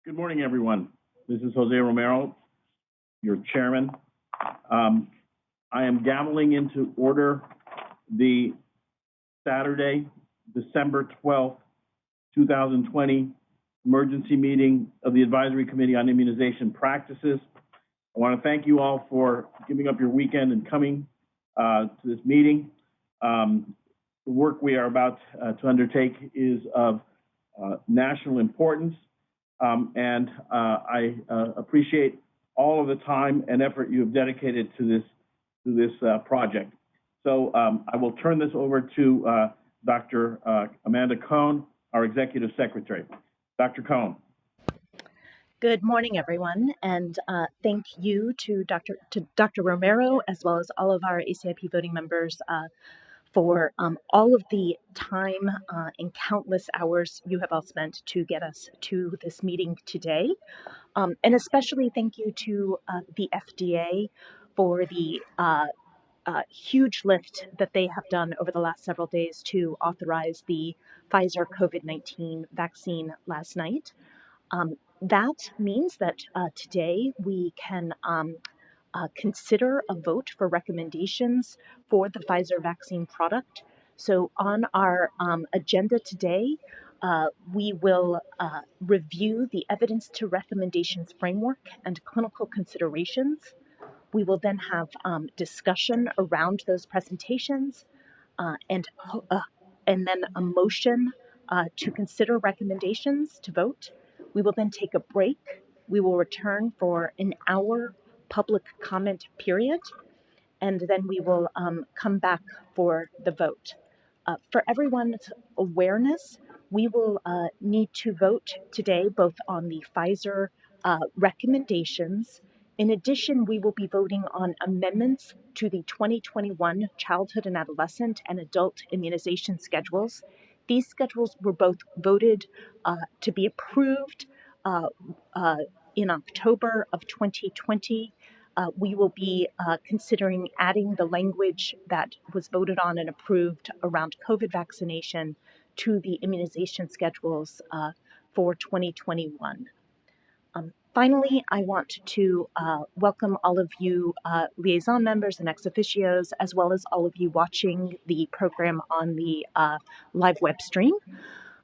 Good morning, everyone. This is Jose Romero, your chairman. I am gaveling into order the Saturday, December 12th, 2020 emergency meeting of the Advisory Committee on Immunization Practices. I want to thank you all for giving up your weekend and coming to this meeting. The work we are about to undertake is of national importance. And I appreciate all of the time and effort you have dedicated to this project. So I will turn this over to Dr. Amanda Cohn, our Executive Secretary. Dr. Cohn. Good morning, everyone, and thank you to Dr. Romero, as well as all of our ACIP voting members for all of the time and countless hours you have all spent to get us to this meeting today. And especially thank you to the FDA for the huge lift that they have done over the last several days to authorize the Pfizer COVID-19 vaccine last night. That means that today we can consider a vote for recommendations for the Pfizer vaccine product. So on our agenda today, we will review the evidence to recommendations framework and clinical considerations. We will then have discussion around those presentations and then a motion to consider recommendations to vote. We will then take a break. We will return for an hour public comment period, and then we will come back for the vote. For everyone's awareness, we will need to vote today both on the Pfizer recommendations. In addition, we will be voting on amendments to the 2021 childhood and adolescent and adult immunization schedules. These schedules were both voted to be approved in October of 2020. We will be considering adding the language that was voted on and approved around COVID vaccination to the immunization schedules for 2021. Finally, I want to welcome all of you liaison members and ex officios, as well as all of you watching the program on the live web stream.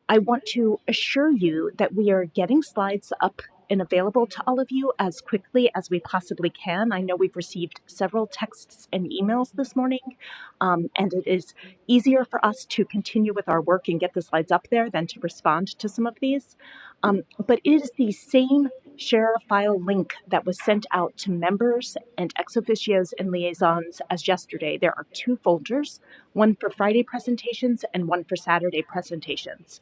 I want to assure you that we are getting slides up and available to all of you as quickly as we possibly can. I know we've received several texts and emails this morning, and it is easier for us to continue with our work and get the slides up there than to respond to some of these. But it is the same share file link that was sent out to members and ex officios and liaisons as yesterday. There are two folders, one for Friday presentations and one for Saturday presentations.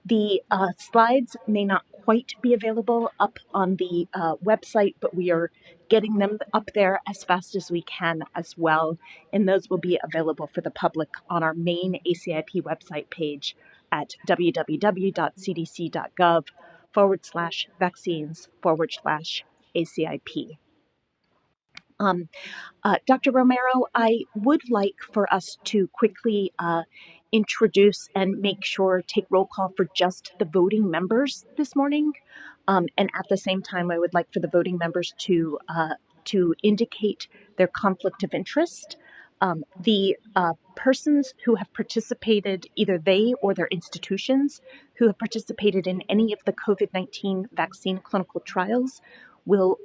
The slides may not quite be available up on the website, but we are getting them up there as fast as we can as well. And those will be available for the public on our main ACIP website page at www.cdc.gov/vaccines/ACIP. Dr. Romero, I would like for us to quickly introduce and take roll call for just the voting members this morning. And at the same time, I would like for the voting members to indicate their conflict of interest. The persons who have participated, either they or their institutions, who have participated in any of the COVID-19 vaccine clinical trials will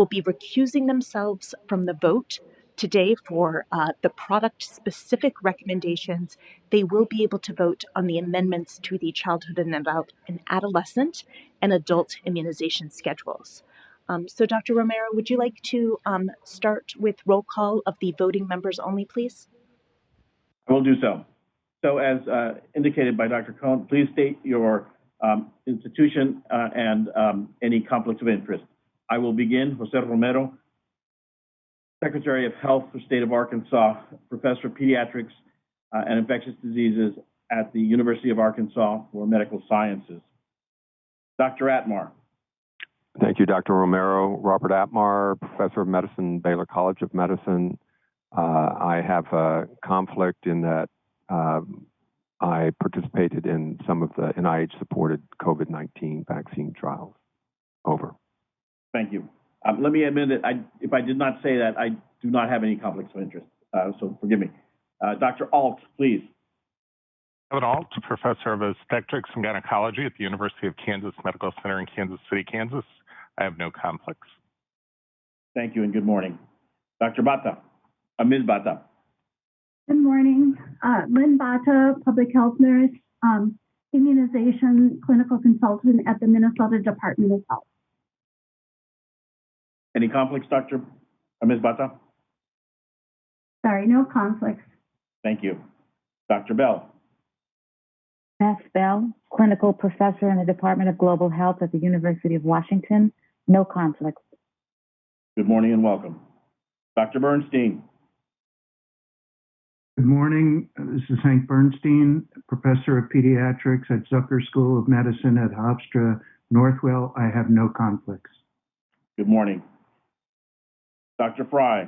be recusing themselves from the vote today for the product-specific recommendations. They will be able to vote on the amendments to the childhood and adolescent and adult immunization schedules. So Dr. Romero, would you like to start with roll call of the voting members only, please? I will do so. So as indicated by Dr. Cohn, please state your institution and any conflicts of interest. I will begin. Jose Romero, Secretary of Health for the State of Arkansas, Professor of Pediatrics and Infectious Diseases at the University of Arkansas for Medical Sciences. Dr. Atmar. Thank you, Dr. Romero. Robert Atmar, Professor of Medicine, Baylor College of Medicine. I have a conflict in that I participated in some of the NIH-supported COVID-19 vaccine trials. Over. Thank you. Let me admit that if I did not say that, I do not have any conflicts of interest, so forgive me. Dr. Alt, please. Kevin Alt, Professor of Obstetrics and Gynecology at the University of Kansas Medical Center in Kansas City, Kansas. I have no conflicts. Thank you and good morning. Dr. Bata, Ms. Bata. Good morning. Lynn Bata, public health nurse, immunization clinical consultant at the Minnesota Department of Health. Any conflicts, Ms. Bata? Sorry, no conflicts. Thank you. Dr. Bell. Beth Bell, clinical professor in the Department of Global Health at the University of Washington. No conflicts. Good morning and welcome. Dr. Bernstein. Good morning. This is Hank Bernstein, professor of pediatrics at Zucker School of Medicine at Hofstra Northwell. I have no conflicts. Good morning. Dr. Frey.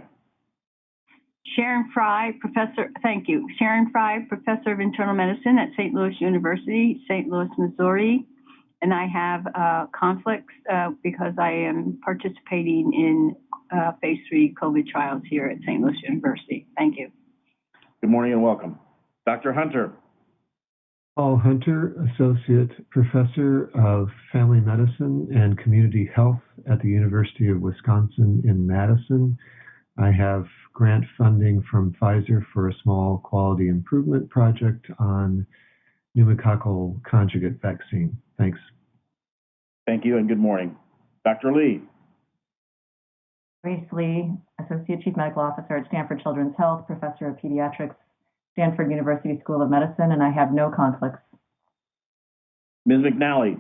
Sharon Frey, professor, thank you. Sharon Frey, professor of internal medicine at St. Louis University, St. Louis, Missouri. And I have conflicts because I am participating in phase 3 COVID trials here at St. Louis University. Thank you. Good morning and welcome. Dr. Hunter. Paul Hunter, Associate Professor of Family Medicine and Community Health at the University of Wisconsin in Madison. I have grant funding from Pfizer for a small quality improvement project on pneumococcal conjugate vaccine. Thanks. Thank you and good morning. Dr. Lee. Grace Lee, Associate Chief Medical Officer at Stanford Children's Health, Professor of Pediatrics, Stanford University School of Medicine, and I have no conflicts. Ms. McNally.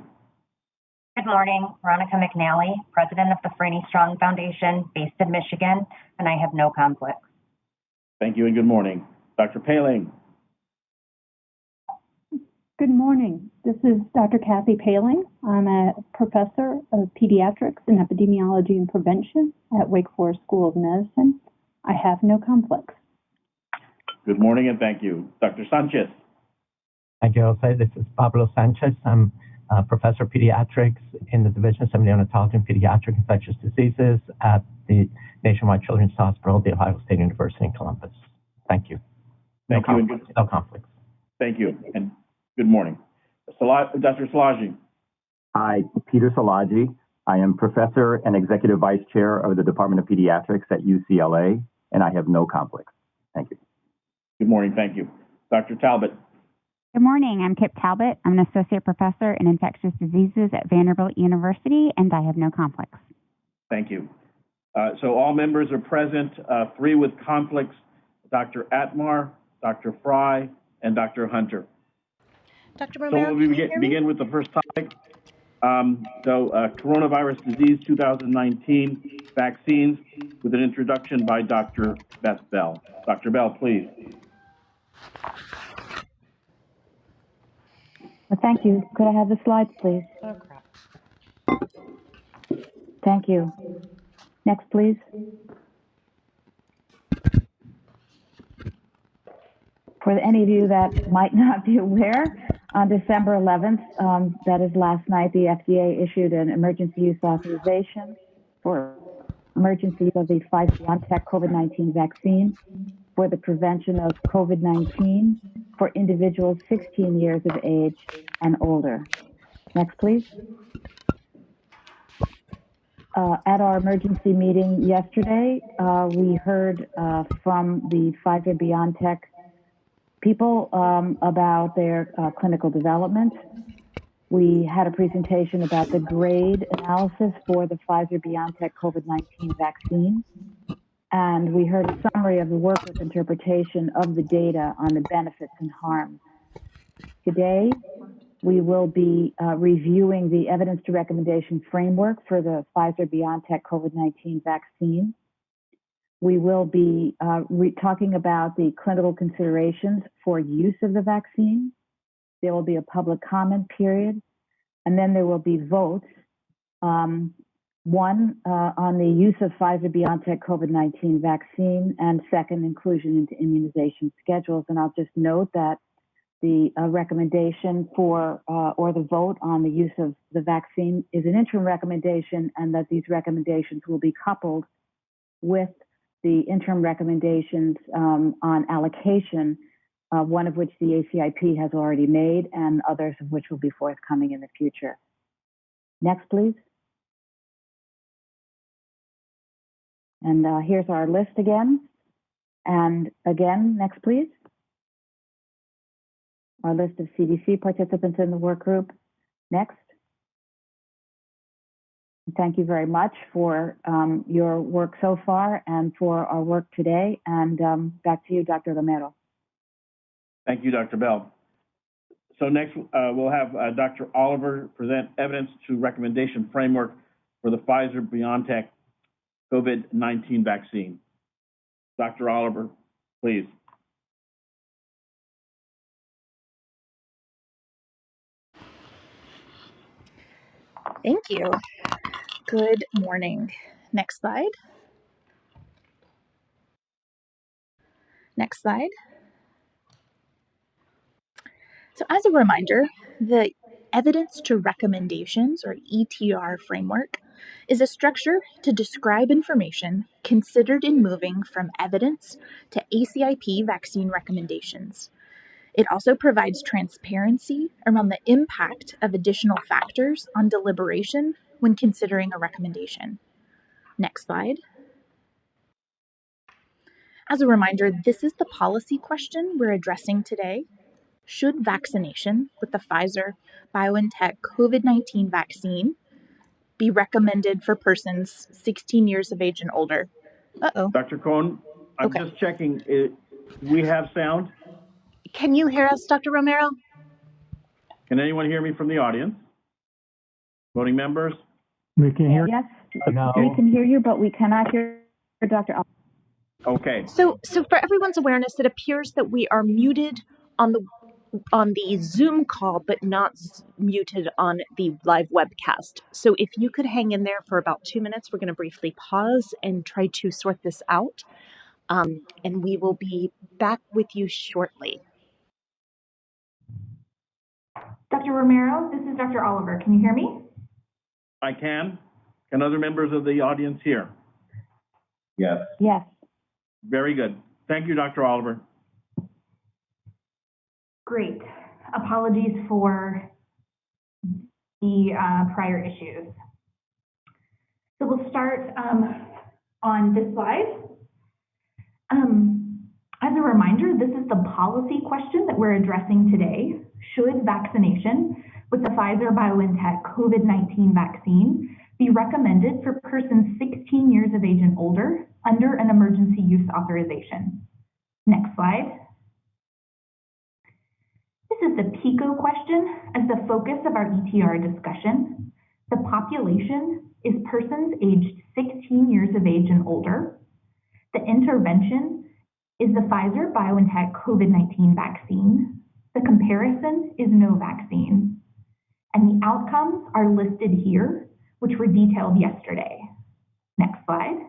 Good morning, Veronica McNally, President of the Frey Strong Foundation, based in Michigan, and I have no conflicts. Thank you and good morning. Dr. Paling. Good morning. This is Dr. Kathy Paling. I'm a professor of pediatrics and epidemiology and prevention at Wake Forest School of Medicine. I have no conflicts. Good morning and thank you. Dr. Sanchez. Thank you, Jose. This is Pablo Sanchez. I'm Professor of Pediatrics in the Division of Neonatology and Pediatric Infectious Diseases at the Nationwide Children's Hospital, The Ohio State University in Columbus. Thank you. No conflicts. Thank you and good morning. Dr. Szilagyi. Hi, Peter Szilagyi. I am Professor and Executive Vice Chair of the Department of Pediatrics at UCLA, and I have no conflicts. Thank you. Good morning, thank you. Dr. Talbot. Good morning, I'm Kip Talbot. I'm an Associate Professor in Infectious Diseases at Vanderbilt University, and I have no conflicts. Thank you. So all members are present, 3 with conflicts, Dr. Atmar, Dr. Frey, and Dr. Hunter. Dr. Romero, so we'll begin with the first topic. Coronavirus disease 2019 vaccines with an introduction by Dr. Beth Bell. Dr. Bell, please. Well, thank you. Could I have the slides, please? Oh, crap. Thank you. Next, please. For any of you that might not be aware, on December 11th, that is last night, the FDA issued an emergency use authorization for emergency use of the Pfizer-BioNTech COVID-19 vaccine for the prevention of COVID-19 for individuals 16 years of age and older. Next, please. At our emergency meeting yesterday, we heard from the Pfizer-BioNTech people about their clinical development. We had a presentation about the grade analysis for the Pfizer-BioNTech COVID-19 vaccine. And we heard a summary of the workers' interpretation of the data on the benefits and harms. Today, we will be reviewing the evidence to recommendation framework for the Pfizer-BioNTech COVID-19 vaccine. We will be talking about the clinical considerations for use of the vaccine. There will be a public comment period, and then there will be votes. One, on the use of Pfizer-BioNTech COVID-19 vaccine, and second, inclusion into immunization schedules. And I'll just note that the recommendation for or the vote on the use of the vaccine is an interim recommendation, and that these recommendations will be coupled with the interim recommendations on allocation, one of which the ACIP has already made, and others of which will be forthcoming in the future. Next, please. And here's our list again. And again, next, please. Our list of CDC participants in the work group. Next. Thank you very much for your work so far and for our work today. And back to you, Dr. Romero. Thank you, Dr. Bell. So next, we'll have Dr. Oliver present evidence to recommendation framework for the Pfizer-BioNTech COVID-19 vaccine. Dr. Oliver, please. Thank you. Good morning. Next slide. Next slide. So as a reminder, the Evidence to Recommendations, or ETR framework, is a structure to describe information considered in moving from evidence to ACIP vaccine recommendations. It also provides transparency around the impact of additional factors on deliberation when considering a recommendation. Next slide. As a reminder, this is the policy question we're addressing today. Should vaccination with the Pfizer-BioNTech COVID-19 vaccine be recommended for persons 16 years of age and older? Dr. Cohn, I'm just checking. We have sound? Can you hear us, Dr. Romero? Can anyone hear me from the audience? Voting members? We can hear. Yes, No. we can hear you, but we cannot hear Dr. Oliver. Okay. So for everyone's awareness, it appears that we are muted on the Zoom call, but not muted on the live webcast. So if you could hang in there for about 2 minutes, we're going to briefly pause and try to sort this out. And we will be back with you shortly. Dr. Romero, this is Dr. Oliver. Can you hear me? I can. Can other members of the audience hear? Yes. Yes. Very good. Thank you, Dr. Oliver. Great. Apologies for the prior issues. So we'll start on this slide. As a reminder, this is the policy question that we're addressing today. Should vaccination with the Pfizer-BioNTech COVID-19 vaccine be recommended for persons 16 years of age and older under an emergency use authorization? Next slide. This is the PICO question as the focus of our ETR discussion. The population is persons aged 16 years of age and older. The intervention is the Pfizer-BioNTech COVID-19 vaccine. The comparison is no vaccine. And the outcomes are listed here, which were detailed yesterday. Next slide.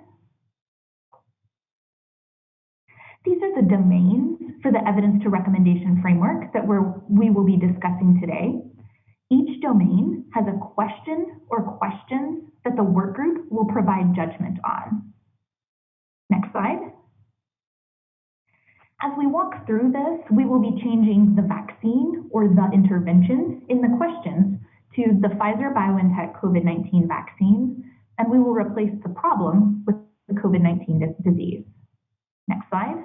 These are the domains for the evidence to recommendation framework that we will be discussing today. Each domain has a question or questions that the work group will provide judgment on. Next slide. As we walk through this, we will be changing the vaccine or the interventions in the questions to the Pfizer-BioNTech COVID-19 vaccine, and we will replace the problem with the COVID-19 disease. Next slide.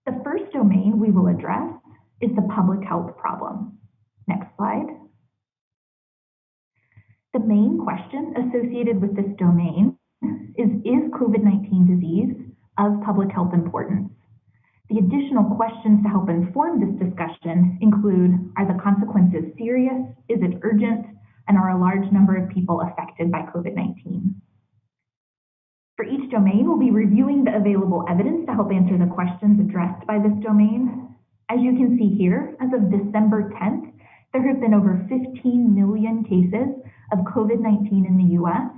The first domain we will address is the public health problem. Next slide. The main question associated with this domain is COVID-19 disease of public health importance? The additional questions to help inform this discussion include, are the consequences serious? Is it urgent? And are a large number of people affected by COVID-19? For each domain, we'll be reviewing the available evidence to help answer the questions addressed by this domain. As you can see here, as of December 10th, there have been over 15 million cases of COVID-19 in the US,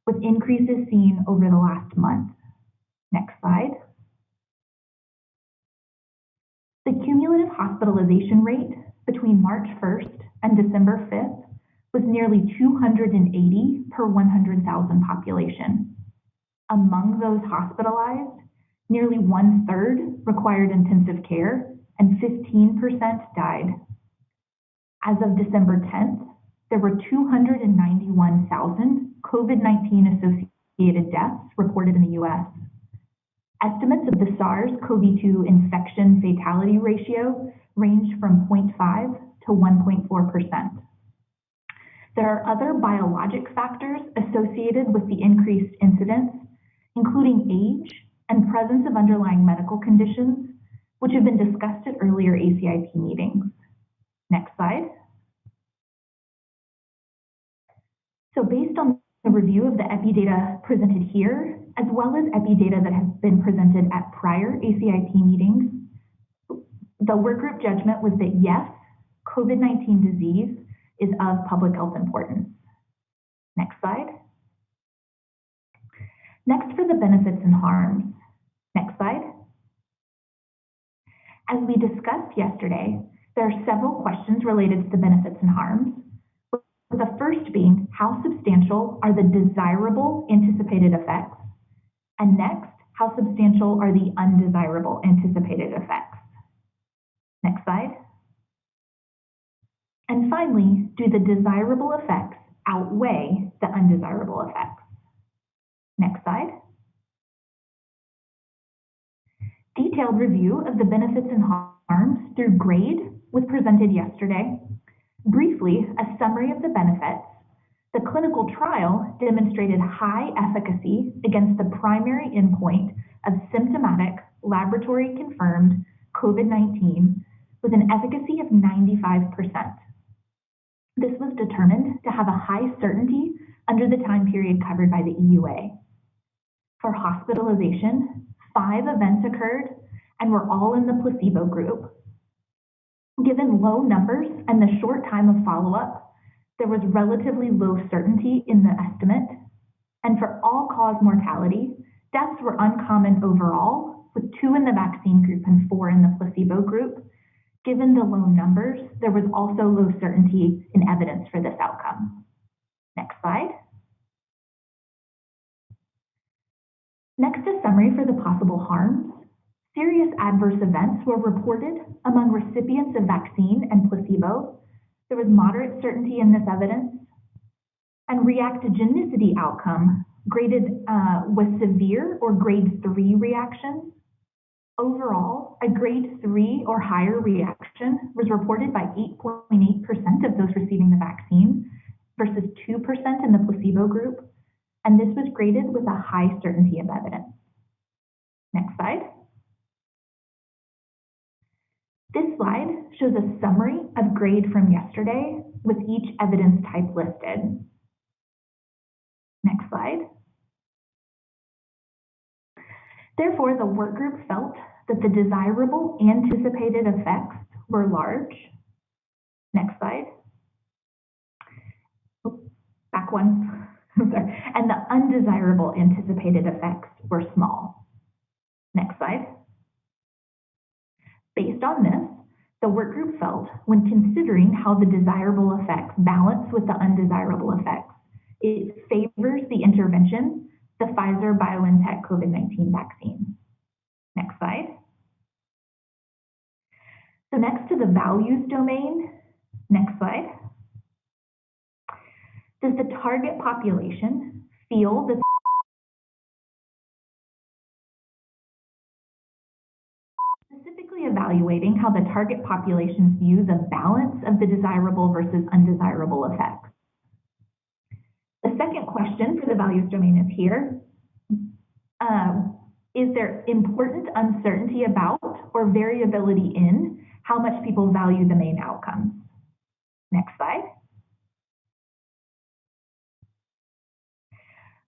with increases seen over the last month. Next slide. The cumulative hospitalization rate between March 1st and December 5th was nearly 280 per 100,000 population. Among those hospitalized, nearly 1/3 required intensive care and 15% died. As of December 10th, there were 291,000 COVID-19 associated deaths reported in the U.S. Estimates of the SARS-CoV-2 infection fatality ratio range from 0.5 to 1.4%. There are other biologic factors associated with the increased incidence, including age and presence of underlying medical conditions, which have been discussed at earlier ACIP meetings. Next slide. So based on the review of the EPI data presented here, as well as EPI data that has been presented at prior ACIP meetings, the workgroup judgment was that yes, COVID-19 disease is of public health importance. Next slide. Next for the benefits and harms. Next slide. As we discussed yesterday, there are several questions related to the benefits and harms, with the first being how substantial are the desirable anticipated effects, and next, how substantial are the undesirable anticipated effects. Next slide. And finally, do the desirable effects outweigh the undesirable effects? Next slide. Detailed review of the benefits and harms through grade was presented yesterday. Briefly, a summary of the benefits. The clinical trial demonstrated high efficacy against the primary endpoint of symptomatic, laboratory-confirmed COVID-19 with an efficacy of 95%. This was determined to have a high certainty under the time period covered by the EUA. For hospitalization, 5 events occurred and were all in the placebo group. Given low numbers and the short time of follow-up, there was relatively low certainty in the estimate. And for all-cause mortality, deaths were uncommon overall, with 2 in the vaccine group and 4 in the placebo group. Given the low numbers, there was also low certainty in evidence for this outcome. Next slide. Next, a summary for the possible harms. Serious adverse events were reported among recipients of vaccine and placebo. There was moderate certainty in this evidence. And reactogenicity outcome graded was severe or grade 3 reaction. Overall, a grade 3 or higher reaction was reported by 8.8% of those receiving the vaccine versus 2% in the placebo group, and this was graded with a high certainty of evidence. Next slide. This slide shows a summary of grade from yesterday with each evidence type listed. Next slide. Therefore, the workgroup felt that the desirable anticipated effects were large. Next slide. Back one. And the undesirable anticipated effects were small. Next slide. Based on this, the workgroup felt when considering how the desirable effects balance with the undesirable effects, it favors the intervention, the Pfizer-BioNTech COVID-19 vaccine. Next slide. So next to the values domain, next slide. Does the target population feel that specifically evaluating how the target populations view the balance of the desirable versus undesirable effects? The second question for the values domain is here. Is there important uncertainty about or variability in how much people value the main outcomes? Next slide.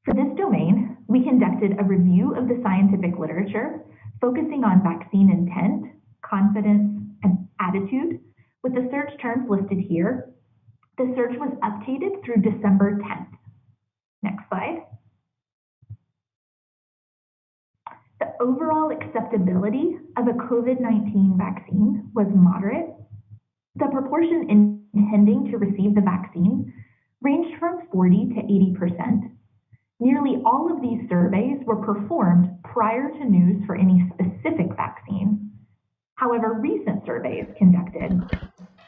For this domain, we conducted a review of the scientific literature, focusing on vaccine intent, confidence, and attitude, with the search terms listed here. The search was updated through December 10th. Next slide. The overall acceptability of a COVID-19 vaccine was moderate, the proportion intending to receive the vaccine ranged from 40 to 80%. Nearly all of these surveys were performed prior to news for any specific vaccine. However, recent surveys conducted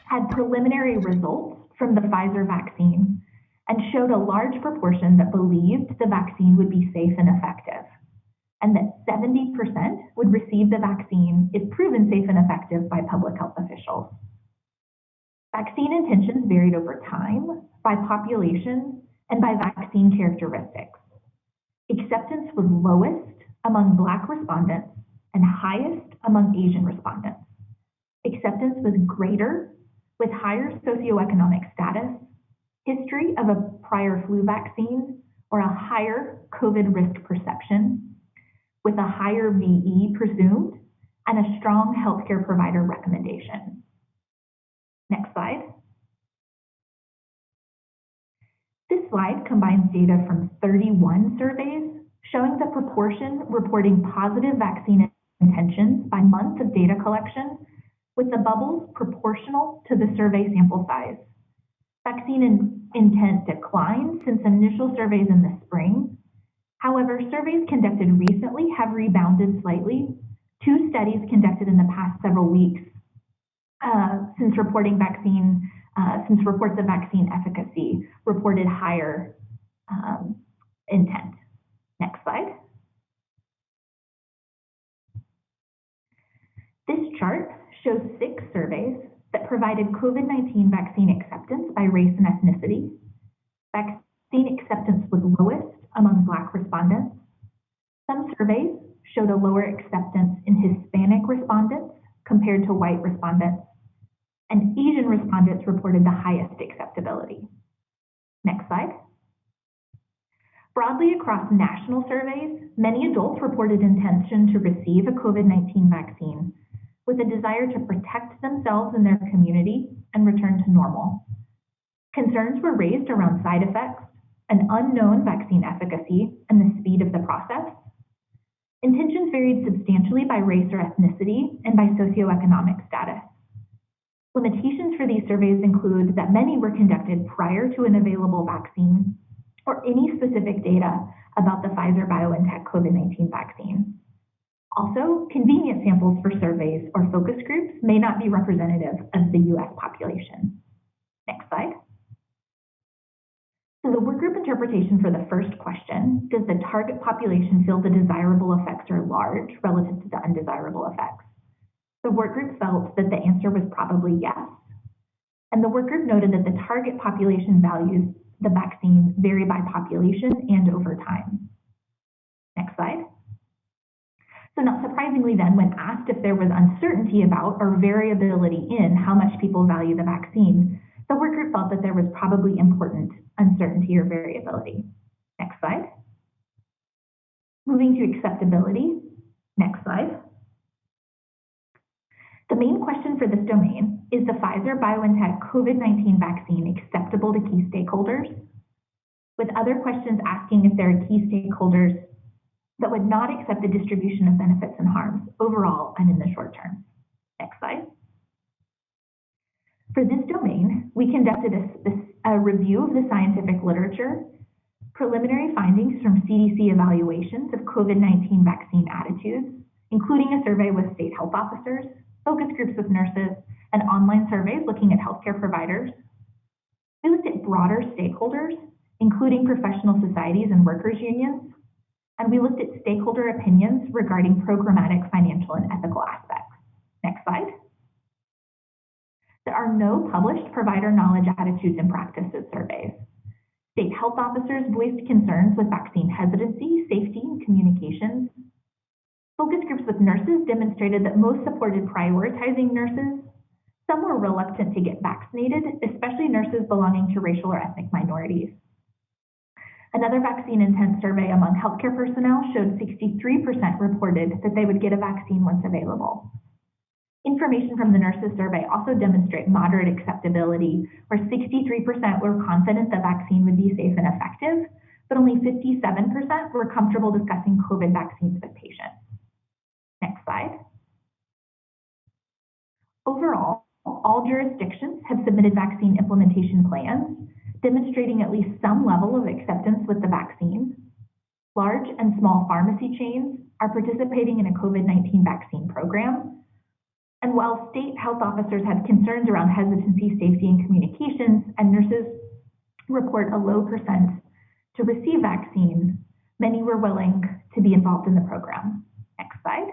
had preliminary results from the Pfizer vaccine and showed a large proportion that believed the vaccine would be safe and effective, and that 70% would receive the vaccine if proven safe and effective by public health officials. Vaccine intentions varied over time, by population, and by vaccine characteristics. Acceptance was lowest among Black respondents and highest among Asian respondents. Acceptance was greater with higher socioeconomic status, history of a prior flu vaccine, or a higher COVID risk perception, with a higher VE presumed, and a strong healthcare provider recommendation. Next slide. This slide combines data from 31 surveys showing the proportion reporting positive vaccine intentions by month of data collection, with the bubbles proportional to the survey sample size. Vaccine intent declined since initial surveys in the spring. However, surveys conducted recently have rebounded slightly. 2 studies conducted in the past several weeks since reports of vaccine efficacy reported higher intent. Next slide. This chart shows 6 surveys that provided COVID-19 vaccine acceptance by race and ethnicity. Vaccine acceptance was lowest among Black respondents. Some surveys showed a lower acceptance in Hispanic respondents compared to white respondents, and Asian respondents reported the highest acceptability. Next slide. Broadly across national surveys, many adults reported intention to receive a COVID-19 vaccine with a desire to protect themselves and their community and return to normal. Concerns were raised around side effects, an unknown vaccine efficacy, and the speed of the process. Intentions varied substantially by race or ethnicity and by socioeconomic status. Limitations for these surveys include that many were conducted prior to an available vaccine or any specific data about the Pfizer-BioNTech COVID-19 vaccine. Also, convenient samples for surveys or focus groups may not be representative of the U.S. population. Next slide. So the workgroup interpretation for the first question, does the target population feel the desirable effects are large relative to the undesirable effects? The workgroup felt that the answer was probably yes. And the workgroup noted that the target population values the vaccine vary by population and over time. Next slide. So not surprisingly then, when asked if there was uncertainty about or variability in how much people value the vaccine, the workgroup felt that there was probably important uncertainty or variability. Next slide. Moving to acceptability. Next slide. The main question for this domain is the Pfizer-BioNTech COVID-19 vaccine acceptable to key stakeholders, with other questions asking if there are key stakeholders that would not accept the distribution of benefits and harms overall and in the short term. Next slide. For this domain, we conducted a review of the scientific literature, preliminary findings from CDC evaluations of COVID-19 vaccine attitudes, including a survey with state health officers, focus groups with nurses, and online surveys looking at healthcare providers. We looked at broader stakeholders, including professional societies and workers' unions, and we looked at stakeholder opinions regarding programmatic, financial, and ethical aspects. Next slide. There are no published provider knowledge, attitudes, and practices surveys. State health officers voiced concerns with vaccine hesitancy, safety, and communications. Focus groups with nurses demonstrated that most supported prioritizing nurses. Some were reluctant to get vaccinated, especially nurses belonging to racial or ethnic minorities. Another vaccine intent survey among healthcare personnel showed 63% reported that they would get a vaccine once available. Information from the nurses survey also demonstrate moderate acceptability, where 63% were confident the vaccine would be safe and effective, but only 57% were comfortable discussing COVID vaccines with patients. Next slide. Overall, all jurisdictions have submitted vaccine implementation plans, demonstrating at least some level of acceptance with the vaccine. Large and small pharmacy chains are participating in a COVID-19 vaccine program. And while state health officers had concerns around hesitancy, safety, and communications, and nurses report a low percent to receive vaccine, many were willing to be involved in the program. Next slide.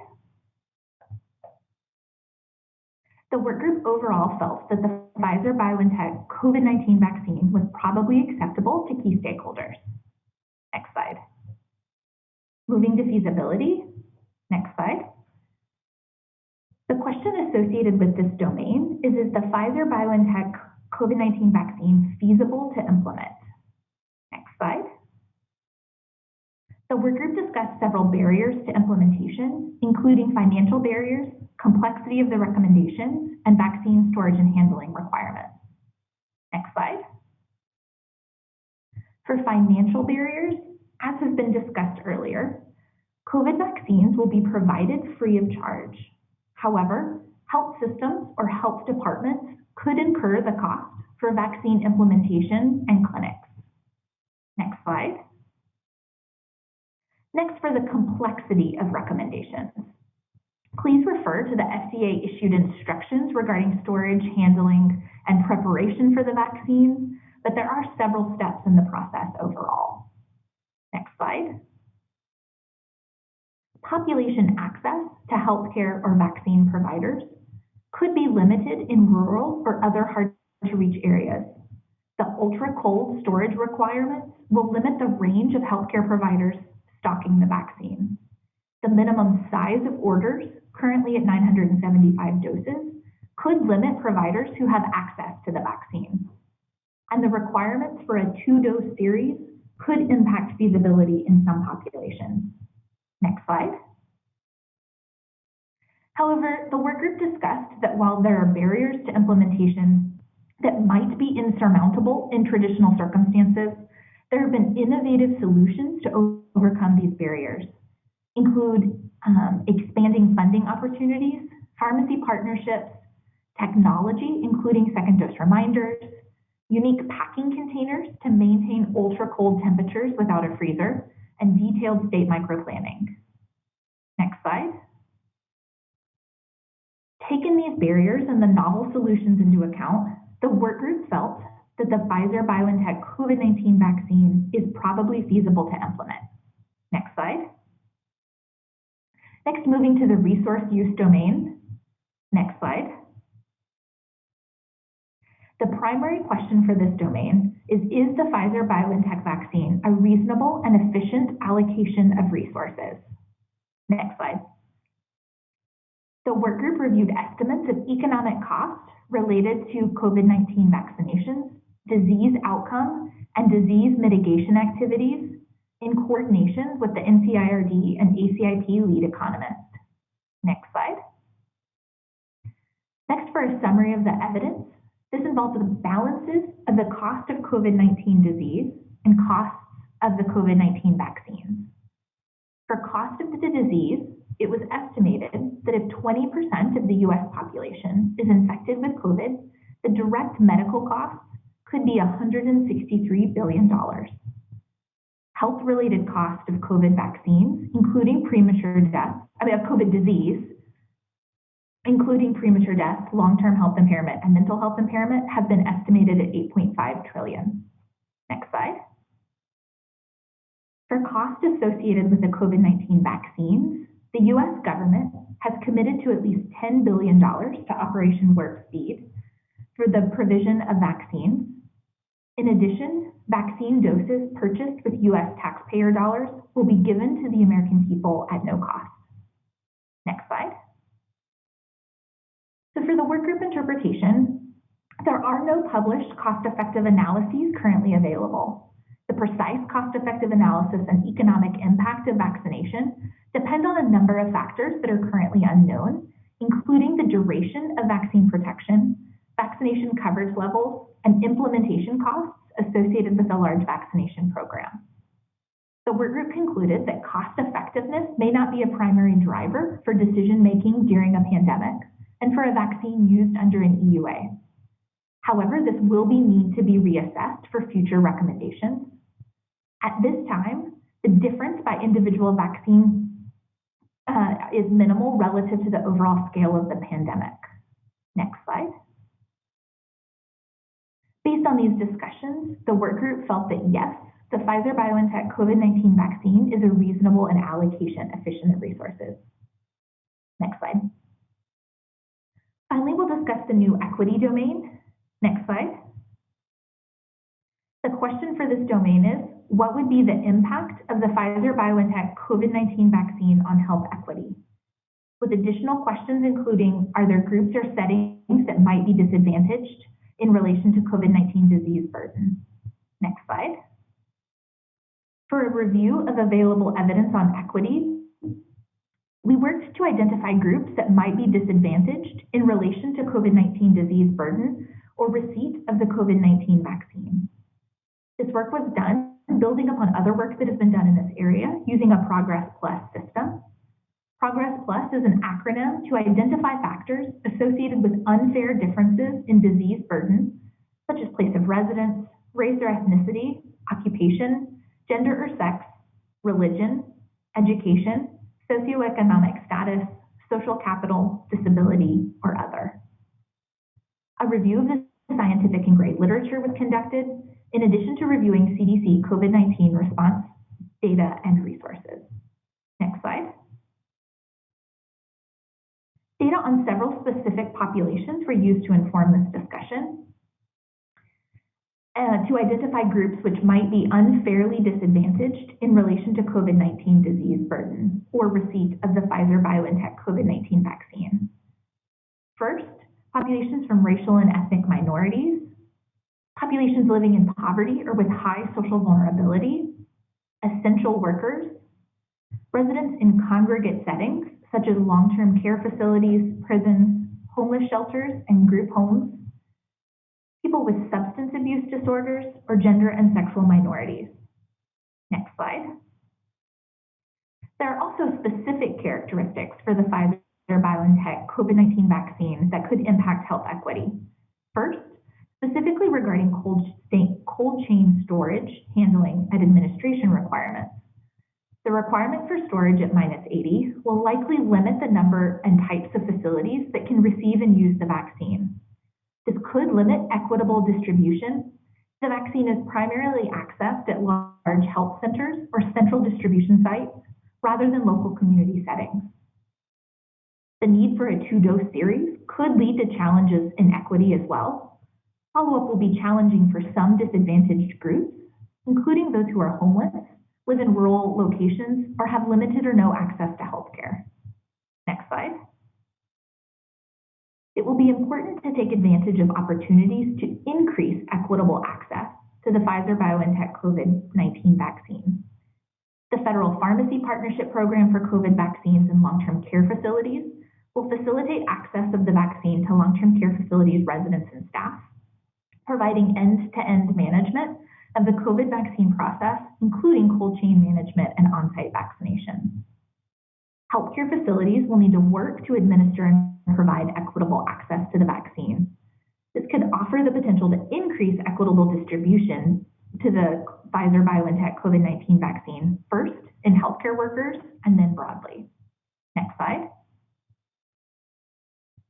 The work group overall felt that the Pfizer-BioNTech COVID-19 vaccine was probably acceptable to key stakeholders. Next slide. Moving to feasibility. Next slide. The question associated with this domain is the Pfizer-BioNTech COVID-19 vaccine feasible to implement? Next slide. The work group discussed several barriers to implementation, including financial barriers, complexity of the recommendations, and vaccine storage and handling requirements. Next slide. For financial barriers, as has been discussed earlier, COVID vaccines will be provided free of charge. However, health systems or health departments could incur the cost for vaccine implementation and clinics. Next slide. Next, for the complexity of recommendations. Please refer to the FDA-issued instructions regarding storage, handling, and preparation for the vaccine, but there are several steps in the process overall. Next slide. Population access to healthcare or vaccine providers could be limited in rural or other hard-to-reach areas. The ultra-cold storage requirements will limit the range of healthcare providers stocking the vaccine. The minimum size of orders, currently at 975 doses, could limit providers who have access to the vaccine. And the requirements for a 2-dose series could impact feasibility in some populations. Next slide. However, the work group discussed that while there are barriers to implementation that might be insurmountable in traditional circumstances, there have been innovative solutions to overcome these barriers, include expanding funding opportunities, pharmacy partnerships, technology, including second dose reminders, unique packing containers to maintain ultra-cold temperatures without a freezer, and detailed state microplanning. Next slide. Taking these barriers and the novel solutions into account, the work group felt that the Pfizer-BioNTech COVID-19 vaccine is probably feasible to implement. Next slide. Next, moving to the resource use domain. Next slide. The primary question for this domain is the Pfizer-BioNTech vaccine a reasonable and efficient allocation of resources? Next slide. The work group reviewed estimates of economic costs related to COVID-19 vaccinations, disease outcome, and disease mitigation activities in coordination with the NCIRD and ACIP lead economist. Next slide. Next, for a summary of the evidence, this involves the balances of the cost of COVID-19 disease and costs of the COVID-19 vaccines. For cost of the disease, it was estimated that if 20% of the US population is infected with COVID, the direct medical costs could be $163 billion. Health-related cost of COVID vaccines, including premature death, COVID disease, including premature death, long-term health impairment, and mental health impairment, have been estimated at $8.5 trillion. Next slide. For costs associated with the COVID-19 vaccines, the U.S. government has committed to at least $10 billion to Operation Warp Speed for the provision of vaccines. In addition, vaccine doses purchased with U.S. taxpayer dollars will be given to the American people at no cost. Next slide. So for the work group interpretation, there are no published cost-effective analyses currently available. The precise cost-effective analysis and economic impact of vaccination depend on a number of factors that are currently unknown, including the duration of vaccine protection, vaccination coverage levels, and implementation costs associated with a large vaccination program. The work group concluded that cost effectiveness may not be a primary driver for decision-making during a pandemic, and for a vaccine used under an EUA. However, this will need to be reassessed for future recommendations. At this time, the difference by individual vaccine is minimal relative to the overall scale of the pandemic. Next slide. Based on these discussions, the work group felt that yes, the Pfizer-BioNTech COVID-19 vaccine is a reasonable and allocation efficient of resources. Next slide. Finally, we'll discuss the new equity domain. Next slide. The question for this domain is, what would be the impact of the Pfizer-BioNTech COVID-19 vaccine on health equity? With additional questions including, are there groups or settings that might be disadvantaged in relation to COVID-19 disease burden? Next slide. For a review of available evidence on equity, we worked to identify groups that might be disadvantaged in relation to COVID-19 disease burden or receipt of the COVID-19 vaccine. This work was done building upon other work that has been done in this area using a Progress Plus system. Progress Plus is an acronym to identify factors associated with unfair differences in disease burden, such as place of residence, race or ethnicity, occupation, gender or sex, religion, education, socioeconomic status, social capital, disability, or other. A review of the scientific and grade literature was conducted, in addition to reviewing CDC COVID-19 response data and resources. Next slide. Data on several specific populations were used to inform this discussion. To identify groups which might be unfairly disadvantaged in relation to COVID-19 disease burden or receipt of the Pfizer-BioNTech COVID-19 vaccine. First, populations from racial and ethnic minorities, populations living in poverty or with high social vulnerability, essential workers, residents in congregate settings such as long-term care facilities, prisons, homeless shelters, and group homes, people with substance abuse disorders, or gender and sexual minorities. Next slide. There are also specific characteristics for the Pfizer-BioNTech COVID-19 vaccine that could impact health equity. First, specifically regarding cold chain storage, handling, and administration requirements. The requirement for storage at -80 will likely limit the number and types of facilities that can receive and use the vaccine. This could limit equitable distribution. The vaccine is primarily accessed at large health centers or central distribution sites rather than local community settings. The need for a 2-dose series could lead to challenges in equity as well. Follow-up will be challenging for some disadvantaged groups, including those who are homeless, live in rural locations, or have limited or no access to healthcare. Next slide. It will be important to take advantage of opportunities to increase equitable access to the Pfizer-BioNTech COVID-19 vaccine. The Federal Pharmacy Partnership Program for COVID vaccines in long-term care facilities will facilitate access of the vaccine to long-term care facilities residents and staff, providing end-to-end management of the COVID vaccine process, including cold chain management and on-site vaccination. Healthcare facilities will need to work to administer and provide equitable access to the vaccine. This could offer the potential to increase equitable distribution to the Pfizer-BioNTech COVID-19 vaccine, first in healthcare workers and then broadly. Next slide.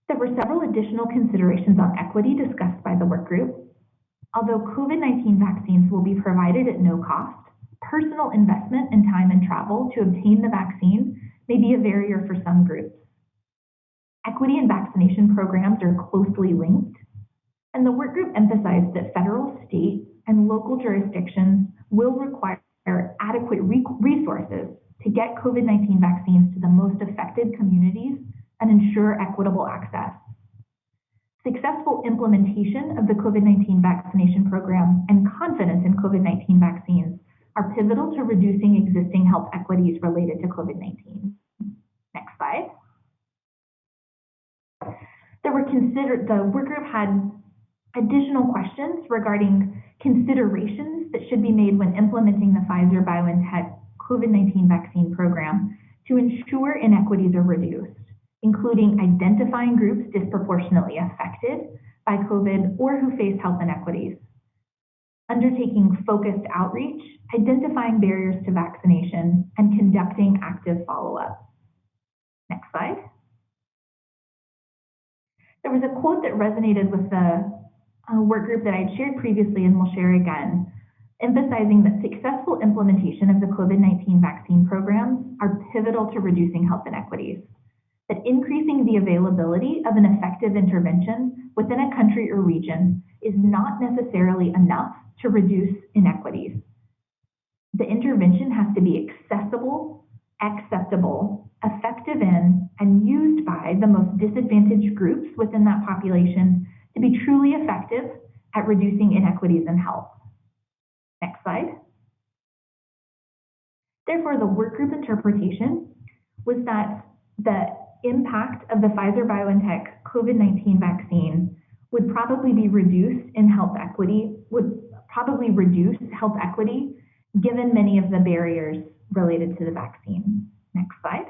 There were several additional considerations on equity discussed by the work group. Although COVID-19 vaccines will be provided at no cost, personal investment in time and travel to obtain the vaccine may be a barrier for some groups. Equity and vaccination programs are closely linked, and the work group emphasized that federal, state, and local jurisdictions will require adequate resources to get COVID-19 vaccines to the most affected communities and ensure equitable access. Successful implementation of the COVID-19 vaccination program and confidence in COVID-19 vaccines are pivotal to reducing existing health equities related to COVID-19. Next slide. The work group had additional questions regarding considerations that should be made when implementing the Pfizer-BioNTech COVID-19 vaccine program to ensure inequities are reduced, including identifying groups disproportionately affected by COVID or who face health inequities, undertaking focused outreach, identifying barriers to vaccination, and conducting active follow-up. Next slide. There was a quote that resonated with the work group that I had shared previously and will share again, emphasizing that successful implementation of the COVID-19 vaccine programs are pivotal to reducing health inequities, that increasing the availability of an effective intervention within a country or region is not necessarily enough to reduce inequities. The intervention has to be accessible, acceptable, effective in, and used by the most disadvantaged groups within that population to be truly effective at reducing inequities in health. Next slide. Therefore, the work group interpretation was that the impact of the Pfizer-BioNTech COVID-19 vaccine would probably be reduced in health equity, given many of the barriers related to the vaccine. Next slide.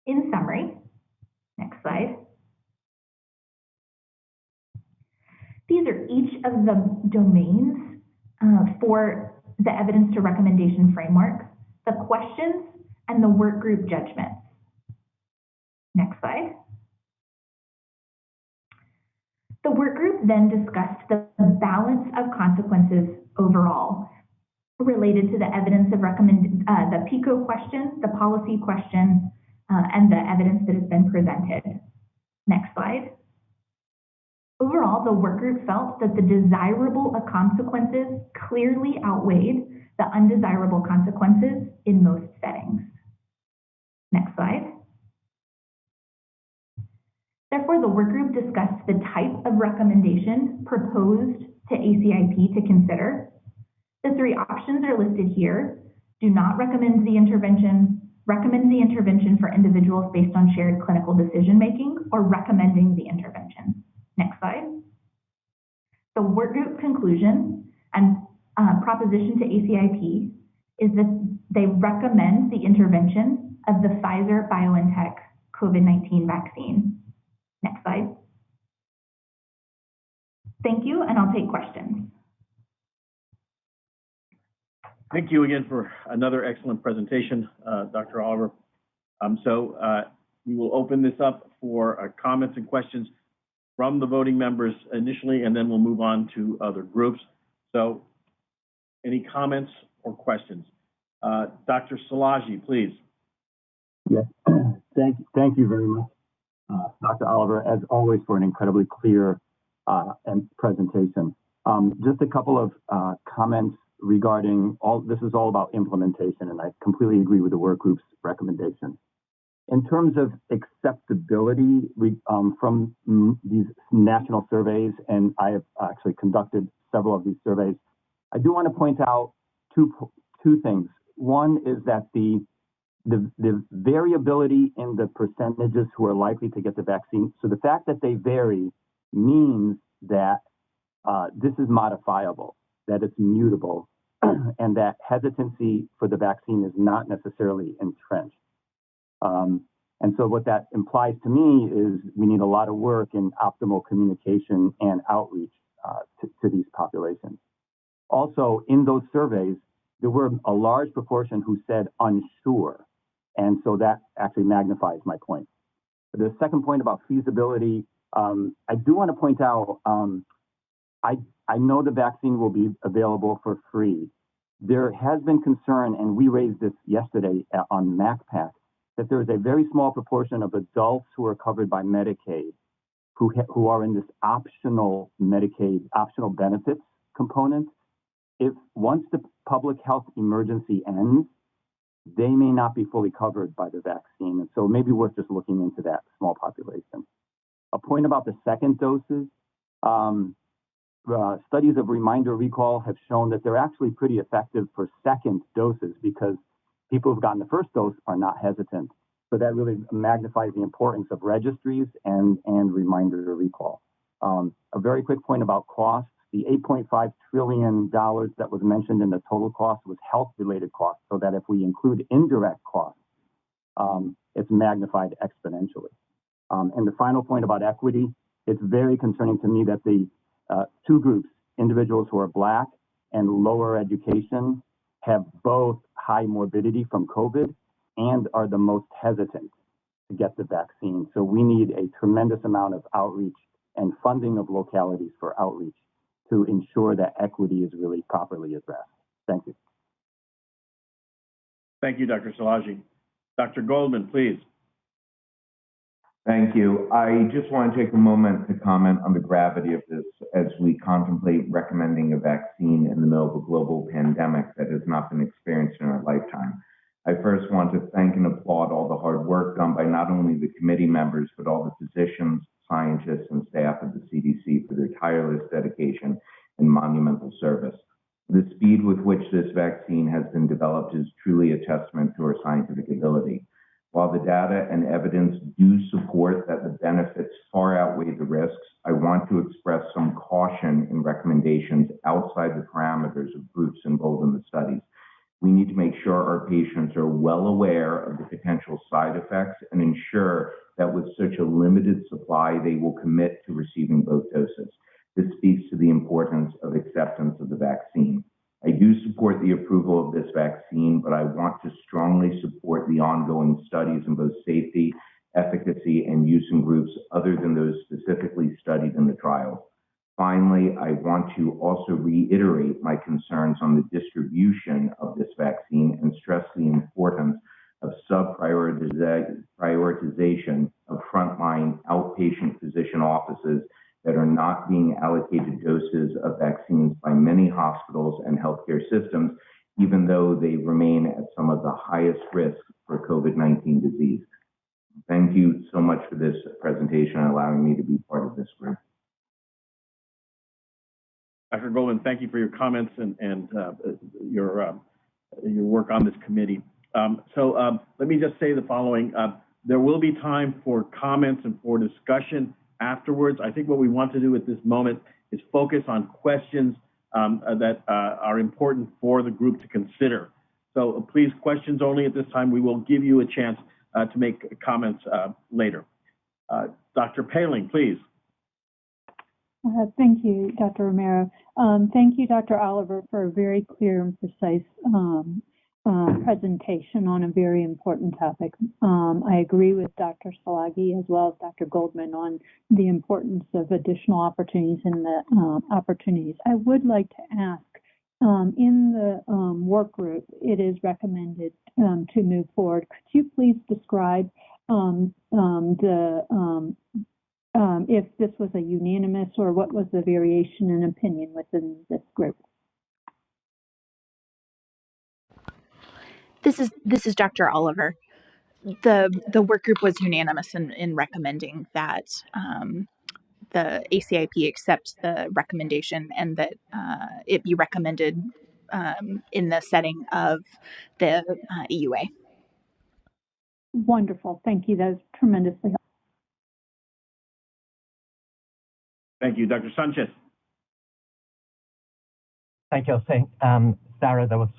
In summary, next slide. These are each of the domains for the evidence to recommendation framework, the questions, and the work group judgments. Next slide. The work group then discussed the balance of consequences overall related to the evidence of the PICO question, the policy question, and the evidence that has been presented. Next slide. Overall, the work group felt that the desirable consequences clearly outweighed the undesirable consequences in most settings. Next slide. Therefore, the work group discussed the type of recommendation proposed to ACIP to consider. The three options are listed here. Do not recommend the intervention, recommend the intervention for individuals based on shared clinical decision-making, or recommending the intervention. Next slide. The work group conclusion and proposition to ACIP is that they recommend the intervention of the Pfizer-BioNTech COVID-19 vaccine. Next slide. Thank you, and I'll take questions. Thank you again for another excellent presentation, Dr. Oliver. We will open this up for comments and questions from the voting members initially, and then we'll move on to other groups. So any comments or questions? Dr. Szilagyi, please. Yes, thank you very much, Dr. Oliver, as always, for an incredibly clear presentation. Just a couple of comments regarding this is all about implementation, and I completely agree with the work group's recommendation. In terms of acceptability from these national surveys, and I have actually conducted several of these surveys, I do want to point out two things. One is that the variability in the percentages who are likely to get the vaccine, so the fact that they vary means that this is modifiable, that it's mutable, and that hesitancy for the vaccine is not necessarily entrenched. And so what that implies to me is we need a lot of work in optimal communication and outreach to these populations. Also, in those surveys, there were a large proportion who said unsure, and so that actually magnifies my point. The second point about feasibility, I do want to point out, I know the vaccine will be available for free. There has been concern, and we raised this yesterday on MacPac, that there is a very small proportion of adults who are covered by Medicaid who are in this optional Medicaid, optional benefits component. If once the public health emergency ends, they may not be fully covered by the vaccine. And so maybe worth just looking into that small population. A point about the second doses, studies of reminder recall have shown that they're actually pretty effective for second doses because people who've gotten the first dose are not hesitant. So that really magnifies the importance of registries and reminder recall. A very quick point about costs. The $8.5 trillion that was mentioned in the total cost was health-related costs, so that if we include indirect costs, it's magnified exponentially. And the final point about equity, it's very concerning to me that the two groups, individuals who are Black and lower education, have both high morbidity from COVID and are the most hesitant to get the vaccine. So we need a tremendous amount of outreach and funding of localities for outreach to ensure that equity is really properly addressed. Thank you. Thank you, Dr. Szilagyi. Dr. Goldman, please. Thank you. I just want to take a moment to comment on the gravity of this as we contemplate recommending a vaccine in the middle of a global pandemic that has not been experienced in our lifetime. I first want to thank and applaud all the hard work done by not only the committee members, but all the physicians, scientists, and staff of the CDC for their tireless dedication and monumental service. The speed with which this vaccine has been developed is truly a testament to our scientific ability. While the data and evidence do support that the benefits far outweigh the risks, I want to express some caution in recommendations outside the parameters of groups enrolled in the studies. We need to make sure our patients are well aware of the potential side effects and ensure that with such a limited supply, they will commit to receiving both doses. This speaks to the importance of acceptance of the vaccine. I do support the approval of this vaccine, but I want to strongly support the ongoing studies in both safety, efficacy, and use in groups other than those specifically studied in the trials. Finally, I want to also reiterate my concerns on the distribution of this vaccine and stress the importance of prioritization of frontline outpatient physician offices that are not being allocated doses of vaccines by many hospitals and healthcare systems, even though they remain at some of the highest risks for COVID-19 disease. Thank you so much for this presentation and allowing me to be part of this group. Dr. Goldman, thank you for your comments and your work on this committee. Let me just say the following. There will be time for comments and for discussion afterwards. I think what we want to do at this moment is focus on questions that are important for the group to consider. So please, questions only at this time. We will give you a chance to make comments later. Dr. Paling, please. Thank you, Dr. Romero. Thank you, Dr. Oliver, for a very clear and precise presentation on a very important topic. I agree with Dr. Szilagyi as well as Dr. Goldman on the importance of additional opportunities and the opportunities. I would like to ask, in the work group, it is recommended to move forward. Could you please describe if this was a unanimous or what was the variation in opinion within this group? This is Dr. Oliver. The work group was unanimous in recommending that the ACIP accept the recommendation and that it be recommended in the setting of the EUA. Wonderful. Thank you. That is tremendously helpful. Thank you. Dr. Sanchez. Thank you. Sarah, that was,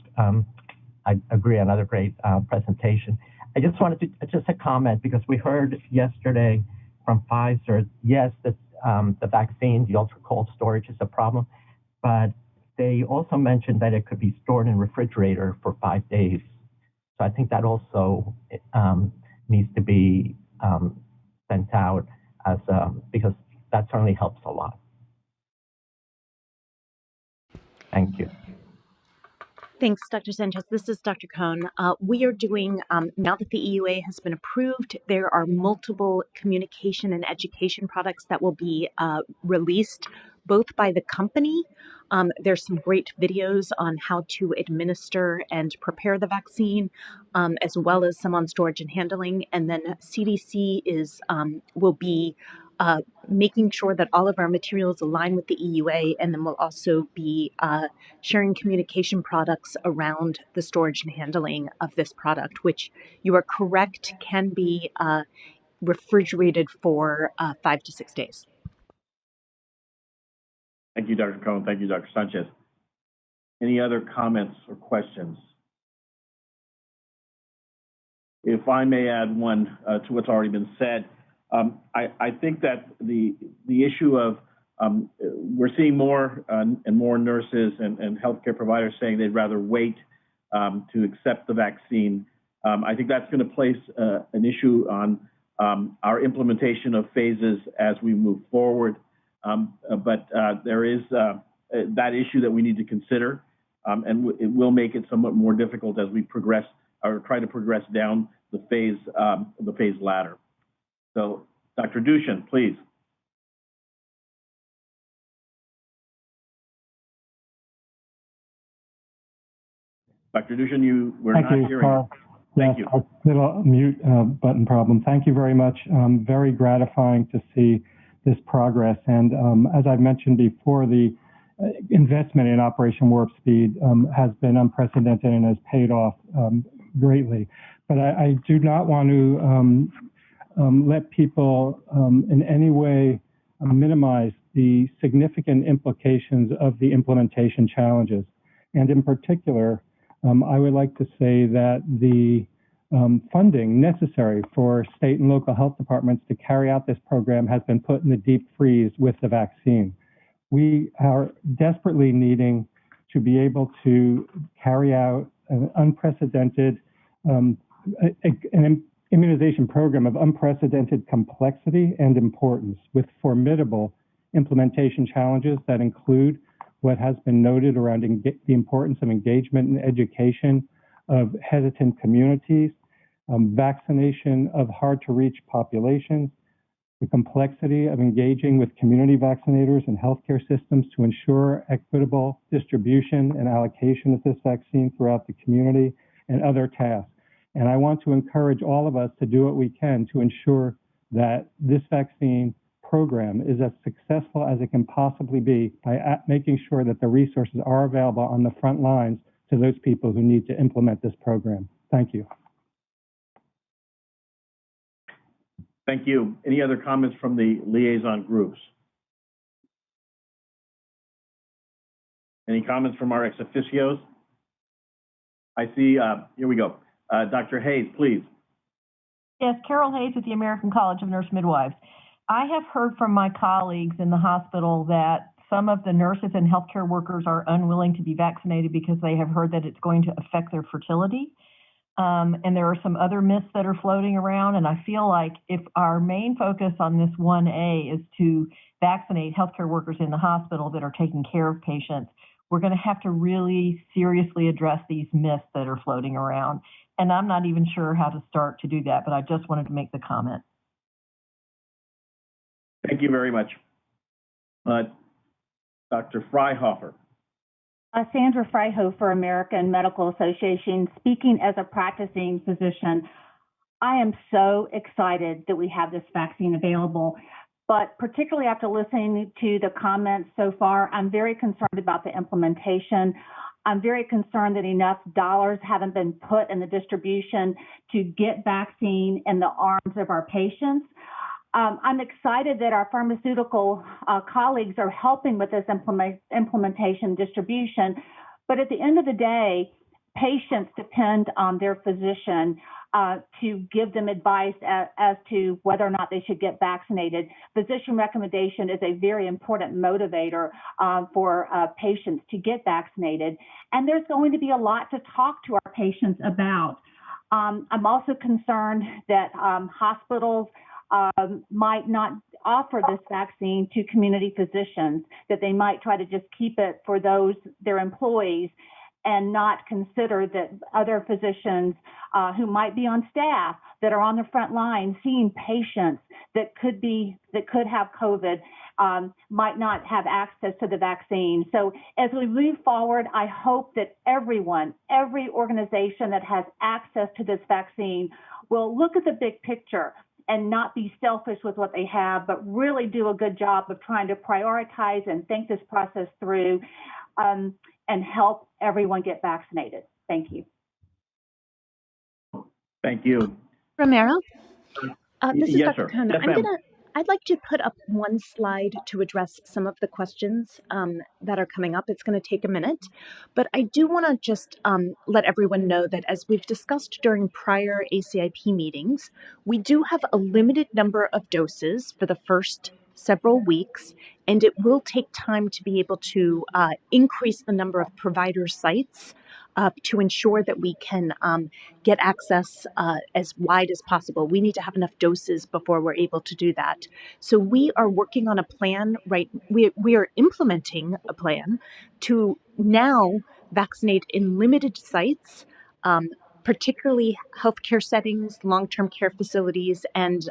I agree, another great presentation. I just wanted to, just a comment, because we heard yesterday from Pfizer, yes, the vaccine, the ultra-cold storage is a problem, but they also mentioned that it could be stored in a refrigerator for 5 days. So I think that also needs to be sent out as because that certainly helps a lot. Thank you. Thanks, Dr. Sanchez. This is Dr. Cohn. We are doing, now that the EUA has been approved, there are multiple communication and education products that will be released both by the company. There's some great videos on how to administer and prepare the vaccine, as well as some on storage and handling. And then CDC will be making sure that all of our materials align with the EUA, and then we'll also be sharing communication products around the storage and handling of this product, which you are correct can be refrigerated for 5 to 6 days. Thank you, Dr. Cohn. Thank you, Dr. Sanchez. Any other comments or questions? if I may add one to what's already been said, I think that the issue of we're seeing more and more nurses and healthcare providers saying they'd rather wait to accept the vaccine. I think that's going to place an issue on our implementation of phases as we move forward. But there is that issue that we need to consider, and it will make it somewhat more difficult as we progress or try to progress down the phase ladder. So, Dr. Dushan, please. Dr. Dushan, we're not hearing you. Thank you. Little mute button problem. Thank you very much. Very gratifying to see this progress. And as I've mentioned before, the investment in Operation Warp Speed has been unprecedented and has paid off greatly. But I do not want to let people in any way minimize the significant implications of the implementation challenges. And in particular, I would like to say that the funding necessary for state and local health departments to carry out this program has been put in the deep freeze with the vaccine. We are desperately needing to be able to carry out an unprecedented an immunization program of unprecedented complexity and importance with formidable implementation challenges that include what has been noted around the importance of engagement and education of hesitant communities, vaccination of hard-to-reach populations, the complexity of engaging with community vaccinators and healthcare systems to ensure equitable distribution and allocation of this vaccine throughout the community, and other tasks. And I want to encourage all of us to do what we can to ensure that this vaccine program is as successful as it can possibly be by making sure that the resources are available on the front lines to those people who need to implement this program. Thank you. Thank you. Any other comments from the liaison groups? Any comments from our ex officios? I see, here we go. Dr. Hayes, please. Yes, Carol Hayes with the American College of Nurse Midwives. I have heard from my colleagues in the hospital that some of the nurses and healthcare workers are unwilling to be vaccinated because they have heard that it's going to affect their fertility. And there are some other myths that are floating around. And I feel like if our main focus on this 1A is to vaccinate healthcare workers in the hospital that are taking care of patients, we're going to have to really seriously address these myths that are floating around. And I'm not even sure how to start to do that, but I just wanted to make the comment. Thank you very much. Dr. Freihofer. Sandra Freihofer, American Medical Association, speaking as a practicing physician. I am so excited that we have this vaccine available, but particularly after listening to the comments so far, I'm very concerned about the implementation. I'm very concerned that enough dollars haven't been put in the distribution to get vaccine in the arms of our patients. I'm excited that our pharmaceutical colleagues are helping with this implementation distribution, but at the end of the day, patients depend on their physician to give them advice as to whether or not they should get vaccinated. Physician recommendation is a very important motivator for patients to get vaccinated, and there's going to be a lot to talk to our patients about. I'm also concerned that hospitals might not offer this vaccine to community physicians, that they might try to just keep it for their employees and not consider that other physicians who might be on staff that are on the front line seeing patients that could have COVID might not have access to the vaccine. So as we move forward, I hope that every organization that has access to this vaccine will look at the big picture and not be selfish with what they have, but really do a good job of trying to prioritize and think this process through and help everyone get vaccinated. Thank you. Thank you. Romero? This is Yes, Dr. sir. Cohn. Yes, I'm I'd like to put up one slide to address some of the questions that are coming up. It's going to take a minute, but I do want to just let everyone know that as we've discussed during prior ACIP meetings, we do have a limited number of doses for the first several weeks, and it will take time to be able to increase the number of provider sites to ensure that we can get access as wide as possible. We need to have enough doses before we're able to do that. So we are working on a plan, right? We are implementing a plan to now vaccinate in limited sites, particularly healthcare settings, long-term care facilities, and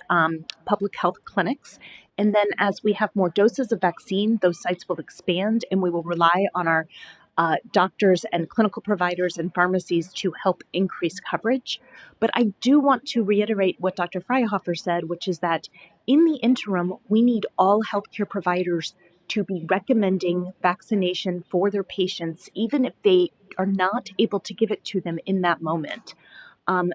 public health clinics. And then as we have more doses of vaccine, those sites will expand, and we will rely on our doctors and clinical providers and pharmacies to help increase coverage. But I do want to reiterate what Dr. Freyhofer said, which is that in the interim, we need all healthcare providers to be recommending vaccination for their patients, even if they are not able to give it to them in that moment.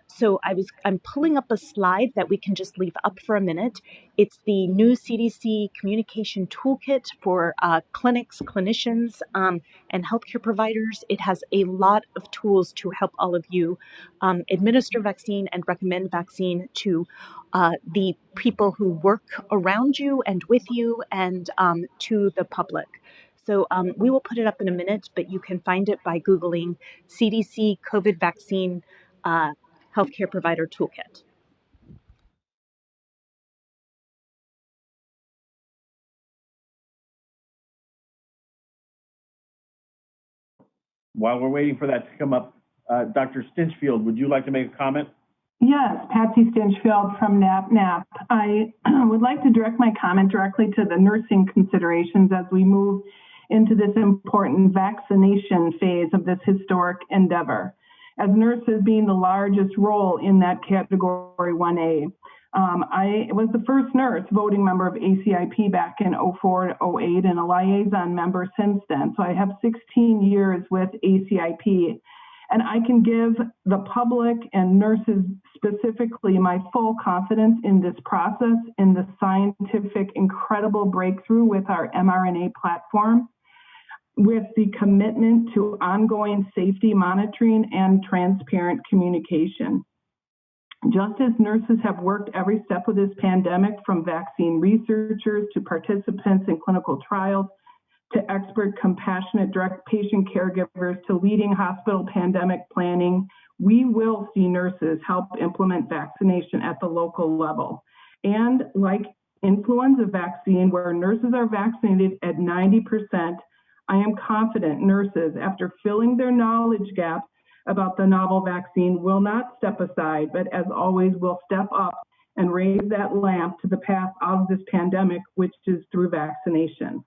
So I'm pulling up a slide that we can just leave up for a minute. It's the new CDC communication toolkit for clinics, clinicians, and healthcare providers. It has a lot of tools to help all of you administer vaccine and recommend vaccine to the people who work around you and with you, and to the public. So we will put it up in a minute, but you can find it by Googling CDC COVID vaccine healthcare provider toolkit. While we're waiting for that to come up, Dr. Stitchfield, would you like to make a comment? Yes, Patsy Stitchfield from NAP. I would like to direct my comment directly to the nursing considerations as we move into this important vaccination phase of this historic endeavor. As nurses being the largest role in that category 1A, I was the first nurse voting member of ACIP back in 04 to 08 and a liaison member since then. So I have 16 years with ACIP. And I can give the public and nurses specifically my full confidence in this process, in the scientific incredible breakthrough with our mRNA platform, with the commitment to ongoing safety monitoring and transparent communication. Just as nurses have worked every step of this pandemic, from vaccine researchers to participants in clinical trials, to expert, compassionate, direct patient caregivers, to leading hospital pandemic planning, we will see nurses help implement vaccination at the local level. And like influenza vaccine, where nurses are vaccinated at 90%, I am confident nurses, after filling their knowledge gap about the novel vaccine, will not step aside, but as always will step up and raise that lamp to the path out of this pandemic, which is through vaccination.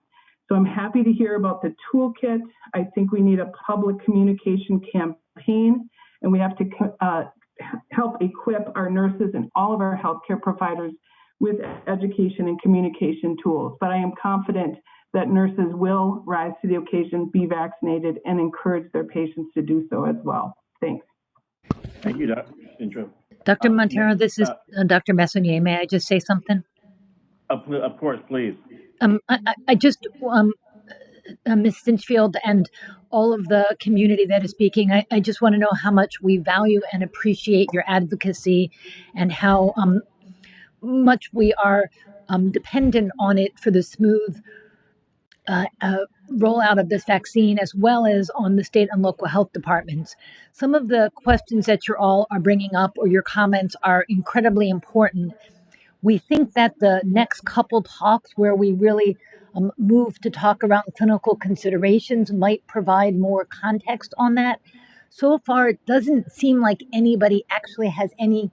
So I'm happy to hear about the toolkit. I think we need a public communication campaign, and we have to help equip our nurses and all of our healthcare providers with education and communication tools. But I am confident that nurses will rise to the occasion, be vaccinated, and encourage their patients to do so as well. Thanks. Thank you, Dr. Intro. Dr. Montero, this is Dr. Messani. May I just say something? Of course, please. I just, Ms. Stitchfield and all of the community that is speaking, I just want to know how much we value and appreciate your advocacy and how much we are dependent on it for the smooth rollout of this vaccine, as well as on the state and local health departments. Some of the questions that you all are bringing up, or your comments, are incredibly important. We think that the next couple talks where we really move to talk around clinical considerations might provide more context on that. So far, it doesn't seem like anybody actually has any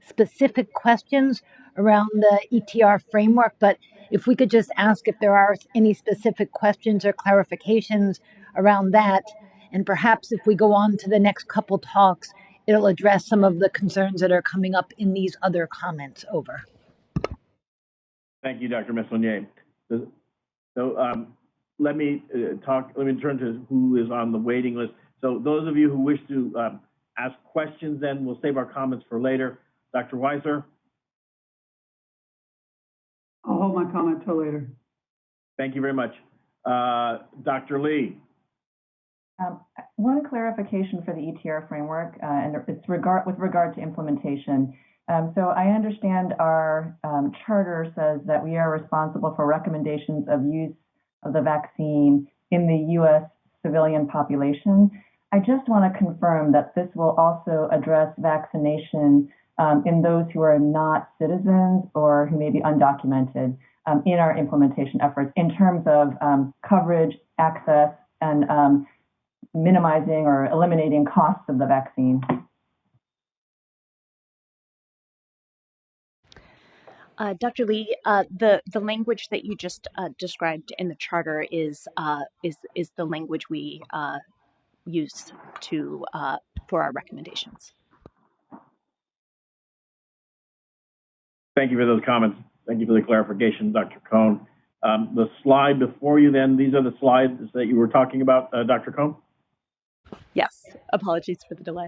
specific questions around the ETR framework, but if we could just ask if there are any specific questions or clarifications around that, and perhaps if we go on to the next couple talks, it'll address some of the concerns that are coming up in these other comments. Over. Thank you, Dr. Messonnier. So let me turn to who is on the waiting list. So those of you who wish to ask questions, then we'll save our comments for later. Dr. Weisser. non-comment till later. Thank you very much. Dr. Lee. One clarification for the ETR framework, and it's with regard to implementation. So I understand our charter says that we are responsible for recommendations of use of the vaccine in the U.S. civilian population. I just want to confirm that this will also address vaccination in those who are not citizens or who may be undocumented in our implementation efforts in terms of coverage, access, and minimizing or eliminating costs of the vaccine. Dr. Lee, the language that you just described in the charter is the language we use to for our recommendations. Thank you for those comments. Thank you for the clarification, Dr. Cohn. The slide before you then, these are the slides that you were talking about, Dr. Cohn? Yes, apologies for the delay.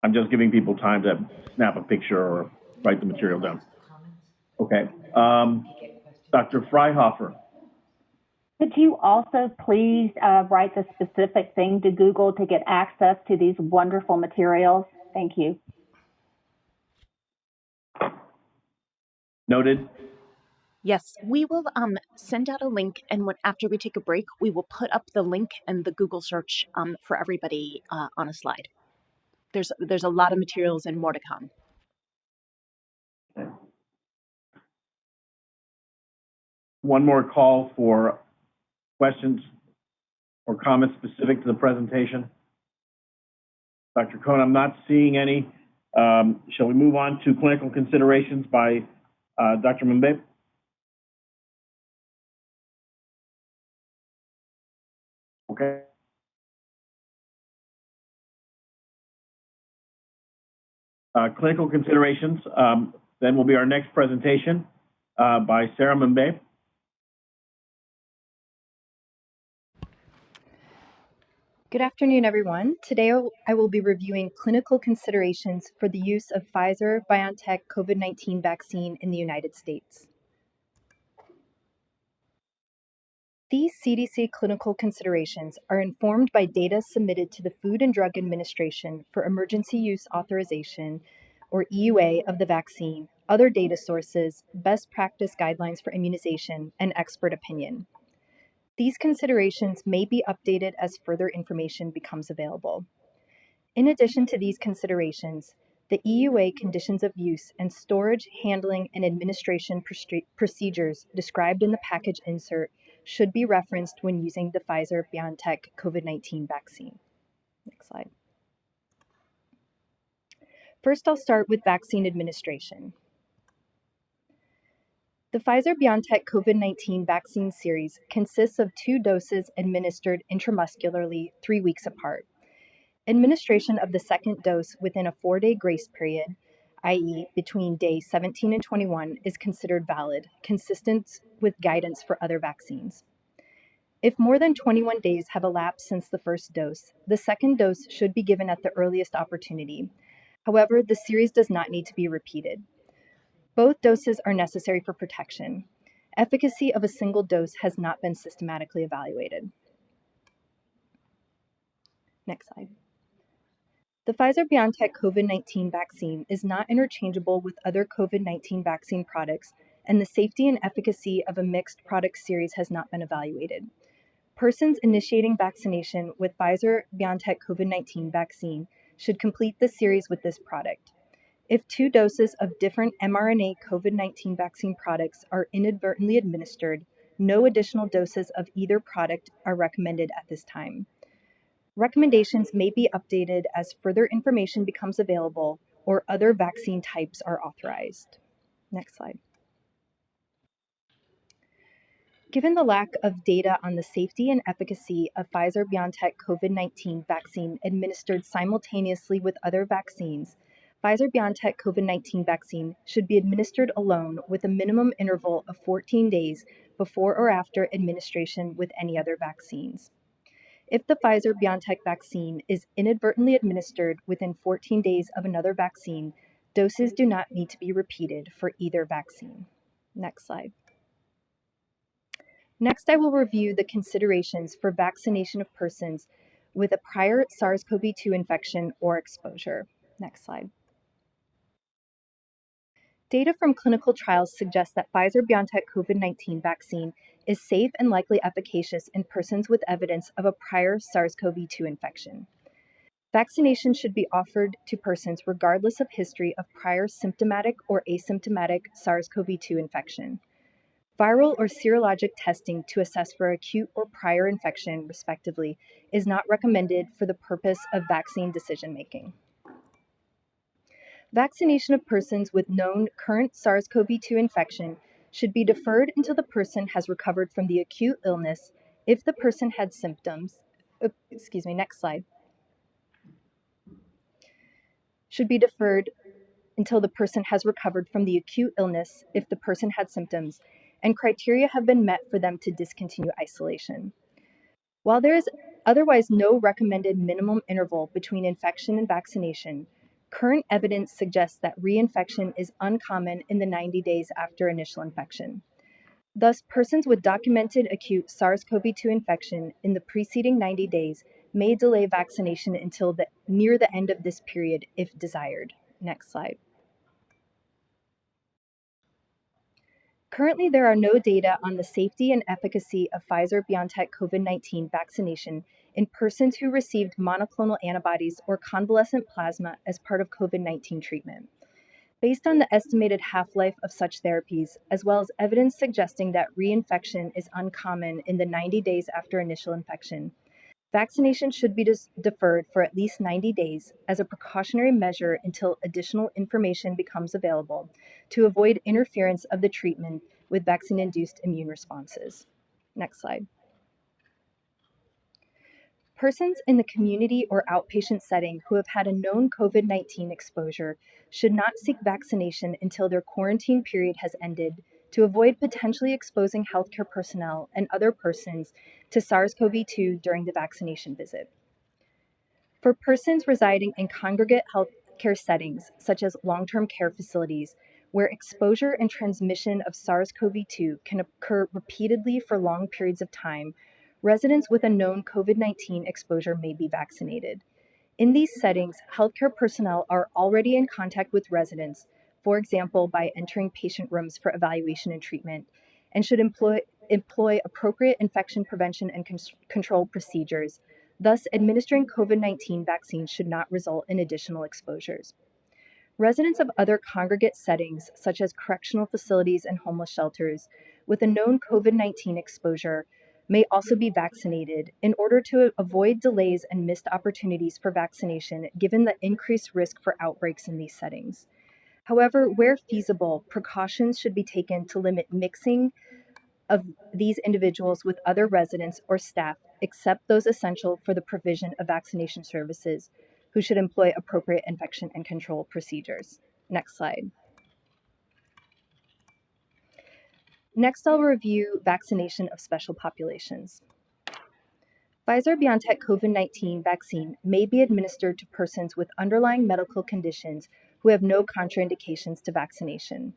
I'm just giving people time to snap a picture or write the material down. Okay. Dr. Freihofer. Could you also please write the specific thing to Google to get access to these wonderful materials? Thank you. Noted. Yes, we will send out a link, and after we take a break, we will put up the link and the Google search for everybody on a slide. There's a lot of materials and more to come. One more call for questions or comments specific to the presentation. Dr. Cohn, I'm not seeing any. Shall we move on to clinical considerations by Dr. Mumbe? Okay. Clinical considerations, then will be our next presentation by Sarah Mumbe. Good afternoon, everyone. Today I will be reviewing clinical considerations for the use of Pfizer-BioNTech COVID-19 vaccine in the United States. These CDC clinical considerations are informed by data submitted to the Food and Drug Administration for emergency use authorization, or EUA, of the vaccine, other data sources, best practice guidelines for immunization, and expert opinion. These considerations may be updated as further information becomes available. In addition to these considerations, the EUA conditions of use and storage, handling, and administration procedures described in the package insert should be referenced when using the Pfizer-BioNTech COVID-19 vaccine. Next slide. First, I'll start with vaccine administration. The Pfizer-BioNTech COVID-19 vaccine series consists of 2 doses administered intramuscularly 3 weeks apart. Administration of the second dose within a 4-day grace period, i.e. between day 17 and 21, is considered valid, consistent with guidance for other vaccines. If more than 21 days have elapsed since the first dose, the second dose should be given at the earliest opportunity. However, the series does not need to be repeated. Both doses are necessary for protection. Efficacy of a single dose has not been systematically evaluated. Next slide. The Pfizer-BioNTech COVID-19 vaccine is not interchangeable with other COVID-19 vaccine products, and the safety and efficacy of a mixed product series has not been evaluated. Persons initiating vaccination with Pfizer-BioNTech COVID-19 vaccine should complete the series with this product. If 2 doses of different mRNA COVID-19 vaccine products are inadvertently administered, no additional doses of either product are recommended at this time. Recommendations may be updated as further information becomes available or other vaccine types are authorized. Next slide. Given the lack of data on the safety and efficacy of Pfizer-BioNTech COVID-19 vaccine administered simultaneously with other vaccines, Pfizer-BioNTech COVID-19 vaccine should be administered alone with a minimum interval of 14 days before or after administration with any other vaccines. If the Pfizer-BioNTech vaccine is inadvertently administered within 14 days of another vaccine, doses do not need to be repeated for either vaccine. Next slide. Next, I will review the considerations for vaccination of persons with a prior SARS-CoV-2 infection or exposure. Next slide. Data from clinical trials suggest that Pfizer-BioNTech COVID-19 vaccine is safe and likely efficacious in persons with evidence of a prior SARS-CoV-2 infection. Vaccination should be offered to persons regardless of history of prior symptomatic or asymptomatic SARS-CoV-2 infection. Viral or serologic testing to assess for acute or prior infection, respectively, is not recommended for the purpose of vaccine decision-making. Vaccination of persons with known current SARS-CoV-2 infection should be deferred until the person has recovered from the acute illness if the person had symptoms. Next slide. Should be deferred until the person has recovered from the acute illness if the person had symptoms and criteria have been met for them to discontinue isolation. While there is otherwise no recommended minimum interval between infection and vaccination, current evidence suggests that reinfection is uncommon in the 90 days after initial infection. Thus, persons with documented acute SARS-CoV-2 infection in the preceding 90 days may delay vaccination until near the end of this period if desired. Next slide. Currently, there are no data on the safety and efficacy of Pfizer-BioNTech COVID-19 vaccination in persons who received monoclonal antibodies or convalescent plasma as part of COVID-19 treatment. Based on the estimated half-life of such therapies, as well as evidence suggesting that reinfection is uncommon in the 90 days after initial infection, vaccination should be deferred for at least 90 days as a precautionary measure until additional information becomes available to avoid interference of the treatment with vaccine-induced immune responses. Next slide. Persons in the community or outpatient setting who have had a known COVID-19 exposure should not seek vaccination until their quarantine period has ended to avoid potentially exposing healthcare personnel and other persons to SARS-CoV-2 during the vaccination visit. For persons residing in congregate healthcare settings, such as long-term care facilities, where exposure and transmission of SARS-CoV-2 can occur repeatedly for long periods of time, residents with a known COVID-19 exposure may be vaccinated. In these settings, healthcare personnel are already in contact with residents, for example, by entering patient rooms for evaluation and treatment, and should employ appropriate infection prevention and control procedures. Thus, administering COVID-19 vaccines should not result in additional exposures. Residents of other congregate settings, such as correctional facilities and homeless shelters, with a known COVID-19 exposure may also be vaccinated in order to avoid delays and missed opportunities for vaccination given the increased risk for outbreaks in these settings. However, where feasible, precautions should be taken to limit mixing of these individuals with other residents or staff, except those essential for the provision of vaccination services, who should employ appropriate infection and control procedures. Next slide. Next, I'll review vaccination of special populations. Pfizer-BioNTech COVID-19 vaccine may be administered to persons with underlying medical conditions who have no contraindications to vaccination.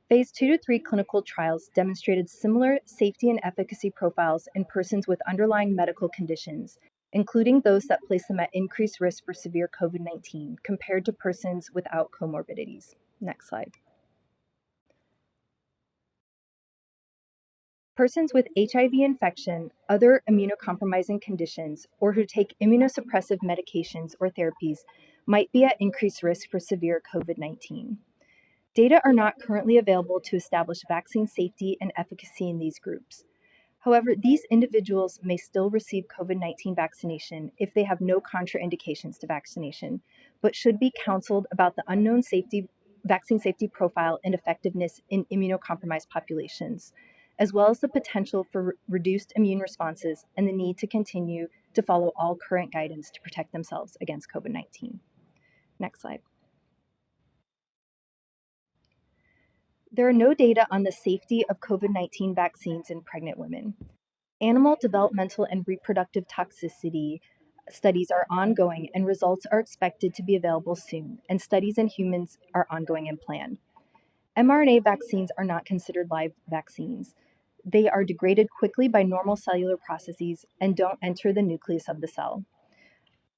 Phase 2 to 3 clinical trials demonstrated similar safety and efficacy profiles in persons with underlying medical conditions, including those that place them at increased risk for severe COVID-19 compared to persons without comorbidities. Next slide. Persons with HIV infection, other immunocompromising conditions, or who take immunosuppressive medications or therapies might be at increased risk for severe COVID-19. Data are not currently available to establish vaccine safety and efficacy in these groups. However, these individuals may still receive COVID-19 vaccination if they have no contraindications to vaccination, but should be counseled about the unknown vaccine safety profile and effectiveness in immunocompromised populations, as well as the potential for reduced immune responses and the need to continue to follow all current guidance to protect themselves against COVID-19. Next slide. There are no data on the safety of COVID-19 vaccines in pregnant women. Animal developmental and reproductive toxicity studies are ongoing and results are expected to be available soon, and studies in humans are ongoing and planned. mRNA vaccines are not considered live vaccines. They are degraded quickly by normal cellular processes and don't enter the nucleus of the cell.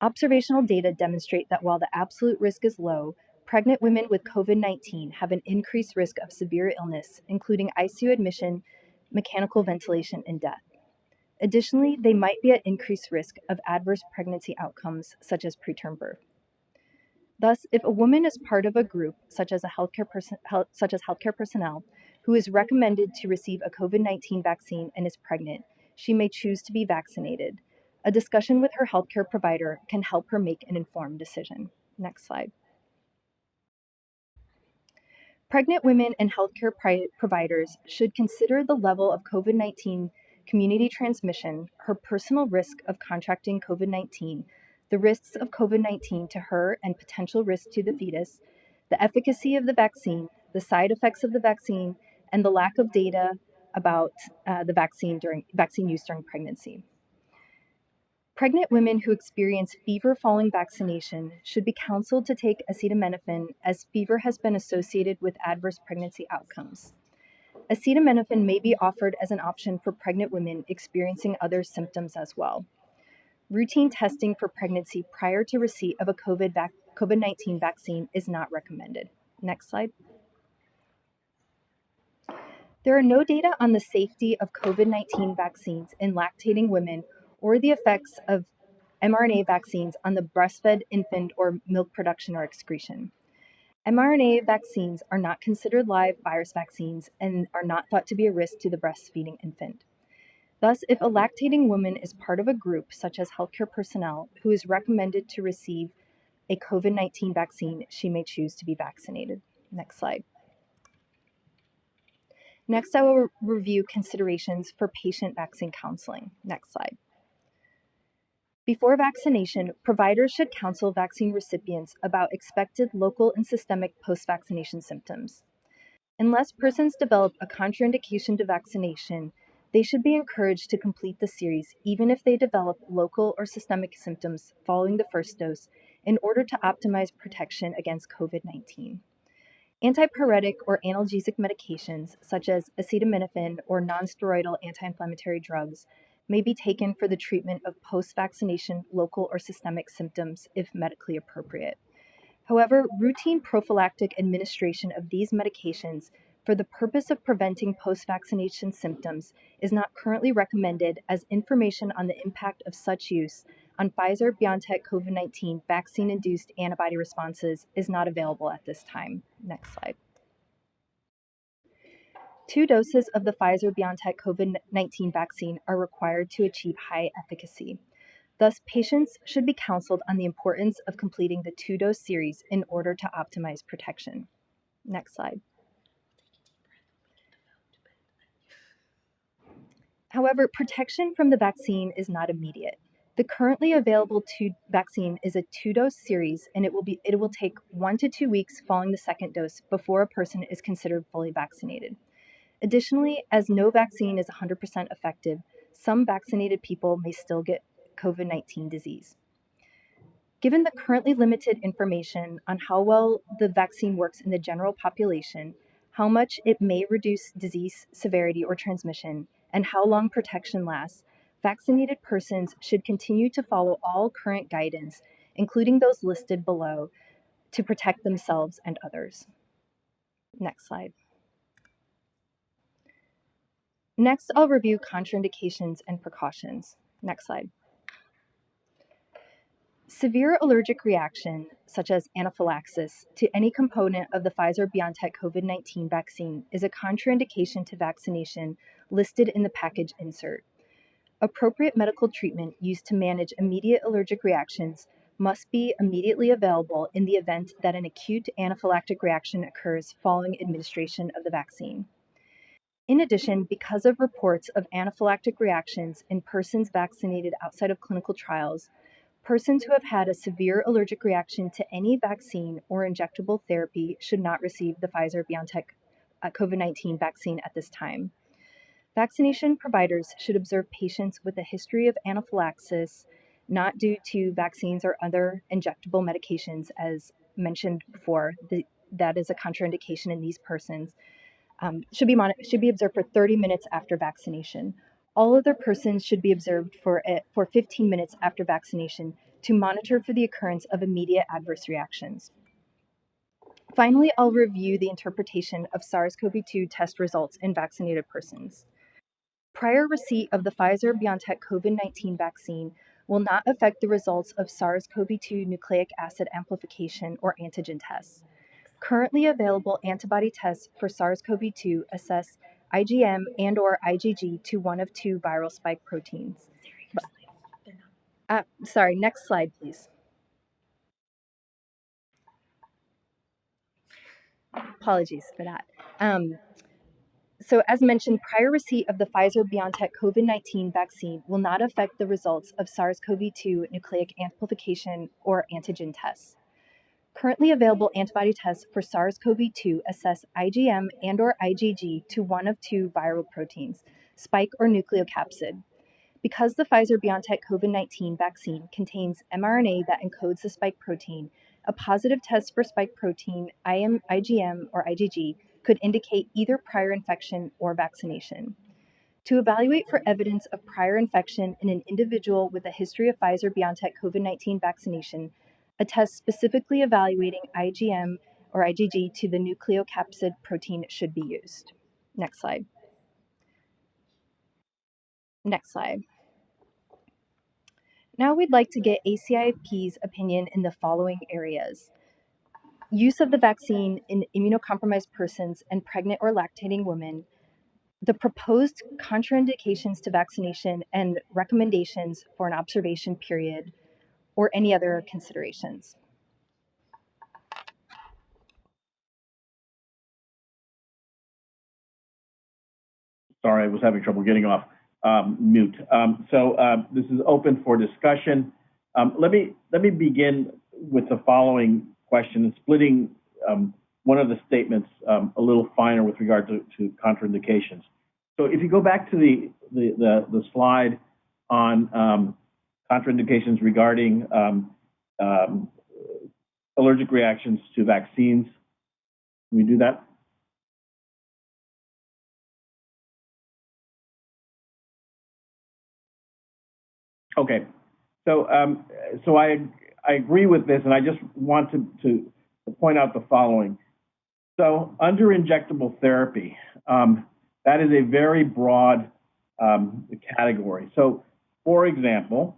Observational data demonstrate that while the absolute risk is low, pregnant women with COVID-19 have an increased risk of severe illness, including ICU admission, mechanical ventilation, and death. Additionally, they might be at increased risk of adverse pregnancy outcomes, such as preterm birth. Thus, if a woman is part of a group, such as healthcare personnel, who is recommended to receive a COVID-19 vaccine and is pregnant, she may choose to be vaccinated. A discussion with her healthcare provider can help her make an informed decision. Next slide. Pregnant women and healthcare providers should consider the level of COVID-19 community transmission, her personal risk of contracting COVID-19, the risks of COVID-19 to her and potential risks to the fetus, the efficacy of the vaccine, the side effects of the vaccine, and the lack of data about the vaccine use during pregnancy. Pregnant women who experience fever following vaccination should be counseled to take acetaminophen, as fever has been associated with adverse pregnancy outcomes. Acetaminophen may be offered as an option for pregnant women experiencing other symptoms as well. Routine testing for pregnancy prior to receipt of a COVID-19 vaccine is not recommended. Next slide. There are no data on the safety of COVID-19 vaccines in lactating women or the effects of mRNA vaccines on the breastfed infant or milk production or excretion. mRNA vaccines are not considered live virus vaccines and are not thought to be a risk to the breastfeeding infant. Thus, if a lactating woman is part of a group, such as healthcare personnel, who is recommended to receive a COVID-19 vaccine, she may choose to be vaccinated. Next slide. Next, I will review considerations for patient vaccine counseling. Next slide. Before vaccination, providers should counsel vaccine recipients about expected local and systemic post-vaccination symptoms. Unless persons develop a contraindication to vaccination, they should be encouraged to complete the series even if they develop local or systemic symptoms following the first dose in order to optimize protection against COVID-19. Antipyretic or analgesic medications, such as acetaminophen or nonsteroidal anti-inflammatory drugs, may be taken for the treatment of post-vaccination local or systemic symptoms if medically appropriate. However, routine prophylactic administration of these medications for the purpose of preventing post-vaccination symptoms is not currently recommended, as information on the impact of such use on Pfizer-BioNTech COVID-19 vaccine-induced antibody responses is not available at this time. Next slide. 2 doses of the Pfizer-BioNTech COVID-19 vaccine are required to achieve high efficacy. Thus, patients should be counseled on the importance of completing the 2-dose series in order to optimize protection. Next slide. However, protection from the vaccine is not immediate. The currently available vaccine is a 2-dose series, and it will take 1 to 2 weeks following the second dose before a person is considered fully vaccinated. Additionally, as no vaccine is 100% effective, some vaccinated people may still get COVID-19 disease. Given the currently limited information on how well the vaccine works in the general population, how much it may reduce disease severity or transmission, and how long protection lasts, vaccinated persons should continue to follow all current guidance, including those listed below, to protect themselves and others. Next slide. Next, I'll review contraindications and precautions. Next slide. Severe allergic reaction, such as anaphylaxis, to any component of the Pfizer-BioNTech COVID-19 vaccine is a contraindication to vaccination listed in the package insert. Appropriate medical treatment used to manage immediate allergic reactions must be immediately available in the event that an acute anaphylactic reaction occurs following administration of the vaccine. In addition, because of reports of anaphylactic reactions in persons vaccinated outside of clinical trials, persons who have had a severe allergic reaction to any vaccine or injectable therapy should not receive the Pfizer-BioNTech COVID-19 vaccine at this time. Vaccination providers should observe patients with a history of anaphylaxis not due to vaccines or other injectable medications, as mentioned before. That is a contraindication in these persons. Should be observed for 30 minutes after vaccination. All other persons should be observed for 15 minutes after vaccination to monitor for the occurrence of immediate adverse reactions. Finally, I'll review the interpretation of SARS-CoV-2 test results in vaccinated persons. Prior receipt of the Pfizer-BioNTech COVID-19 vaccine will not affect the results of SARS-CoV-2 nucleic acid amplification or antigen tests. Currently available antibody tests for SARS-CoV-2 assess IgM and/or IgG to one of two viral spike proteins. Next slide, please. Apologies for that. So as mentioned, prior receipt of the Pfizer-BioNTech COVID-19 vaccine will not affect the results of SARS-CoV-2 nucleic amplification or antigen tests. Currently available antibody tests for SARS-CoV-2 assess IgM and/or IgG to one of two viral proteins, spike or nucleocapsid. Because the Pfizer-BioNTech COVID-19 vaccine contains mRNA that encodes the spike protein, a positive test for spike protein, IgM or IgG, could indicate either prior infection or vaccination. To evaluate for evidence of prior infection in an individual with a history of Pfizer-BioNTech COVID-19 vaccination, a test specifically evaluating IgM or IgG to the nucleocapsid protein should be used. Next slide. Next slide. Now we'd like to get ACIP's opinion in the following areas. Use of the vaccine in immunocompromised persons and pregnant or lactating women, the proposed contraindications to vaccination and recommendations for an observation period, or any other considerations. Sorry, I was having trouble getting off mute. This is open for discussion. Let me begin with the following question and splitting one of the statements a little finer with regard to contraindications. So if you go back to the slide on contraindications regarding allergic reactions to vaccines, can we do that? Okay, so I agree with this, and I just want to point out the following. So under injectable therapy, that is a very broad category. So for example,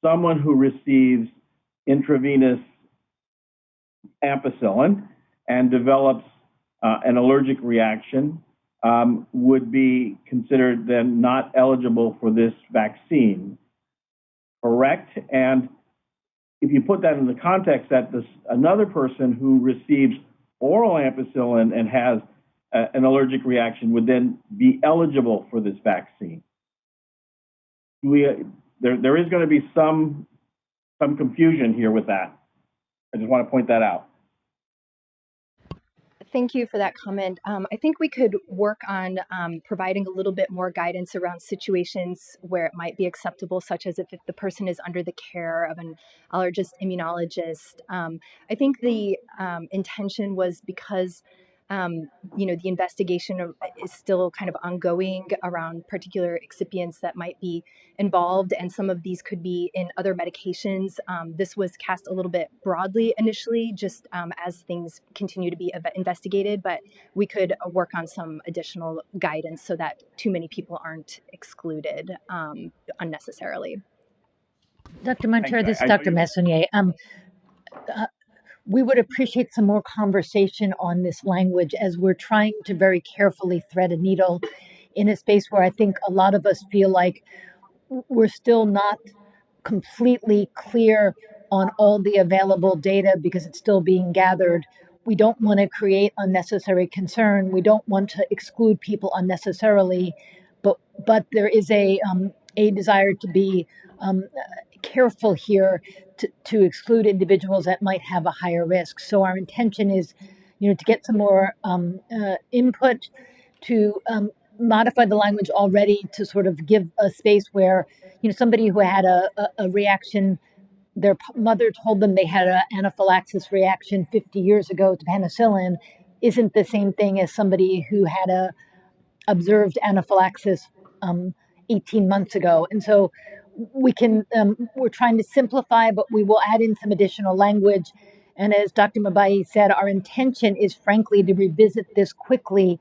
someone who receives intravenous ampicillin and develops an allergic reaction would be considered then not eligible for this vaccine. Correct? And if you put that in the context that another person who receives oral ampicillin and has an allergic reaction would then be eligible for this vaccine. There is going to be some confusion here with that. I just want to point that out. Thank you for that comment. I think we could work on providing a little bit more guidance around situations where it might be acceptable, such as if the person is under the care of an allergist immunologist. I think the intention was because the investigation is still kind of ongoing around particular excipients that might be involved, and some of these could be in other medications. This was cast a little bit broadly initially, just as things continue to be investigated, but we could work on some additional guidance so that too many people aren't excluded unnecessarily. Dr. Montero, this is Dr. Messani. We would appreciate some more conversation on this language as we're trying to very carefully thread a needle in a space where I think a lot of us feel like we're still not completely clear on all the available data because it's still being gathered. We don't want to create unnecessary concern. We don't want to exclude people unnecessarily, but there is a desire to be careful here to exclude individuals that might have a higher risk. So our intention is, to get some more input to modified the language already to sort of give a space where, somebody who had a reaction, their mother told them they had an anaphylaxis reaction 50 years ago to penicillin, isn't the same thing as somebody who had a observed anaphylaxis 18 months ago. And so we're trying to simplify, but we will add in some additional language. And as Dr. Mabai said, our intention is frankly to revisit this quickly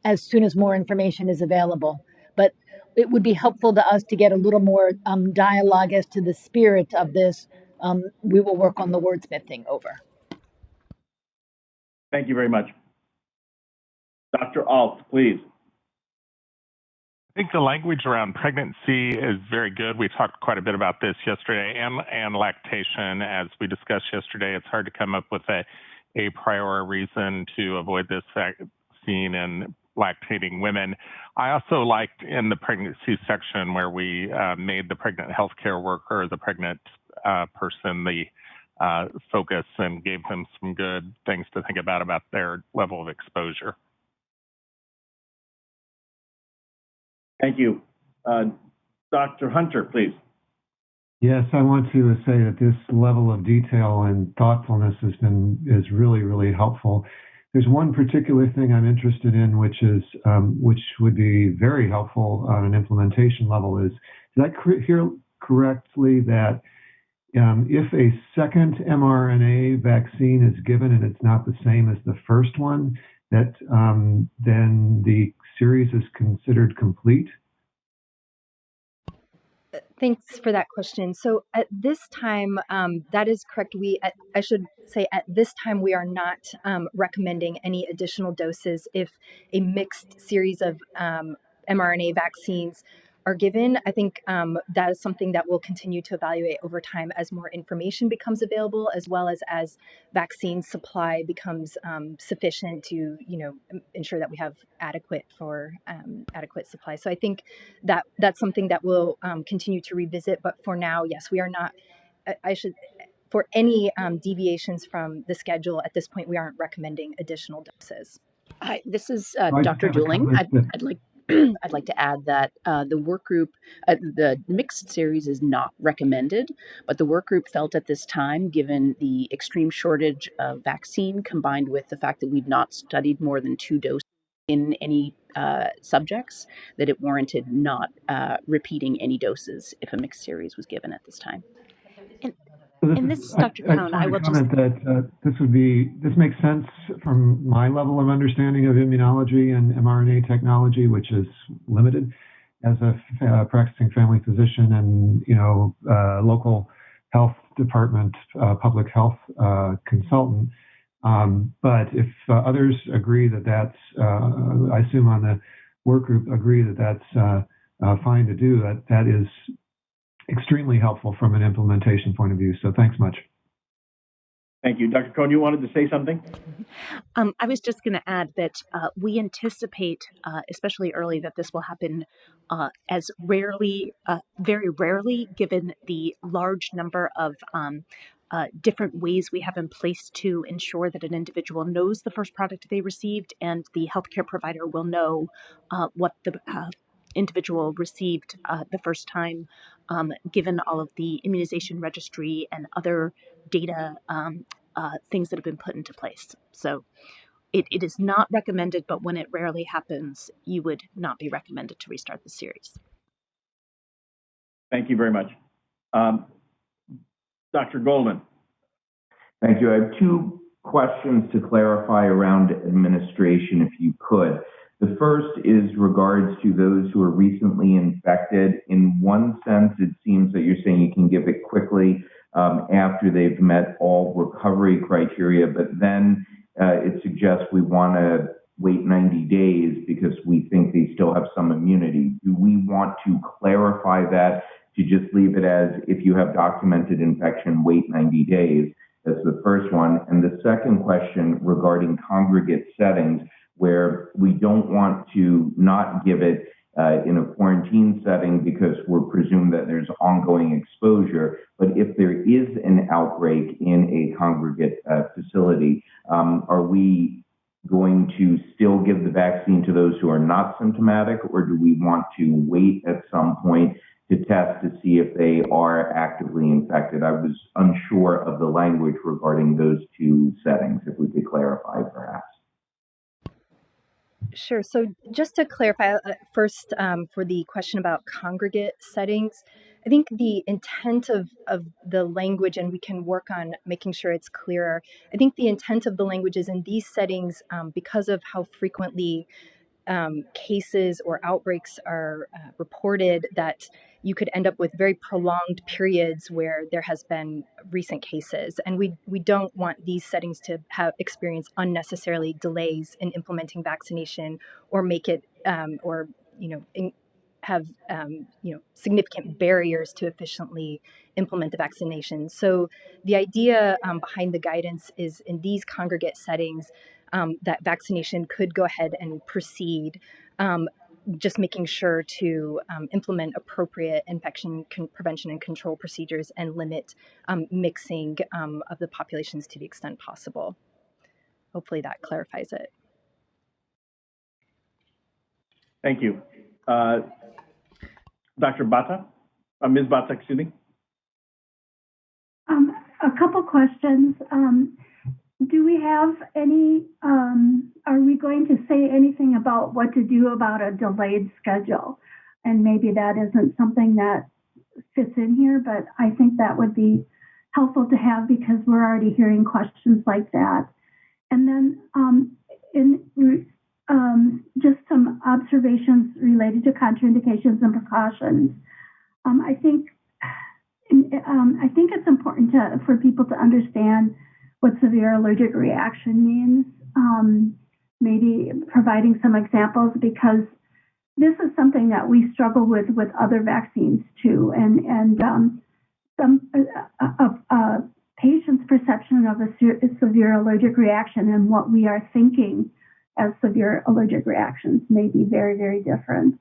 as soon as more information is available. But it would be helpful to us to get a little more dialogue as to the spirit of this. We will work on the wordsmithing over. Thank you very much. Dr. Alt, please. I think the language around pregnancy is very good. We talked quite a bit about this yesterday, and lactation. As we discussed yesterday, it's hard to come up with a prior reason to avoid this vaccine in lactating women. I also liked in the pregnancy section where we made the pregnant healthcare worker, the pregnant person, the focus, and gave them some good things to think about their level of exposure. Thank you. Dr. Hunter, please. Yes, I want to say that this level of detail and thoughtfulness is really, really helpful. There's one particular thing I'm interested in, which would be very helpful on an implementation level. Did I hear correctly that if a second mRNA vaccine is given and it's not the same as the first one, that then the series is considered complete? Thanks for that question. So at this time, that is correct. I should say at this time, we are not recommending any additional doses if a mixed series of mRNA vaccines are given. I think that is something that we'll continue to evaluate over time as more information becomes available, as well as vaccine supply becomes sufficient to ensure that we have adequate supply. So I think that that's something that we'll continue to revisit. But for now, yes, we are not. For any deviations from the schedule at this point, we aren't recommending additional doses. Hi, this is Dr. Dueling. I'd like to add that the work group, the mixed series is not recommended, but the work group felt at this time, given the extreme shortage of vaccine combined with the fact that we've not studied more than 2 doses in any subjects, that it warranted not repeating any doses if a mixed series was given at this time. And this is Dr. Cohn. I will comment that this makes sense from my level of understanding of immunology and mRNA technology, which is limited as a practicing family physician and local health department, public health consultant. But if others agree that that's, I assume on the work group agree that that's fine to do, that is extremely helpful from an implementation point of view. So thanks much. Thank you. Dr. Cohn, you wanted to say something? I was just going to add that we anticipate, especially early, that this will happen as rarely, very rarely, given the large number of different ways we have in place to ensure that an individual knows the first product they received, and the healthcare provider will know what the individual received the first time, given all of the immunization registry and other data things that have been put into place. So it is not recommended, but when it rarely happens, you would not be recommended to restart the series. Thank you very much. Dr. Goldman. Thank you. I have 2 questions to clarify around administration, if you could. The first is regards to those who are recently infected. In one sense, it seems that you're saying you can give it quickly after they've met all recovery criteria, but then it suggests we want to wait 90 days because we think they still have some immunity. Do we want to clarify that to just leave it as if you have documented infection, wait 90 days? That's the first one. And the second question regarding congregate settings, where we don't want to not give it in a quarantine setting because we're presumed that there's ongoing exposure. But if there is an outbreak in a congregate facility, are we going to still give the vaccine to those who are not symptomatic, or do we want to wait at some point to test to see if they are actively infected? I was unsure of the language regarding those two settings, if we could clarify perhaps. Sure. So just to clarify first for the question about congregate settings, I think the intent of the language, and we can work on making sure it's clearer. I think the intent of the language is in these settings, because of how frequently cases or outbreaks are reported, that you could end up with very prolonged periods where there has been recent cases, and we don't want these settings to have experience unnecessarily delays in implementing vaccination, or make it or have significant barriers to efficiently implement the vaccination. So the idea behind the guidance is in these congregate settings that vaccination could go ahead and proceed, just making sure to implement appropriate infection prevention and control procedures and limit mixing of the populations to the extent possible. Hopefully that clarifies it. Thank you. Dr. Bata, Ms. Bata, excuse me. A couple questions. Do we have any, are we going to say anything about what to do about a delayed schedule? And maybe that isn't something that fits in here, but I think that would be helpful to have because we're already hearing questions like that. And then just some observations related to contraindications and precautions. I think it's important for people to understand what severe allergic reaction means, maybe providing some examples, because this is something that we struggle with other vaccines too. And some patients' perception of a severe allergic reaction and what we are thinking as severe allergic reactions may be very, very different.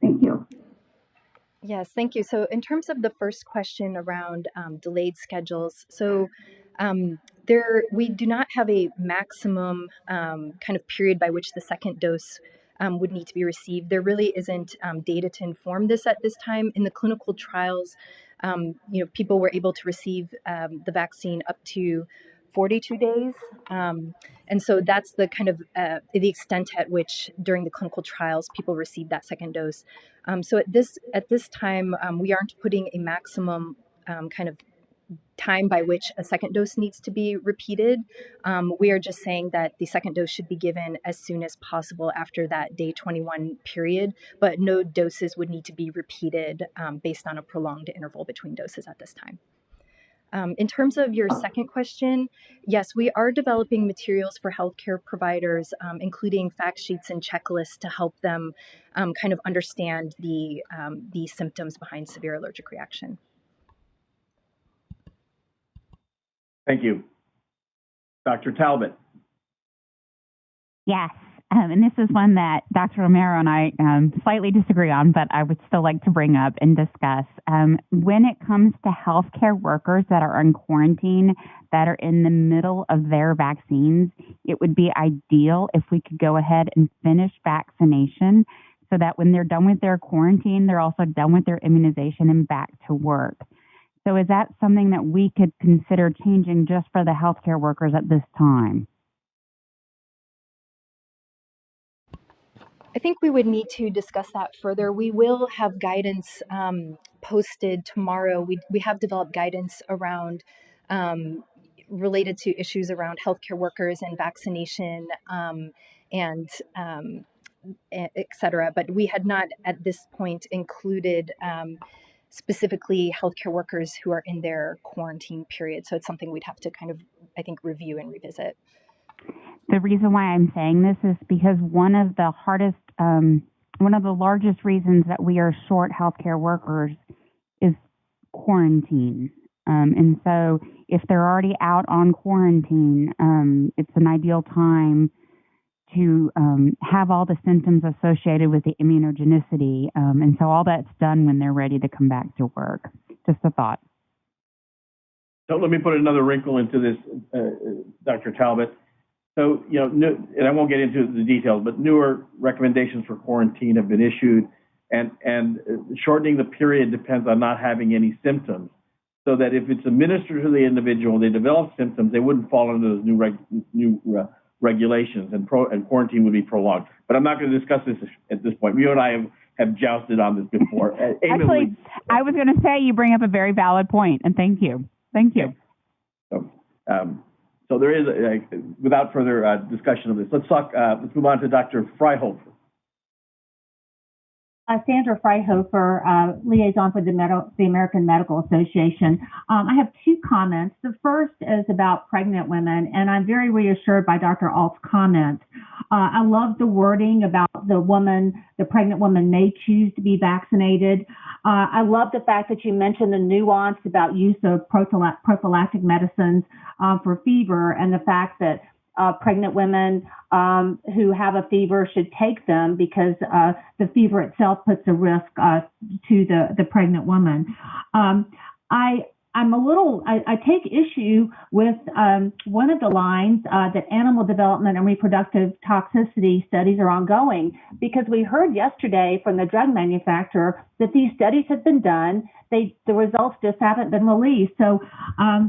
Thank you. Yes, thank you. So in terms of the first question around delayed schedules, so we do not have a maximum kind of period by which the second dose would need to be received. There really isn't data to inform this at this time. In the clinical trials, people were able to receive the vaccine up to 42 days. And so that's the kind of the extent at which during the clinical trials people received that second dose. So at this time, we aren't putting a maximum kind of time by which a second dose needs to be repeated. We are just saying that the second dose should be given as soon as possible after that day 21 period, but no doses would need to be repeated based on a prolonged interval between doses at this time. In terms of your second question, yes, we are developing materials for healthcare providers, including fact sheets and checklists to help them kind of understand the symptoms behind severe allergic reaction. Thank you. Dr. Talbot. Yes, and this is one that Dr. Romero and I slightly disagree on, but I would still like to bring up and discuss. When it comes to healthcare workers that are in quarantine, that are in the middle of their vaccines, it would be ideal if we could go ahead and finish vaccination so that when they're done with their quarantine, they're also done with their immunization and back to work. So is that something that we could consider changing just for the healthcare workers at this time? I think we would need to discuss that further. We will have guidance posted tomorrow. We have developed guidance around related to issues around healthcare workers and vaccination and et cetera. But we had not at this point included specifically healthcare workers who are in their quarantine period. So it's something we'd have to kind of, I think, review and revisit. The reason why I'm saying this is because one of the largest reasons that we are short healthcare workers is quarantine. And so if they're already out on quarantine, it's an ideal time to have all the symptoms associated with the immunogenicity. And so all that's done when they're ready to come back to work. Just a thought. So let me put another wrinkle into this, Dr. Talbot. So, and I won't get into the details, but newer recommendations for quarantine have been issued, and shortening the period depends on not having any symptoms, so that if it's administered to the individual and they develop symptoms, they wouldn't fall under those new regulations, and quarantine would be prolonged. But I'm not going to discuss this at this point. You and I have jousted on this before. Actually, I was going to say you bring up a very valid point, and thank you. Thank you. So there is, without further discussion of this, let's move on to Dr. Freyhofer. Sandra Freyhofer, liaison for the American Medical Association. I have two comments. The first is about pregnant women, and I'm very reassured by Dr. Alt's comment. I love the wording about the pregnant woman may choose to be vaccinated. I love the fact that you mentioned the nuance about use of prophylactic medicines for fever, and the fact that pregnant women who have a fever should take them because the fever itself puts a risk to the pregnant woman. I take issue with one of the lines that animal development and reproductive toxicity studies are ongoing, because we heard yesterday from the drug manufacturer that these studies have been done. The results just haven't been released. So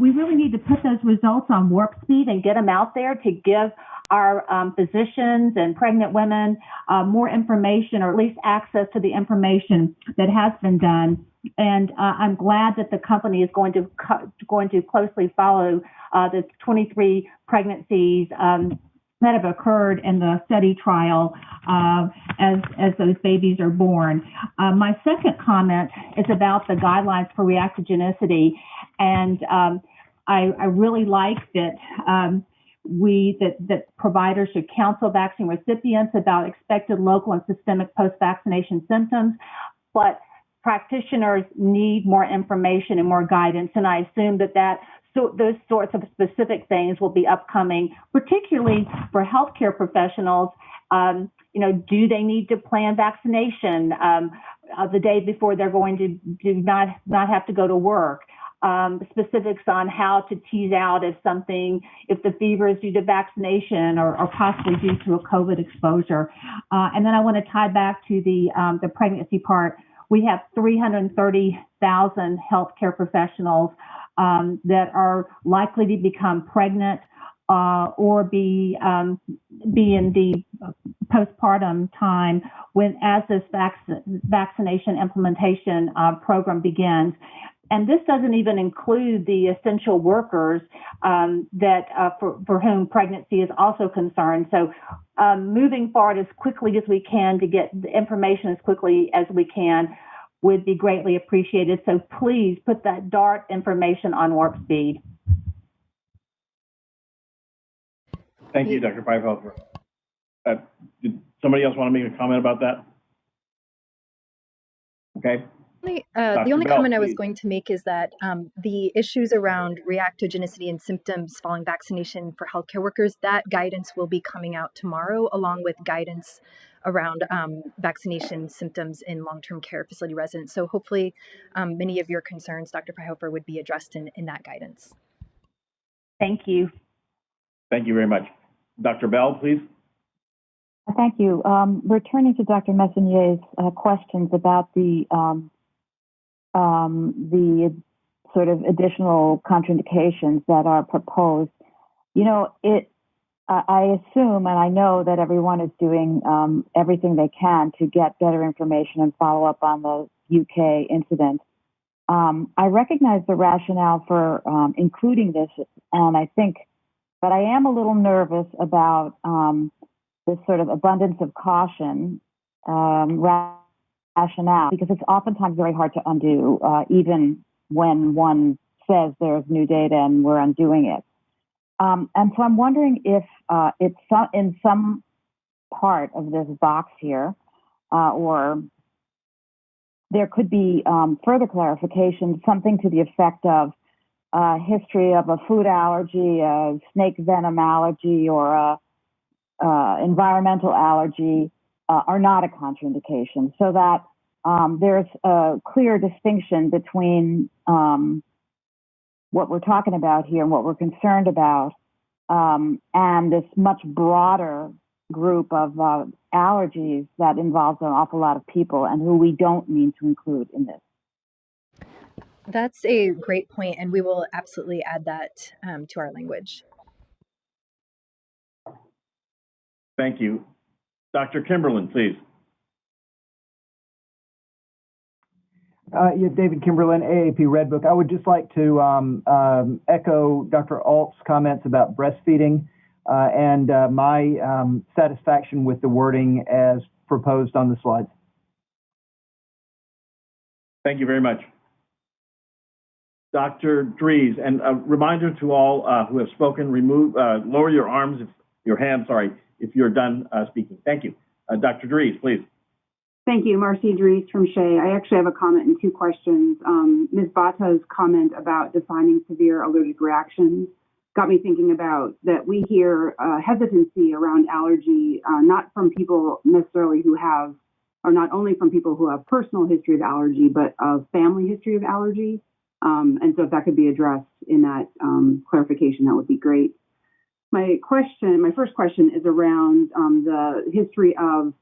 we really need to put those results on warp speed and get them out there to give our physicians and pregnant women more information, or at least access to the information that has been done. And I'm glad that the company is going to closely follow the 23 pregnancies that have occurred in the study trial as those babies are born. My second comment is about the guidelines for reactogenicity, and I really like that that providers should counsel vaccine recipients about expected local and systemic post-vaccination symptoms, but practitioners need more information and more guidance, and I assume those sorts of specific things will be upcoming, particularly for healthcare professionals. Do they need to plan vaccination the day before they're going to not have to go to work? Specifics on how to tease out if the fever is due to vaccination or possibly due to a COVID exposure. And then I want to tie back to the pregnancy part. We have 330,000 healthcare professionals that are likely to become pregnant or be in the postpartum time as this vaccination implementation program begins. And this doesn't even include the essential workers for whom pregnancy is also concerned. So moving forward as quickly as we can to get the information as quickly as we can would be greatly appreciated. So please put that DART information on warp speed. Thank you, Dr. Freyhofer. Did somebody else want to make a comment about that? Okay. The only Bell, comment I was please. going to make is that the issues around reactogenicity and symptoms following vaccination for healthcare workers, that guidance will be coming out tomorrow, along with guidance around vaccination symptoms in long-term care facility residents. So hopefully many of your concerns, Dr. Freyhofer, would be addressed in that guidance. Thank you. Thank you very much. Dr. Bell, please. Thank you. Returning to Dr. Messonier's questions about the sort of additional contraindications that are proposed. I assume and I know that everyone is doing everything they can to get better information and follow up on the UK incident. I recognize the rationale for including this, and but I am a little nervous about this sort of abundance of caution rationale, because it's oftentimes very hard to undo, even when one says there's new data and we're undoing it. And so I'm wondering if it's in some part of this box here, or there could be further clarification, something to the effect of history of a food allergy, a snake venom allergy, or a environmental allergy are not a contraindication, so that there's a clear distinction between what we're talking about here and what we're concerned about, and this much broader group of allergies that involves an awful lot of people and who we don't need to include in this. That's a great point, and we will absolutely add that to our language. Thank you. Dr. Kimberlin, please. Yeah, David Kimberlin, AAP Redbook. I would just like to echo Dr. Alt's comments about breastfeeding and my satisfaction with the wording as proposed on the slides. Thank you very much. Dr. Dries, and a reminder to all who have spoken, lower your arms, if you're done speaking. Thank you. Dr. Dries, please. Thank you, Marcy Dries from Shea. I actually have a comment and two questions. Ms. Bata's comment about defining severe allergic reactions got me thinking about that we hear hesitancy around allergy, not from people necessarily who have, or not only from people who have personal history of allergy, but of family history of allergy. And so if that could be addressed in that clarification, that would be great. My first question is around the history of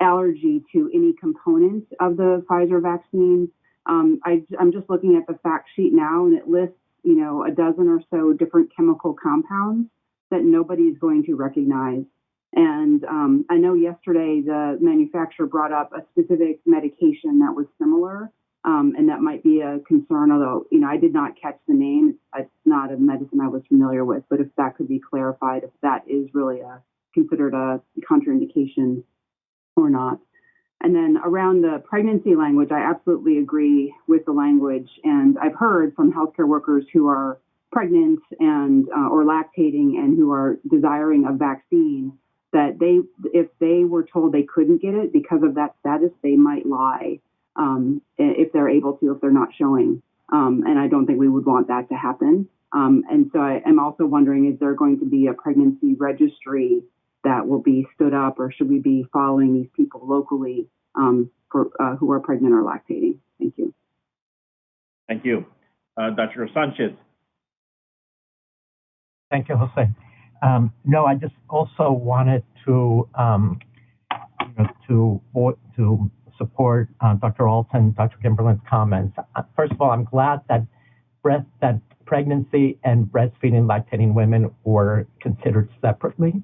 allergy to any component of the Pfizer vaccine. I'm just looking at the fact sheet now, and it lists, a dozen or so different chemical compounds that nobody is going to recognize. And I know yesterday the manufacturer brought up a specific medication that was similar, and that might be a concern, although, I did not catch the name. It's not a medicine I was familiar with, but if that could be clarified, if that is really considered a contraindication or not. And then around the pregnancy language, I absolutely agree with the language. And I've heard from healthcare workers who are pregnant and or lactating and who are desiring a vaccine that if they were told they couldn't get it because of that status, they might lie if they're able to, if they're not showing. And I don't think we would want that to happen. And so I am also wondering, is there going to be a pregnancy registry that will be stood up, or should we be following these people locally who are pregnant or lactating? Thank you. Thank you. Dr. Sanchez. Thank you, Jose. No, I just also wanted to to support Dr. Alton, Dr. Kimberlin's comments. First of all, I'm glad that pregnancy and breastfeeding lactating women were considered separately,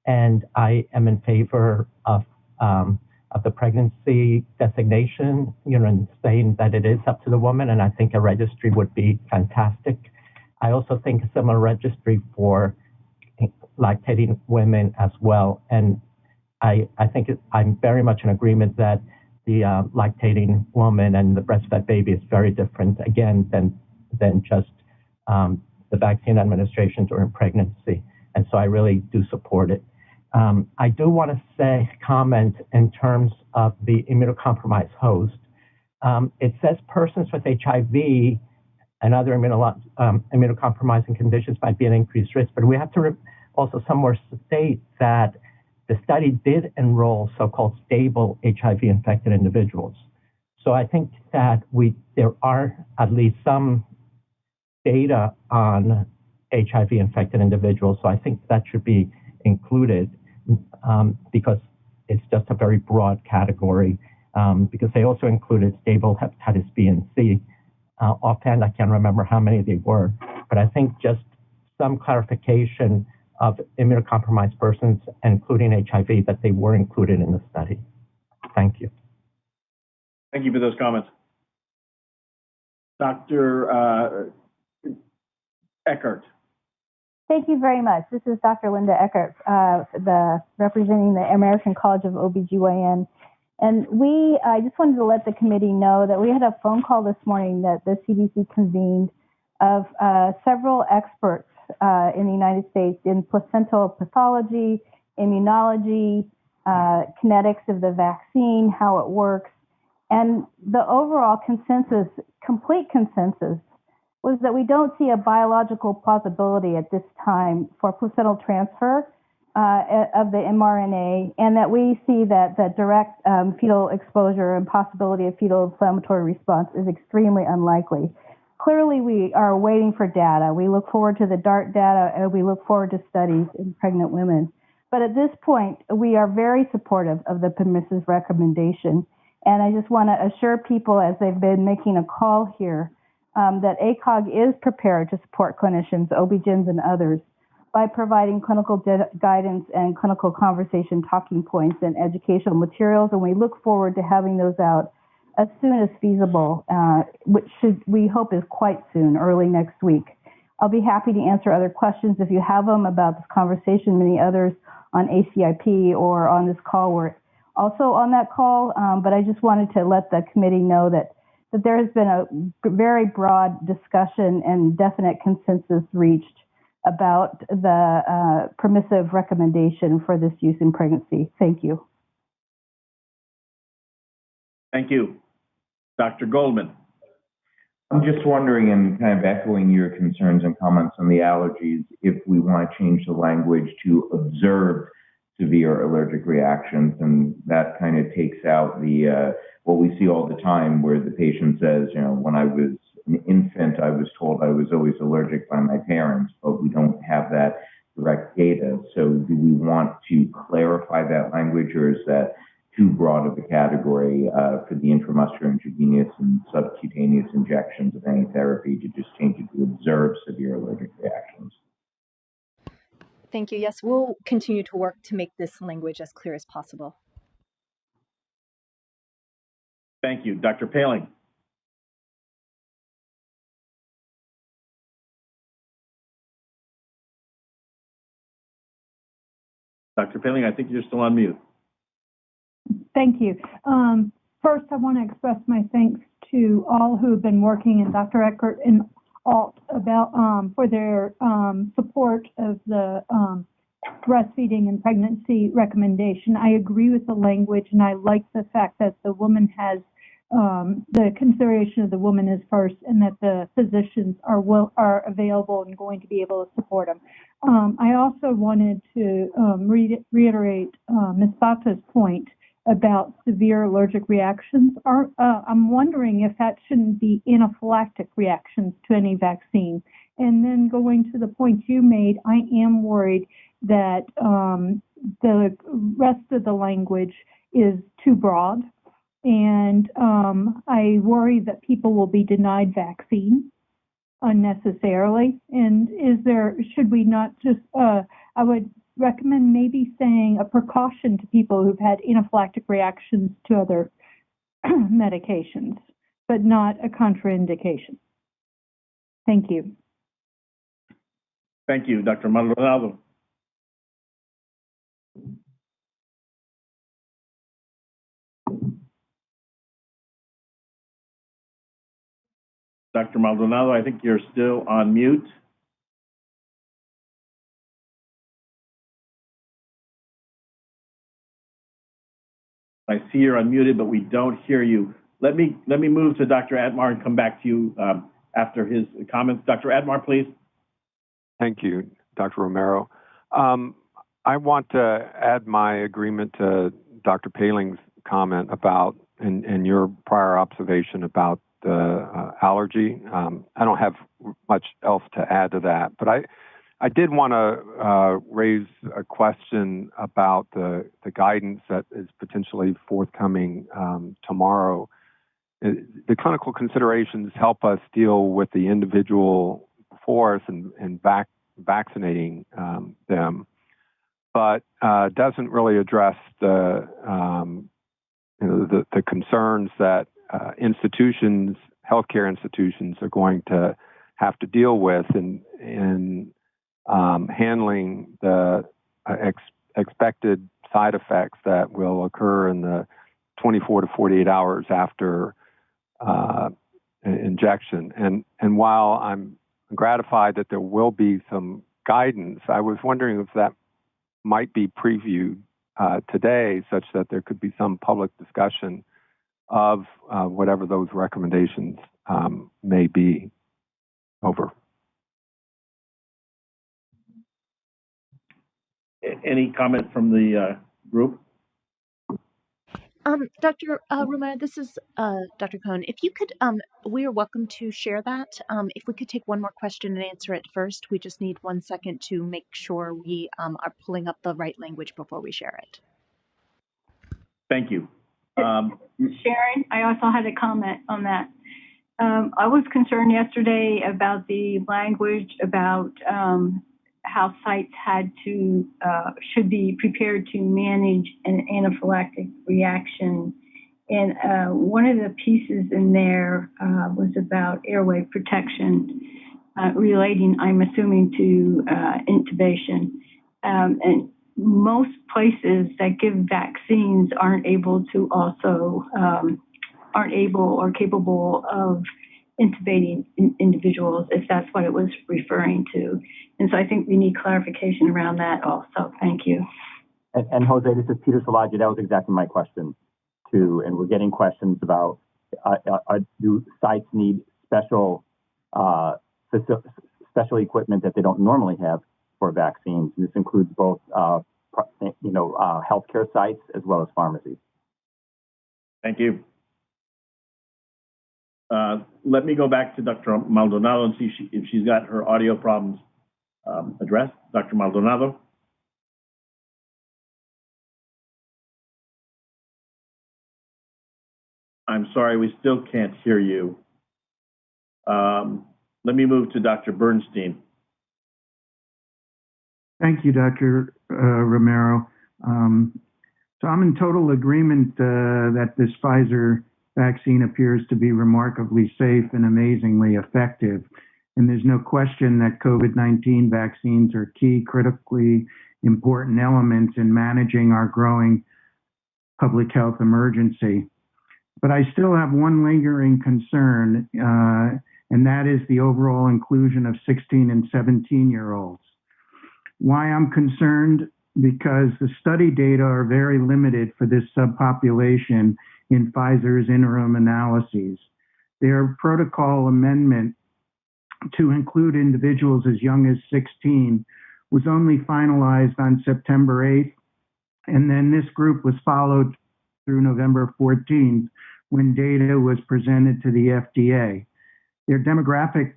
and I am in favor of the pregnancy designation, and saying that it is up to the woman, and I think a registry would be fantastic. I also think a similar registry for lactating women as well, and I think I'm very much in agreement that the lactating woman and the breastfed baby is very different, again, than just the vaccine administration during pregnancy, and so I really do support it. I do want to comment in terms of the immunocompromised host. It says persons with HIV and other immunocompromising conditions might be at increased risk, but we have to also somewhere state that the study did enroll so-called stable HIV-infected individuals. So I think that there are at least some data on HIV-infected individuals, so I think that should be included because it's just a very broad category, because they also included stable hepatitis B and C. Offhand, I can't remember how many they were, but I think just some clarification of immunocompromised persons, including HIV, that they were included in the study. Thank you. Thank you for those comments. Dr. Eckert. Thank you very much. This is Dr. Linda Eckert, representing the American College of OBGYN. And I just wanted to let the committee know that we had a phone call this morning that the CDC convened of several experts in the United States in placental pathology, immunology, kinetics of the vaccine, how it works. And the overall consensus, complete consensus, was that we don't see a biological plausibility at this time for placental transfer of the mRNA, and that we see that the direct fetal exposure and possibility of fetal inflammatory response is extremely unlikely. clearly we are waiting for data. We look forward to the DART data and we look forward to studies in pregnant women. But at this point, we are very supportive of the permissive recommendation. And I just want to assure people, as they've been making a call here, that ACOG is prepared to support clinicians, OB-GYNs, and others by providing clinical guidance and clinical conversation talking points and educational materials. And we look forward to having those out as soon as feasible, which we hope is quite soon, early next week. I'll be happy to answer other questions if you have them about this conversation. Many others on ACIP or on this call were also on that call, but I just wanted to let the committee know that there has been a very broad discussion and definite consensus reached about the permissive recommendation for this use in pregnancy. Thank you. Thank you. Dr. Goldman. I'm just wondering, and kind of echoing your concerns and comments on the allergies, if we want to change the language to observe severe allergic reactions, and that kind of takes out the what we see all the time where the patient says, you know, when I was an infant, I was told I was always allergic by my parents, but we don't have that direct data. So do we want to clarify that language, or is that too broad of a category for the intramuscular, intravenous, and subcutaneous injections of any therapy to just change it to observe severe allergic reactions? Thank you. Yes, we'll continue to work to make this language as clear as possible. Thank you. Dr. Paling. Dr. Paling, I think you're still on mute. Thank you. First, I want to express my thanks to all who have been working, and Dr. Eckert and Alt about for their support of the breastfeeding and pregnancy recommendation. I agree with the language, and I like the fact that the woman has the consideration of the woman is first, and that the physicians are available and going to be able to support them. I also wanted to reiterate Ms. Bata's point about severe allergic reactions. I'm wondering if that shouldn't be anaphylactic reactions to any vaccine. And then going to the point you made, I am worried that the rest of the language is too broad. And I worry that people will be denied vaccine unnecessarily. And should we not just, I would recommend maybe saying a precaution to people who've had anaphylactic reactions to other medications, but not a contraindication. Thank you. Thank you. Dr. Maldonado. Dr. Maldonado, I think you're still on mute. I see you're unmuted, but we don't hear you. Let me move to Dr. Atmar and come back to you after his comments. Dr. Atmar, please. Thank you, Dr. Romero. I want to add my agreement to Dr. Paling's comment about and your prior observation about the allergy. I don't have much else to add to that, but I did want to raise a question about the guidance that is potentially forthcoming tomorrow. The clinical considerations help us deal with the individual before us and vaccinating them, but doesn't really address the concerns that institutions, healthcare institutions, are going to have to deal with in handling the expected side effects that will occur in the 24 to 48 hours after injection. And while I'm gratified that there will be some guidance, I was wondering if that might be previewed today, such that there could be some public discussion of whatever those recommendations may be. Over. Any comment from the group? Dr. Romero, this is Dr. Cohn. If you could, we are welcome to share that. If we could take one more question and answer it first, we just need 1 second to make sure we are pulling up the right language before we share it. Thank you. Sharon, I also had a comment on that. I was concerned yesterday about the language about how sites had to should be prepared to manage an anaphylactic reaction, and one of the pieces in there was about airway protection, relating, I'm assuming, to intubation, and most places that give vaccines aren't able to also aren't able or capable of intubating individuals, if that's what it was referring to. And so I think we need clarification around that also. Thank you. And Jose, this is Peter Salaggi. That was exactly my question too. And we're getting questions about do sites need special equipment that they don't normally have for vaccines? And this includes both healthcare sites as well as pharmacies. Thank you. Let me go back to Dr. Maldonado and see if she's got her audio problems addressed. Dr. Maldonado. I'm sorry, we still can't hear you. Let me move to Dr. Bernstein. Thank you, Dr. Romero. So I'm in total agreement that this Pfizer vaccine appears to be remarkably safe and amazingly effective. And there's no question that COVID-19 vaccines are key, critically important elements in managing our growing public health emergency. But I still have one lingering concern, and that is the overall inclusion of 16 and 17-year-olds. Why I'm concerned? Because the study data are very limited for this subpopulation in Pfizer's interim analyses. Their protocol amendment to include individuals as young as 16 was only finalized on September 8th, and then this group was followed through November 14th when data was presented to the FDA. Their demographic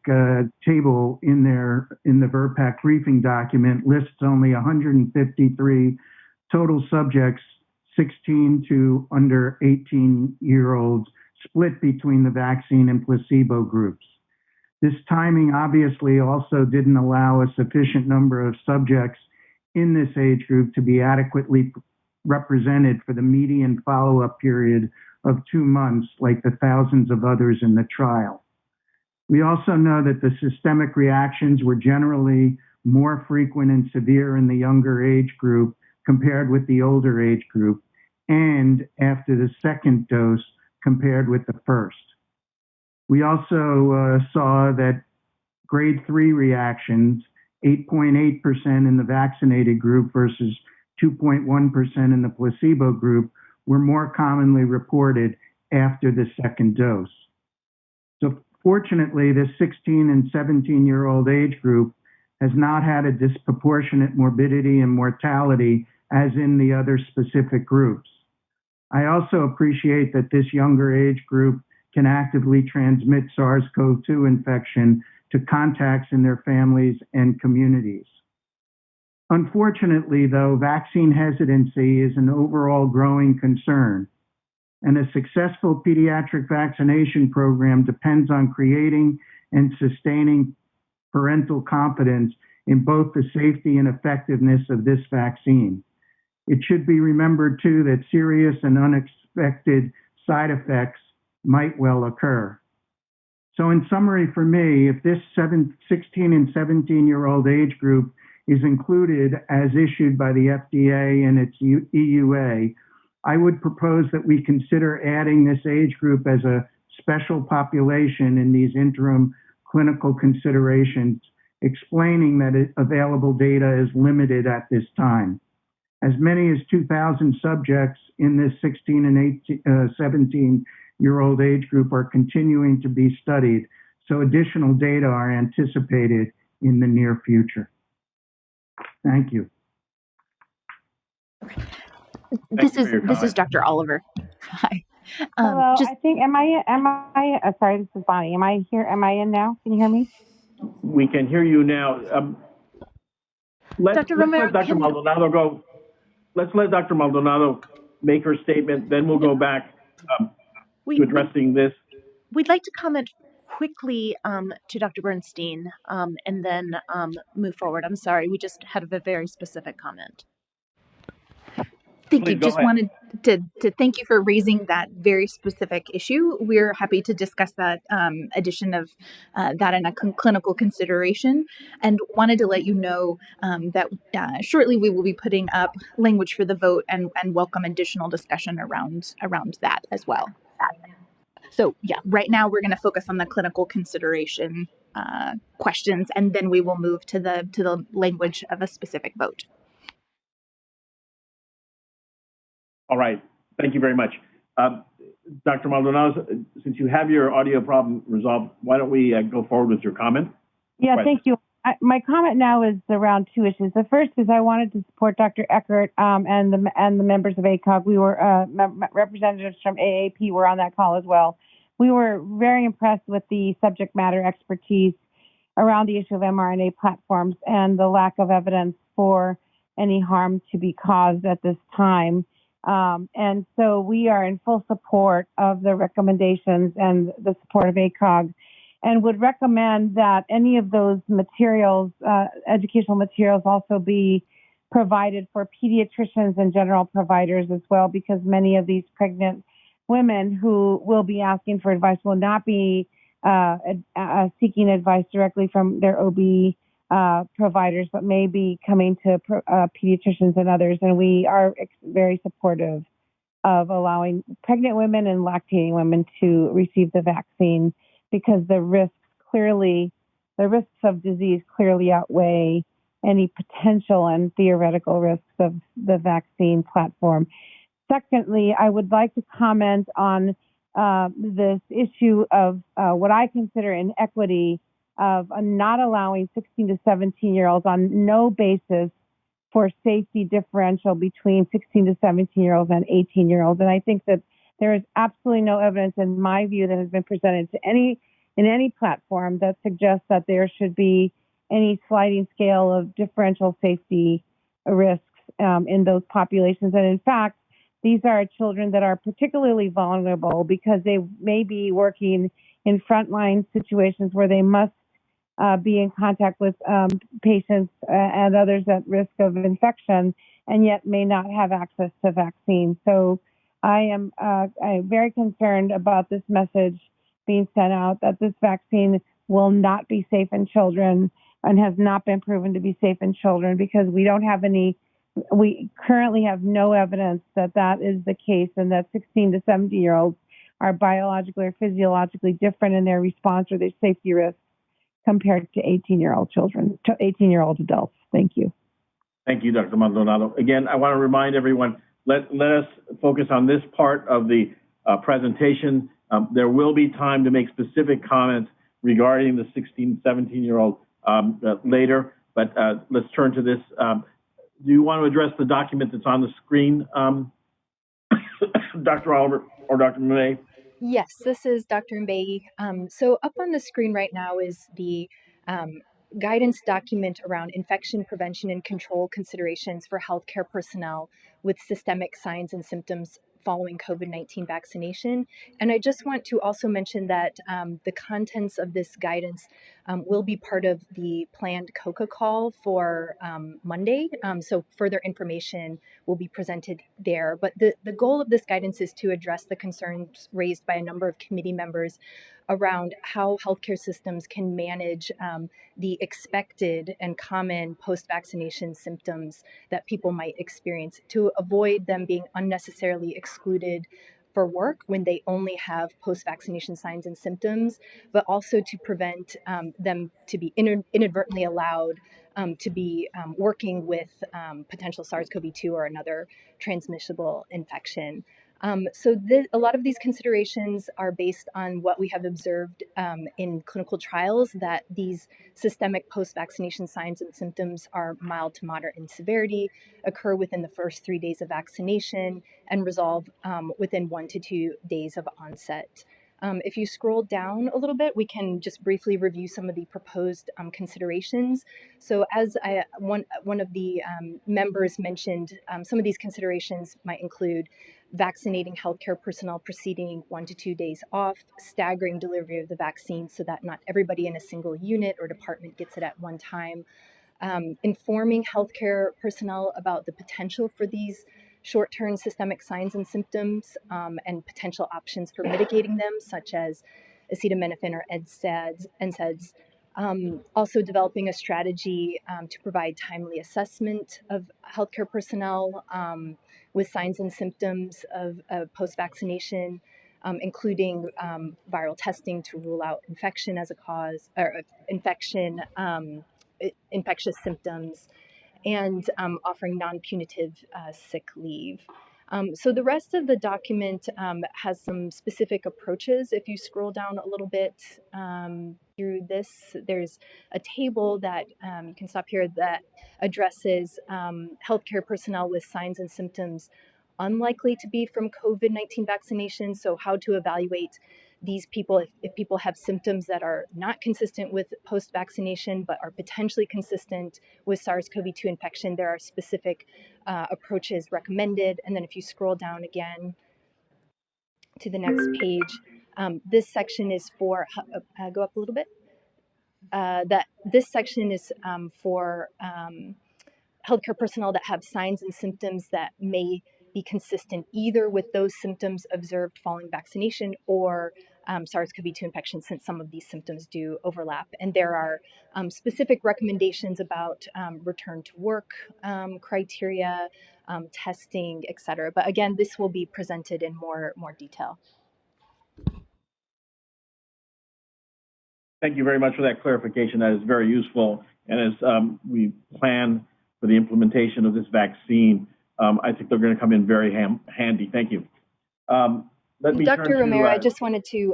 table in the VRBPAC briefing document lists only 153 total subjects, 16 to under 18-year-olds, split between the vaccine and placebo groups. This timing obviously also didn't allow a sufficient number of subjects in this age group to be adequately represented for the median follow-up period of 2 months, like the thousands of others in the trial. We also know that the systemic reactions were generally more frequent and severe in the younger age group compared with the older age group, and after the second dose compared with the first. We also saw that grade 3 reactions, 8.8% in the vaccinated group versus 2.1% in the placebo group, were more commonly reported after the second dose. So fortunately, this 16 and 17-year-old age group has not had a disproportionate morbidity and mortality as in the other specific groups. I also appreciate that this younger age group can actively transmit SARS-CoV-2 infection to contacts in their families and communities. Unfortunately, though, vaccine hesitancy is an overall growing concern, and a successful pediatric vaccination program depends on creating and sustaining parental confidence in both the safety and effectiveness of this vaccine. It should be remembered, too, that serious and unexpected side effects might well occur. So in summary for me, if this 16 and 17-year-old age group is included as issued by the FDA and its EUA, I would propose that we consider adding this age group as a special population in these interim clinical considerations, explaining that available data is limited at this time. As many as 2,000 subjects in this 16 and 17-year-old age group are continuing to be studied, so additional data are anticipated in the near future. Thank you. This is Dr. Oliver. Hi. Hello, I think, sorry, this is Bonnie. Am I here? Am I in now? Can you hear me? We can hear you now. Let's Romero, let Dr. Maldonado go. Let's let Dr. Maldonado make her statement, then we'll go back to addressing this. We'd like to comment quickly to Dr. Bernstein and then move forward. I'm sorry, we just had a very specific comment. Thank you. Just wanted to thank you for raising that very specific issue. We're happy to discuss that addition of that in a clinical consideration, and wanted to let you know that shortly we will be putting up language for the vote and welcome additional discussion around that as well. So yeah, right now we're going to focus on the clinical consideration questions, and then we will move to the language of a specific vote. All right, thank you very much. Dr. Maldonado, since you have your audio problem resolved, why don't we go forward with your comment? Yeah, thank you. My comment now is around two issues. The first is I wanted to support Dr. Eckert and the members of ACOG. We were representatives from AAP were on that call as well. We were very impressed with the subject matter expertise around the issue of mRNA platforms and the lack of evidence for any harm to be caused at this time. And so we are in full support of the recommendations and the support of ACOG, and would recommend that any of those materials, educational materials, also be provided for pediatricians and general providers as well, because many of these pregnant women who will be asking for advice will not be seeking advice directly from their OB providers, but may be coming to pediatricians and others. And we are very supportive of allowing pregnant women and lactating women to receive the vaccine, because the risks of disease clearly outweigh any potential and theoretical risks of the vaccine platform. Secondly, I would like to comment on this issue of what I consider inequity of not allowing 16 to 17-year-olds on no basis for safety differential between 16 to 17-year-olds and 18-year-olds. And I think that there is absolutely no evidence, in my view, that has been presented to in any platform that suggests that there should be any sliding scale of differential safety risks in those populations. And in fact, these are children that are particularly vulnerable because they may be working in frontline situations where they must be in contact with patients and others at risk of infection, and yet may not have access to vaccines. So I'm very concerned about this message being sent out that this vaccine will not be safe in children and has not been proven to be safe in children, because we currently have no evidence that that is the case, and that 16 to 17-year-olds are biologically or physiologically different in their response or their safety risks compared to 18-year-old children, to 18-year-old adults. Thank you. Thank you, Dr. Maldonado. Again, I want to remind everyone, let us focus on this part of the presentation. There will be time to make specific comments regarding the 16, 17-year-old later, but let's turn to this. Do you want to address the document that's on the screen, Dr. Oliver or Dr. Monet? Yes, this is Dr. Mbaye. So up on the screen right now is the guidance document around infection prevention and control considerations for healthcare personnel with systemic signs and symptoms following COVID-19 vaccination. And I just want to also mention that the contents of this guidance will be part of the planned COCA call for Monday. So further information will be presented there. But the goal of this guidance is to address the concerns raised by a number of committee members around how healthcare systems can manage the expected and common post-vaccination symptoms that people might experience, to avoid them being unnecessarily excluded for work when they only have post-vaccination signs and symptoms, but also to prevent them to be inadvertently allowed to be working with potential SARS-CoV-2 or another transmissible infection. A lot of these considerations are based on what we have observed in clinical trials, that these systemic post-vaccination signs and symptoms are mild to moderate in severity, occur within the first 3 days of vaccination, and resolve within 1 to 2 days of onset. If you scroll down a little bit, we can just briefly review some of the proposed considerations. So as one of the members mentioned, some of these considerations might include vaccinating healthcare personnel preceding 1 to 2 days off, staggering delivery of the vaccine so that not everybody in a single unit or department gets it at one time, informing healthcare personnel about the potential for these short-term systemic signs and symptoms and potential options for mitigating them, such as acetaminophen or NSAIDs. Also developing a strategy to provide timely assessment of healthcare personnel with signs and symptoms of post-vaccination, including viral testing to rule out infection as a cause, or infectious symptoms, and offering non-punitive sick leave. So the rest of the document has some specific approaches. If you scroll down a little bit through this, there's a table that you can stop here that addresses healthcare personnel with signs and symptoms unlikely to be from COVID-19 vaccination. So how to evaluate these people, if people have symptoms that are not consistent with post-vaccination but are potentially consistent with SARS-CoV-2 infection, there are specific approaches recommended. And then if you scroll down again to the next page, this section is for, go up a little bit, this section is for healthcare personnel that have signs and symptoms that may be consistent either with those symptoms observed following vaccination or SARS-CoV-2 infection, since some of these symptoms do overlap. And there are specific recommendations about return to work criteria, testing, et cetera. But again, this will be presented in more detail. Thank you very much for that clarification. That is very useful. And as we plan for the implementation of this vaccine, I think they're going to come in very handy. Thank you. Let me Dr. turn to, Romero, I just wanted to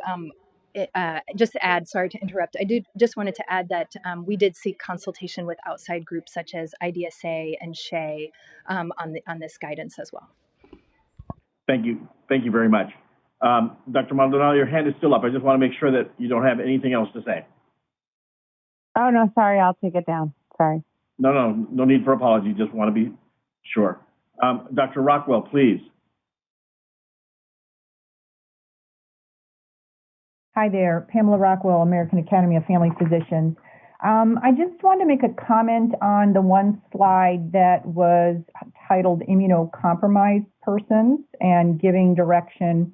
just add, sorry to interrupt, just wanted to add that we did seek consultation with outside groups such as IDSA and SHEA on this guidance as well. Thank you. Thank you very much. Dr. Maldonado, your hand is still up. I just want to make sure that you don't have anything else to say. Oh, no, sorry. I'll take it down. Sorry. No need for apology. Just want to be sure. Dr. Rockwell, please. Hi there, Pamela Rockwell, American Academy of Family Physicians. I just wanted to make a comment on the one slide that was titled immunocompromised persons and giving direction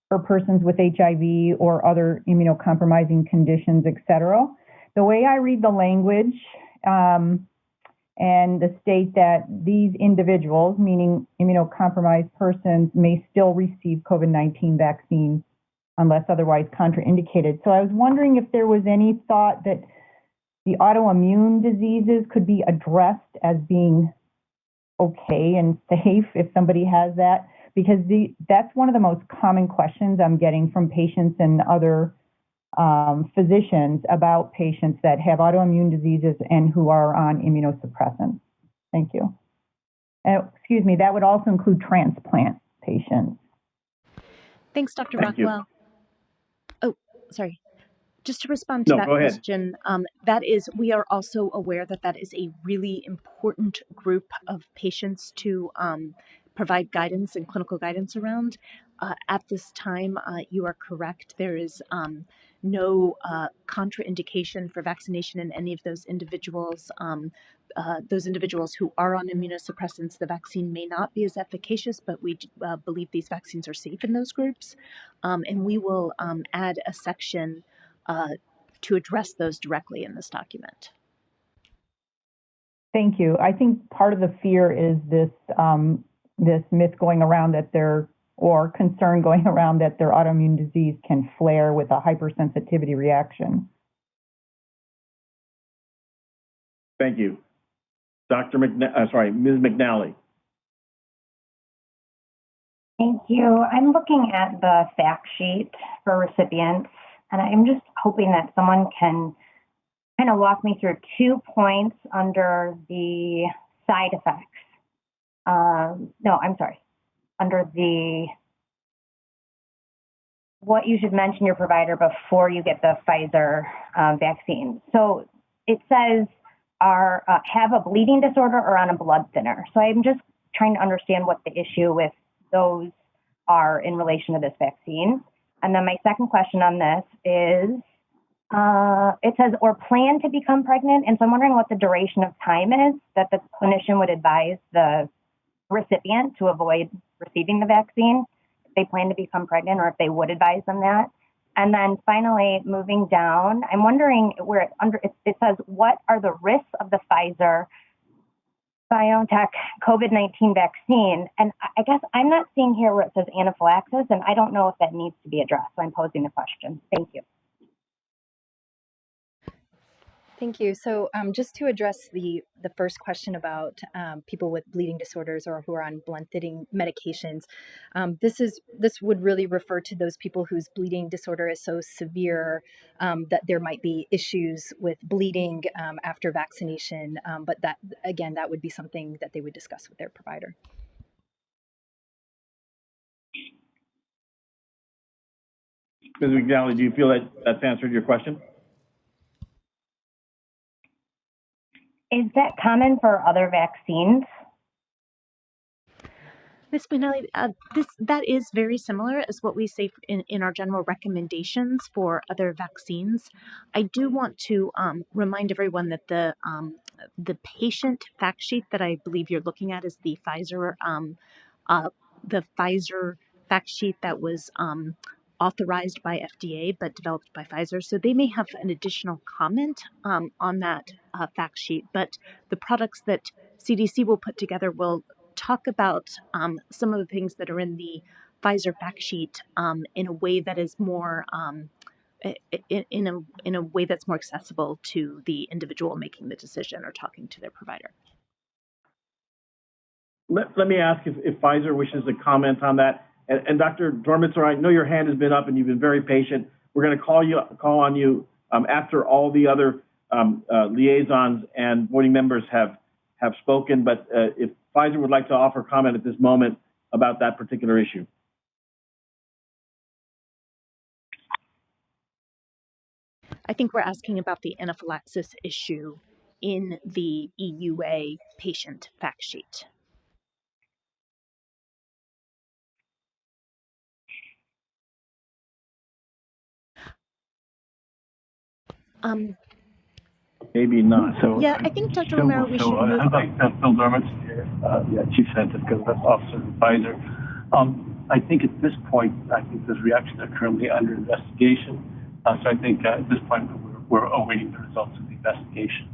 for persons with HIV or other immunocompromising conditions, et cetera. The way I read the language and the state that these individuals, meaning immunocompromised persons, may still receive COVID-19 vaccine unless otherwise contraindicated. So I was wondering if there was any thought that the autoimmune diseases could be addressed as being okay and safe if somebody has that, because that's one of the most common questions I'm getting from patients and other physicians about patients that have autoimmune diseases and who are on immunosuppressants. Thank you. Excuse me, that would also include transplant patients. Thanks, Dr. Thank Rockwell. Oh, sorry. Just to respond to that question, that is, we are also aware that that is a really important group of patients to provide guidance and clinical guidance around. At this time, you are correct. There is no contraindication for vaccination in any of those individuals. Those individuals who are on immunosuppressants, the vaccine may not be as efficacious, but we believe these vaccines are safe in those groups. And we will add a section to address those directly in this document. Thank you. I think part of the fear is this this myth going around that or concern going around that their autoimmune disease can flare with a hypersensitivity reaction. Thank you. Ms. McNally. Thank you. I'm looking at the fact sheet for recipients, and I'm just hoping that someone can kind of walk me through 2 points under the side effects. Under the what you should mention your provider before you get the Pfizer vaccine. So it says have a bleeding disorder or on a blood thinner. So I'm just trying to understand what the issue with those are in relation to this vaccine. And then my second question on this is, it says, or plan to become pregnant. And so I'm wondering what the duration of time is that the clinician would advise the recipient to avoid receiving the vaccine, if they plan to become pregnant, or if they would advise them that. And then finally, moving down, I'm wondering where it says, what are the risks of the Pfizer-BioNTech COVID-19 vaccine? And I guess I'm not seeing here where it says anaphylaxis, and I don't know if that needs to be addressed. So I'm posing the question. Thank you. Thank you. So just to address the first question about people with bleeding disorders or who are on blood thinning medications, this would really refer to those people whose bleeding disorder is so severe that there might be issues with bleeding after vaccination. But that, again, that would be something that they would discuss with their provider. Ms. McNally, do you feel that that's answered your question? Is that common for other vaccines? Ms. Spinelli, that is very similar as what we say in our general recommendations for other vaccines. I do want to remind everyone that the patient fact sheet that I believe you're looking at is the Pfizer fact sheet that was authorized by FDA but developed by Pfizer. So they may have an additional comment on that fact sheet, but the products that CDC will put together will talk about some of the things that are in the Pfizer fact sheet in a way that is more in a way that's more accessible to the individual making the decision or talking to their provider. Let me ask if Pfizer wishes to comment on that. And Dr. Dormitzer, I know your hand has been up and you've been very patient. We're going to call on you after all the other liaisons and voting members have spoken. But if Pfizer would like to offer comment at this moment about that particular issue. I think we're asking about the anaphylaxis issue in the EUA patient fact sheet. Maybe not. So yeah, I think Dr. Romero, we should move. I'd like to Bill Dermott here, Chief Scientific Officer of Pfizer. I think at this point, I think those reactions are currently under investigation. So I think at this point, we're awaiting the results of the investigation.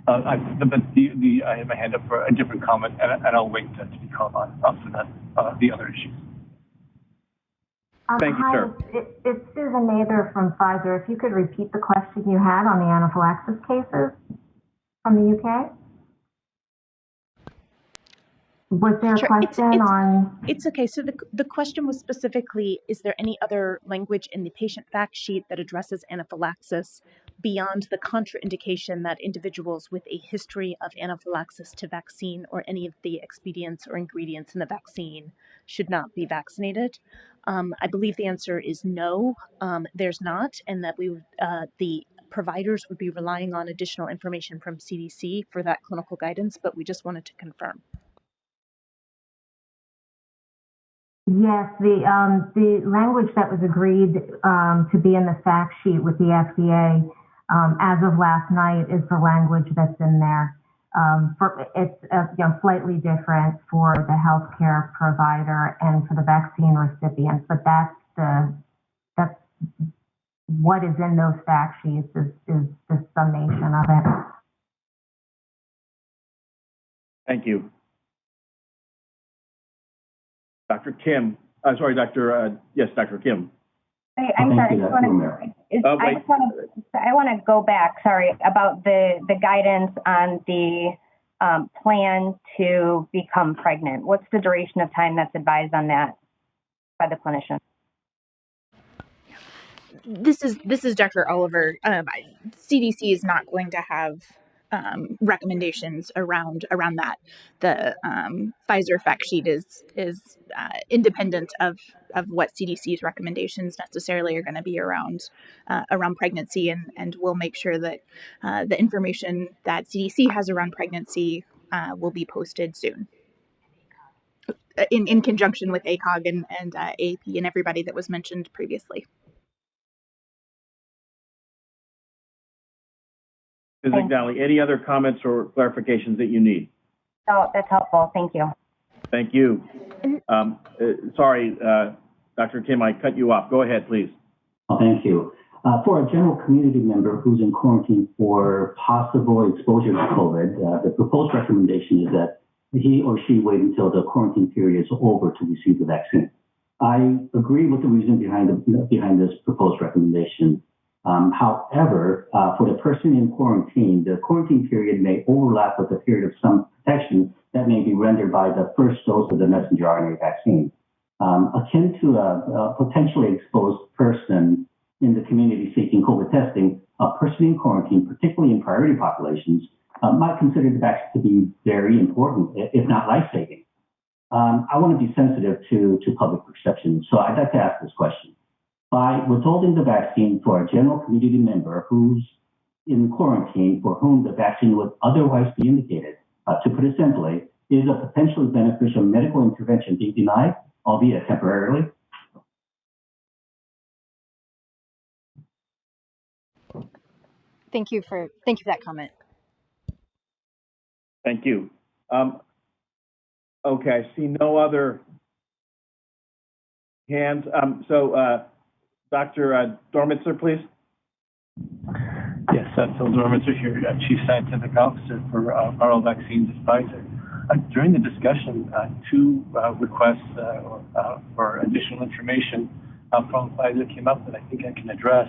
I have my hand up for a different comment, and I'll wait to be called on for that, the other issues. Thank you, sir. It's Susan Mather from Pfizer. If you could repeat the question you had on the anaphylaxis cases from the UK. Was there a question on? It's okay. So the question was specifically, is there any other language in the patient fact sheet that addresses anaphylaxis beyond the contraindication that individuals with a history of anaphylaxis to vaccine or any of the expedients or ingredients in the vaccine should not be vaccinated? I believe the answer is no, there's not, and that the providers would be relying on additional information from CDC for that clinical guidance, but we just wanted to confirm. Yes, the language that was agreed to be in the fact sheet with the FDA as of last night is the language that's in there. It's slightly different for the healthcare provider and for the vaccine recipients, but that's what is in those fact sheets is the summation of it. Thank you. Dr. Kim, Dr. Kim. I'm sorry. I want to go back. Sorry about the guidance on the plan to become pregnant? What's the duration of time that's advised on that by the clinician? This is Dr. Oliver. CDC is not going to have recommendations around that. The Pfizer fact sheet is independent of what CDC's recommendations necessarily are going to be around pregnancy, and we'll make sure that the information that CDC has around pregnancy will be posted soon. In conjunction with ACOG and AAP and everybody that was mentioned previously. Ms. McNally, any other comments or clarifications that you need? Oh, that's helpful. Thank you. Thank you. Sorry, Dr. Kim, I cut you off. Go ahead, please. Thank you. For a general community member who's in quarantine for possible exposure to COVID, the proposed recommendation is that he or she wait until the quarantine period is over to receive the vaccine. I agree with the reason behind this proposed recommendation. However, for the person in quarantine, the quarantine period may overlap with the period of some protection that may be rendered by the first dose of the messenger RNA vaccine. Akin to a potentially exposed person in the community seeking COVID testing, a person in quarantine, particularly in priority populations, might consider the vaccine to be very important, if not life-saving. I want to be sensitive to public perception, so I'd like to ask this question. By withholding the vaccine for a general community member who's in quarantine for whom the vaccine would otherwise be indicated, to put it simply, is a potentially beneficial medical intervention being denied, albeit temporarily? Thank you for that comment. Thank you. Okay, I see no other hands. Dr. Dormitzer, please. Yes, Phil Dormitzer here, Chief Scientific Officer for viral vaccines at Pfizer. During the discussion, two requests for additional information from Pfizer came up that I think I can address.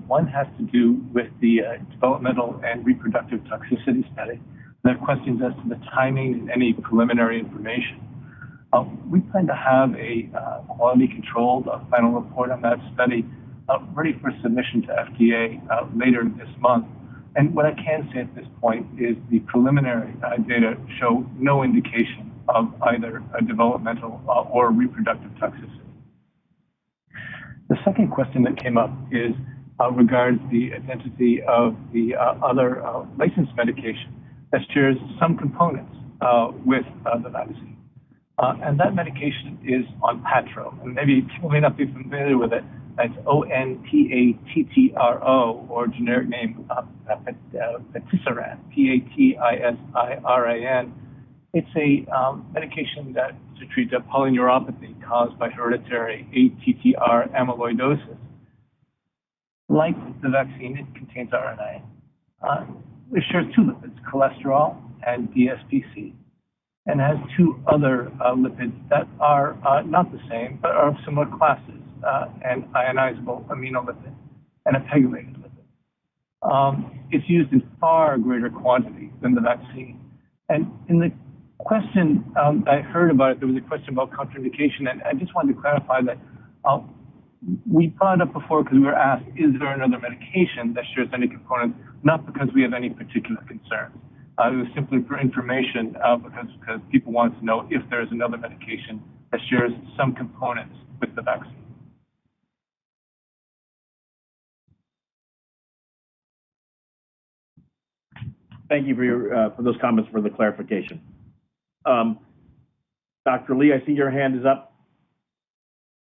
One has to do with the developmental and reproductive toxicity study. There are questions as to the timing and any preliminary information. We plan to have a quality-controlled final report on that study ready for submission to FDA later this month. And what I can say at this point is the preliminary data show no indication of either a developmental or reproductive toxicity. The second question that came up is regards the identity of the other licensed medication that shares some components with the vaccine. And that medication is Onpatro. And maybe people may not be familiar with it. It's Onpattro, or generic name Patisiran, Patissiran. It's a medication that to treat a polyneuropathy caused by hereditary ATTR amyloidosis. Like the vaccine, it contains RNA. It shares two lipids, cholesterol and DSPC, and has two other lipids that are not the same, but are of similar classes, an ionizable aminolipid and a pegylated lipid. It's used in far greater quantity than the vaccine. And in the question I heard about it, there was a question about contraindication, and I just wanted to clarify that we brought it up before because we were asked, is there another medication that shares any components, not because we have any particular concerns. It was simply for information because people want to know if there is another medication that shares some components with the vaccine. Thank you for those comments, for the clarification. Dr. Lee, I see your hand is up.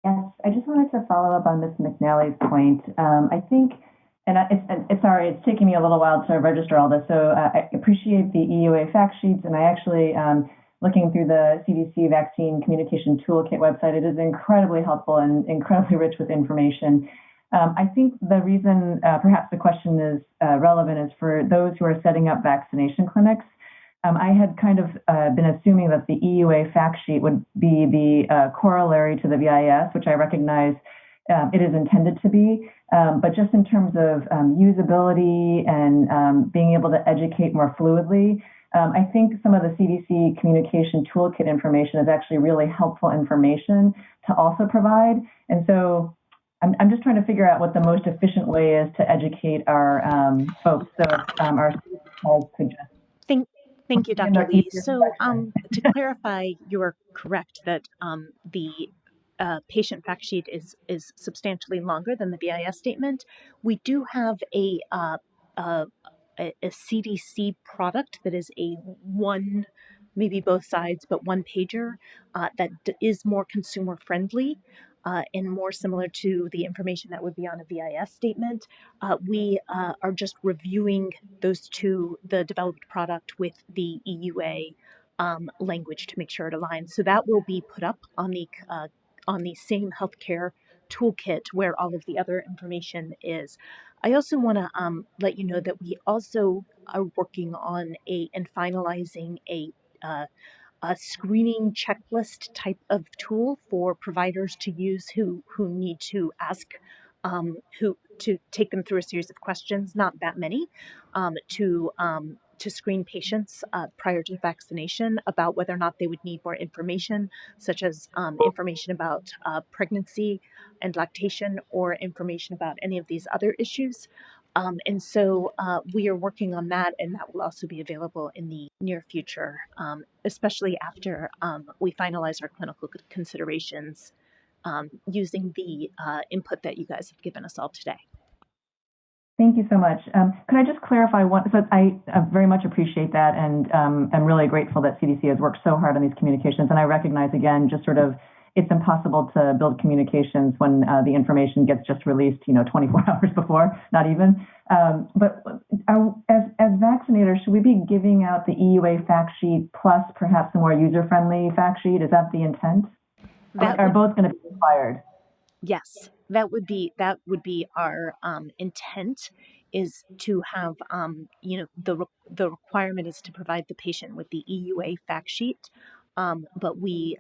Yes, I just wanted to follow up on Ms. McNally's point. I think, sorry, it's taking me a little while to register all this, so I appreciate the EUA fact sheets, and I actually, looking through the CDC Vaccine Communication Toolkit website, it is incredibly helpful and incredibly rich with information. I think the reason perhaps the question is relevant is for those who are setting up vaccination clinics. I had kind of been assuming that the EUA fact sheet would be the corollary to the VIS, which I recognize it is intended to be. But just in terms of usability and being able to educate more fluidly, I think some of the CDC communication toolkit information is actually really helpful information to also provide. And so I'm just trying to figure out what the most efficient way is to educate our folks. So our calls could just Thank you, Dr. Lee. So to clarify, you're correct that the patient fact sheet is substantially longer than the BIS statement. We do have a CDC product that is a one, maybe both sides, but one pager that is more consumer friendly. And more similar to the information that would be on a VIS statement. We are just reviewing the developed product with the EUA language to make sure it aligns. So that will be put up on the same healthcare toolkit where all of the other information is. I also want to let you know that we also are working on and finalizing a screening checklist type of tool for providers to use who need to ask who to take them through a series of questions, not that many, to screen patients prior to vaccination about whether or not they would need more information, such as information about pregnancy and lactation or information about any of these other issues. And so we are working on that, and that will also be available in the near future, especially after we finalize our clinical considerations using the input that you guys have given us all today. Thank you so much. Could I just clarify one? So I very much appreciate that, and I'm really grateful that CDC has worked so hard on these communications. And I recognize, again, just sort of it's impossible to build communications when the information gets just released, 24 hours before, not even. But as vaccinators, should we be giving out the EUA fact sheet plus perhaps a more user-friendly fact sheet? Is that the intent? Are both going to be required? Yes, that would be our intent, is to have the requirement is to provide the patient with the EUA fact sheet, but we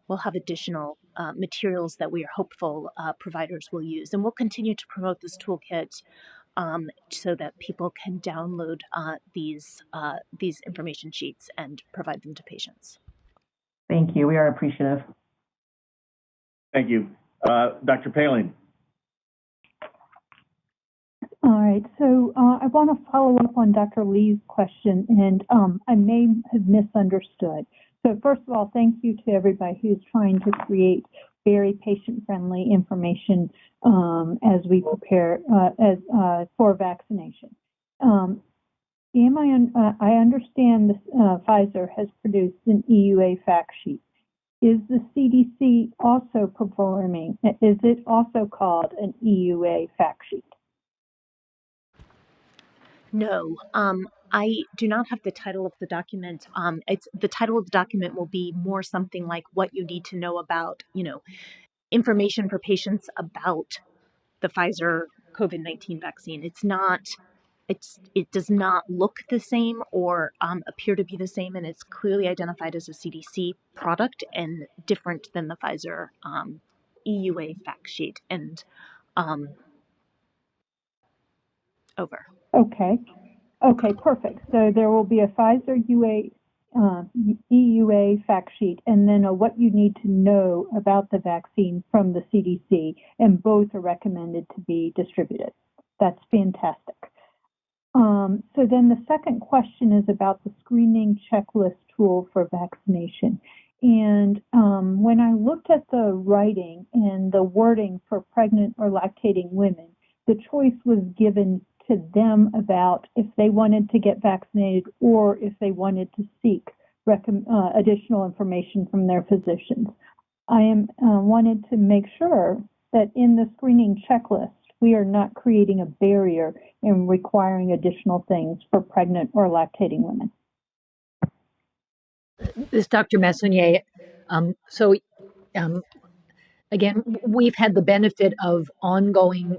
will have additional materials that we are hopeful providers will use, and we'll continue to promote this toolkit so that people can download these information sheets and provide them to patients. Thank you. We are appreciative. Thank you. Dr. Paling. All right, so I want to follow up on Dr. Lee's question, and I may have misunderstood. So first of all, thank you to everybody who's trying to create very patient-friendly information as we prepare for vaccination. I understand Pfizer has produced an EUA fact sheet. Is the CDC also performing? Is it also called an EUA fact sheet? No, I do not have the title of the document. The title of the document will be more something like what you need to know about, information for patients about the Pfizer COVID-19 vaccine. It does not look the same or appear to be the same, and it's clearly identified as a CDC product and different than the Pfizer EUA fact sheet. And over. Okay, perfect. So there will be a Pfizer EUA fact sheet, and then what you need to know about the vaccine from the CDC, and both are recommended to be distributed. That's fantastic. So then the second question is about the screening checklist tool for vaccination. And when I looked at the writing and the wording for pregnant or lactating women, the choice was given to them about if they wanted to get vaccinated or if they wanted to seek additional information from their physicians. I wanted to make sure that in the screening checklist, we are not creating a barrier in requiring additional things for pregnant or lactating women. This is Dr. Messani. Again, we've had the benefit of ongoing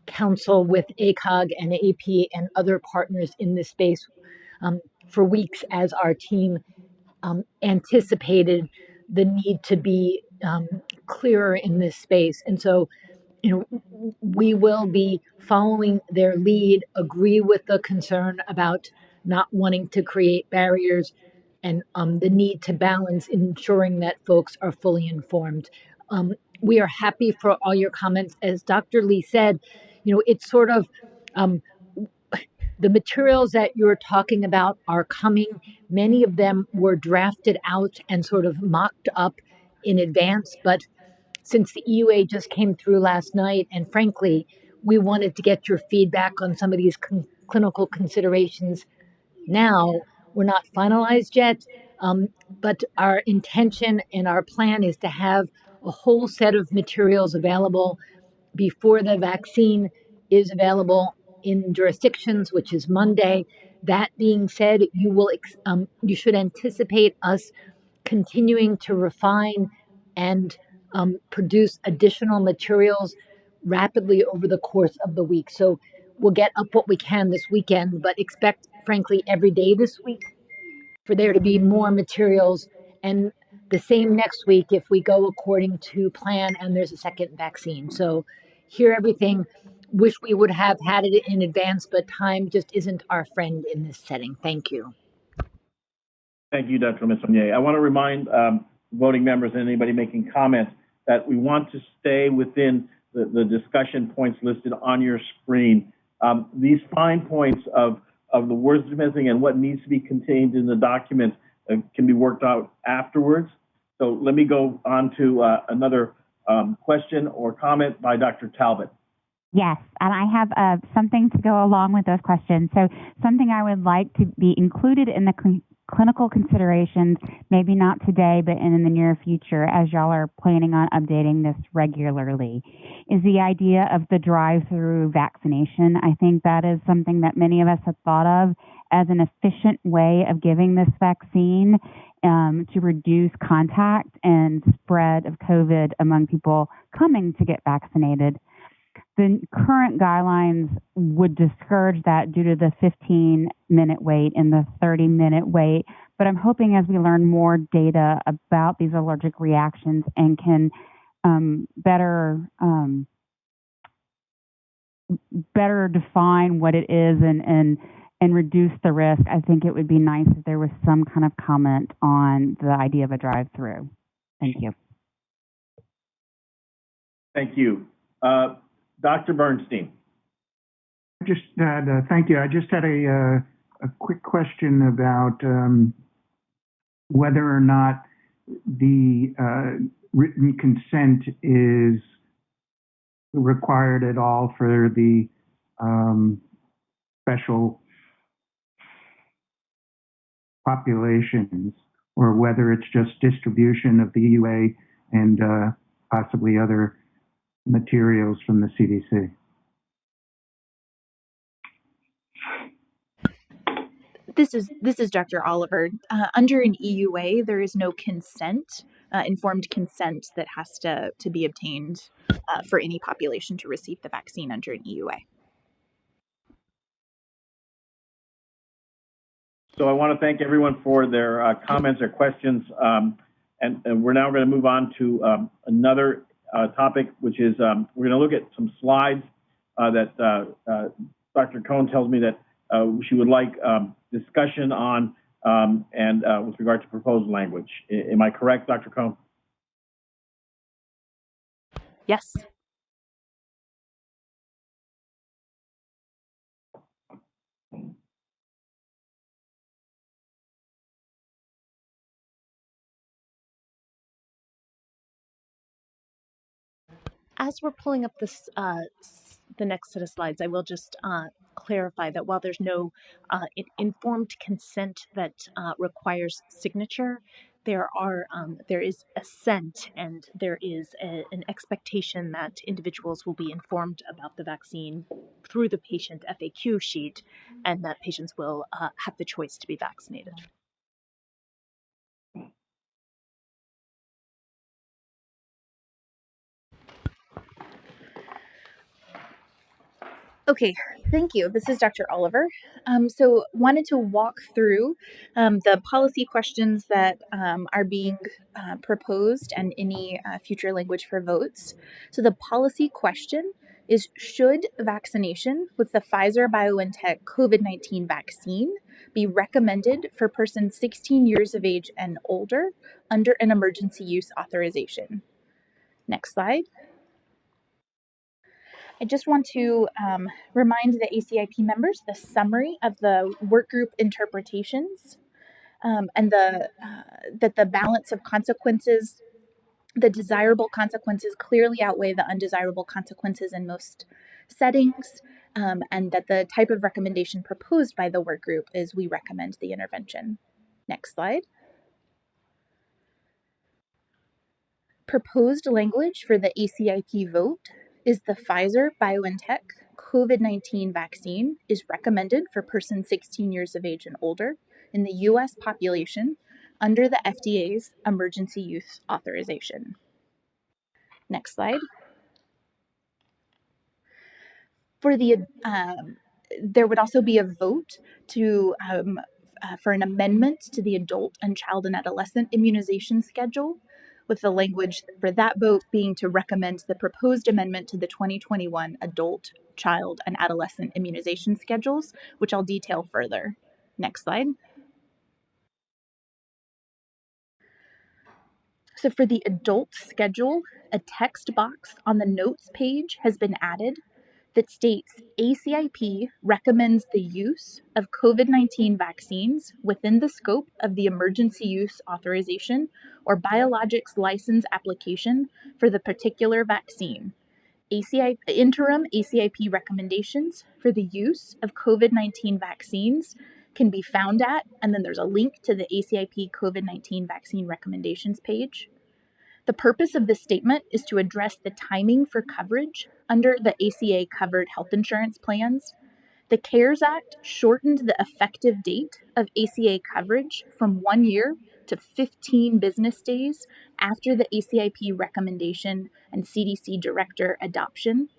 counsel with ACOG and AP and other partners in this space for weeks as our team anticipated the need to be clearer in this space. And so, we will be following their lead, agree with the concern about not wanting to create barriers, and the need to balance ensuring that folks are fully informed. We are happy for all your comments. As Dr. Lee said, it's sort of um, the materials that you're talking about are coming. Many of them were drafted out and sort of mocked up in advance, but since the EUA just came through last night, and frankly, we wanted to get your feedback on some of these clinical considerations now. We're not finalized yet, but our intention and our plan is to have a whole set of materials available before the vaccine is available in jurisdictions, which is Monday. That being said, you should anticipate us continuing to refine and produce additional materials rapidly over the course of the week. So we'll get up what we can this weekend, but expect, frankly, every day this week for there to be more materials, and the same next week if we go according to plan and there's a second vaccine. So hear everything. Wish we would have had it in advance, but time just isn't our friend in this setting. Thank you. Thank you, Dr. Messani. I want to remind voting members and anybody making comments that we want to stay within the discussion points listed on your screen. These fine points of the words missing and what needs to be contained in the document can be worked out afterwards. So let me go on to another question or comment by Dr. Talbot. Yes, and I have something to go along with those questions. So something I would like to be included in the clinical considerations, maybe not today, but in the near future, as y'all are planning on updating this regularly, is the idea of the drive-through vaccination. I think that is something that many of us have thought of as an efficient way of giving this vaccine to reduce contact and spread of COVID among people coming to get vaccinated. The current guidelines would discourage that due to the 15-minute wait and the 30-minute wait. But I'm hoping as we learn more data about these allergic reactions and can better define what it is and reduce the risk, I think it would be nice if there was some kind of comment on the idea of a drive-through. Thank you. Thank you. Dr. Bernstein. Just thank you. I just had a quick question about whether or not the written consent is required at all for the special populations, or whether it's just distribution of the EUA and possibly other materials from the CDC. This is Dr. Oliver. Under an EUA, there is no consent, informed consent that has to be obtained for any population to receive the vaccine under an EUA. So I want to thank everyone for their comments or questions, and we're now going to move on to another topic, which is we're going to look at some slides that Dr. Cohn tells me that she would like discussion on and with regard to proposed language. Am I correct, Dr. Cohn? Yes. As we're pulling up this, the next set of slides, I will just clarify that while there's no informed consent that requires signature, there is assent, and there is an expectation that individuals will be informed about the vaccine through the patient FAQ sheet, and that patients will have the choice to be vaccinated. Okay, thank you. This is Dr. Oliver. So wanted to walk through the policy questions that are being proposed and any future language for votes. So the policy question is should vaccination with the Pfizer-BioNTech COVID-19 vaccine be recommended for persons 16 years of age and older under an emergency use authorization? Next slide. I just want to remind the ACIP members the summary of the workgroup interpretations and that the balance of consequences, the desirable consequences clearly outweigh the undesirable consequences in most settings, and that the type of recommendation proposed by the workgroup is we recommend the intervention. Next slide. Proposed language for the ACIP vote is the Pfizer-BioNTech COVID-19 vaccine is recommended for persons 16 years of age and older in the U.S. population under the FDA's emergency use authorization. Next slide. For the there would also be a vote to for an amendment to the adult and child and adolescent immunization schedule, with the language for that vote being to recommend the proposed amendment to the 2021 adult, child, and adolescent immunization schedules, which I'll detail further. Next slide. So for the adult schedule, a text box on the notes page has been added that states ACIP recommends the use of COVID-19 vaccines within the scope of the emergency use authorization or biologics license application for the particular vaccine. Interim ACIP recommendations for the use of COVID-19 vaccines can be found at, and then there's a link to the ACIP COVID-19 vaccine recommendations page. The purpose of this statement is to address the timing for coverage under the ACA covered health insurance plans. The CARES Act shortened the effective date of ACA coverage from 1 year to 15 business days after the ACIP recommendation and CDC director adoption.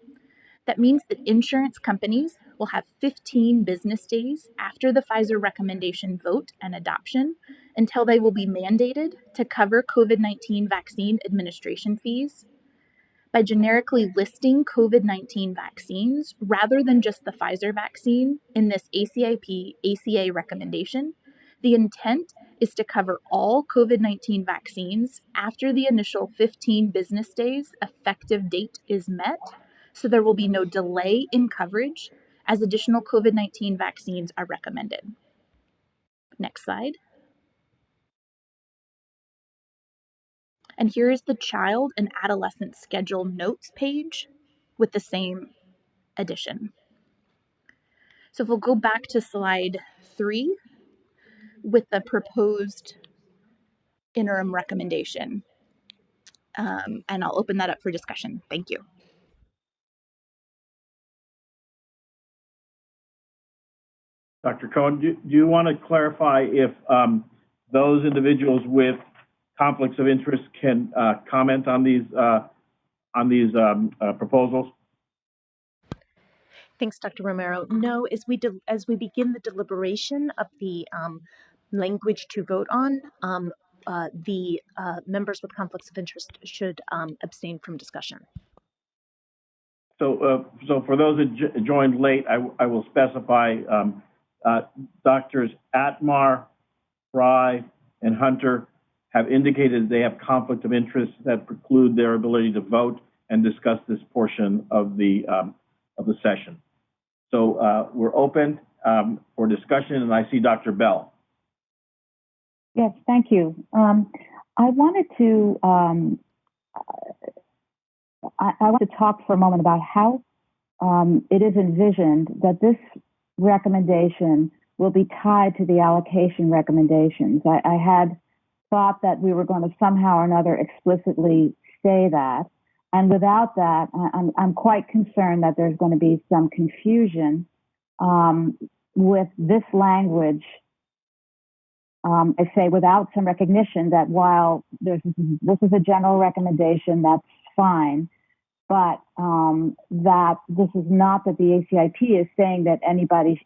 That means that insurance companies will have 15 business days after the Pfizer recommendation vote and adoption until they will be mandated to cover COVID-19 vaccine administration fees. By generically listing COVID-19 vaccines rather than just the Pfizer vaccine in this ACIP ACA recommendation, the intent is to cover all COVID-19 vaccines after the initial 15 business days effective date is met, so there will be no delay in coverage as additional COVID-19 vaccines are recommended. Next slide. And here is the child and adolescent schedule notes page with the same addition. So if we'll go back to slide 3 with the proposed interim recommendation, and I'll open that up for discussion. Thank you. Dr. Cohn, do you want to clarify if those individuals with conflicts of interest can comment on these proposals? Thanks, Dr. Romero. No, as we begin the deliberation of the language to vote on, the members with conflicts of interest should abstain from discussion. So for those that joined late, I will specify Doctors Atmar, Frey, and Hunter have indicated they have conflict of interest that preclude their ability to vote and discuss this portion of the session. So we're open for discussion, and I see Dr. Bell. Yes, thank you. I wanted to I want to talk for a moment about how it is envisioned that this recommendation will be tied to the allocation recommendations. I had thought that we were going to somehow or another explicitly say that. And without that, I'm quite concerned that there's going to be some confusion with this language. I say without some recognition that while this is a general recommendation, that's fine, but that this is not that the ACIP is saying that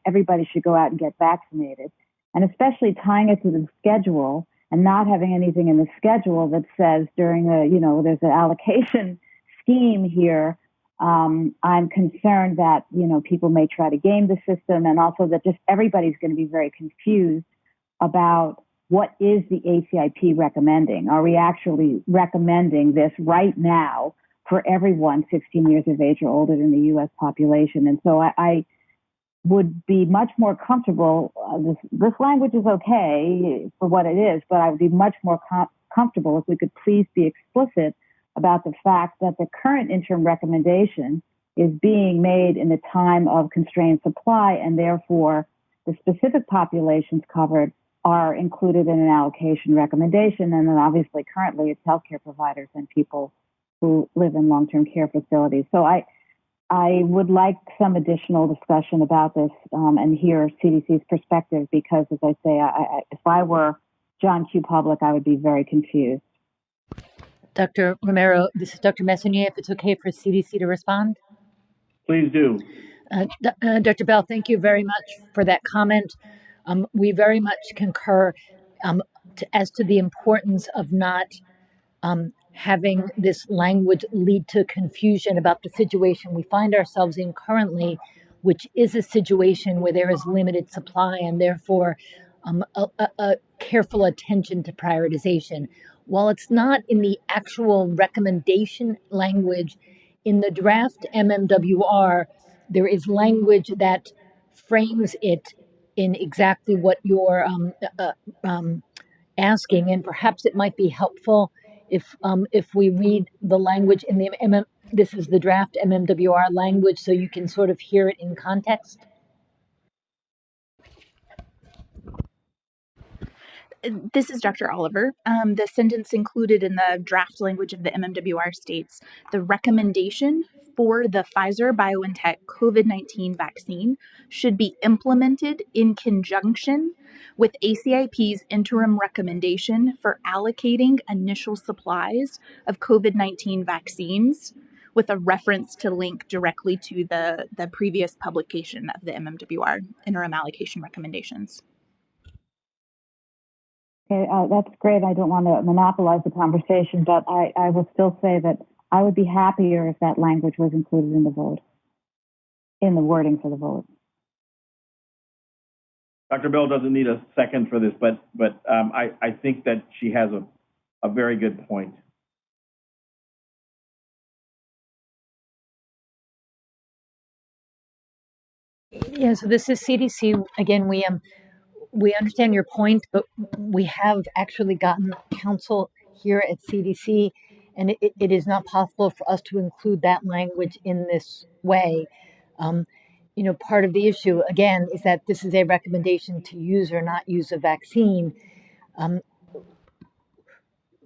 everybody should go out and get vaccinated, and especially tying it to the schedule and not having anything in the schedule that says during there's an allocation scheme here I'm concerned that, people may try to game the system, and also that just everybody's going to be very confused about what is the ACIP recommending. Are we actually recommending this right now for everyone 16 years of age or older in the U.S. population? And so I would be much more comfortable. This language is okay for what it is, but I would be much more comfortable if we could please be explicit about the fact that the current interim recommendation is being made in a time of constrained supply, and therefore the specific populations covered are included in an allocation recommendation. And then obviously currently it's healthcare providers and people who live in long-term care facilities. So I would like some additional discussion about this and hear CDC's perspective, because as I say, if I were John Q. Public, I would be very confused. Dr. Romero, this is Dr. Messani. If it's okay for CDC to respond? Please do. Dr. Bell, thank you very much for that comment. We very much concur as to the importance of not having this language lead to confusion about the situation we find ourselves in currently, which is a situation where there is limited supply and therefore a careful attention to prioritization. While it's not in the actual recommendation language, in the draft MMWR, there is language that frames it in exactly what you're asking, and perhaps it might be helpful if we read the language in the this is the draft MMWR language, so you can sort of hear it in context. This is Dr. Oliver. The sentence included in the draft language of the MMWR states, the recommendation for the Pfizer-BioNTech COVID-19 vaccine should be implemented in conjunction with ACIP's interim recommendation for allocating initial supplies of COVID-19 vaccines, with a reference to link directly to the previous publication of the MMWR interim allocation recommendations. Okay, that's great. I don't want to monopolize the conversation, but I will still say that I would be happier if that language was included in the vote, in the wording for the vote. Dr. Bell doesn't need a second for this, but I think that she has a very good point. Yeah, so this is CDC. Again, we understand your point, but we have actually gotten counsel here at CDC, and it is not possible for us to include that language in this way. Part of the issue, again, is that this is a recommendation to use or not use a vaccine.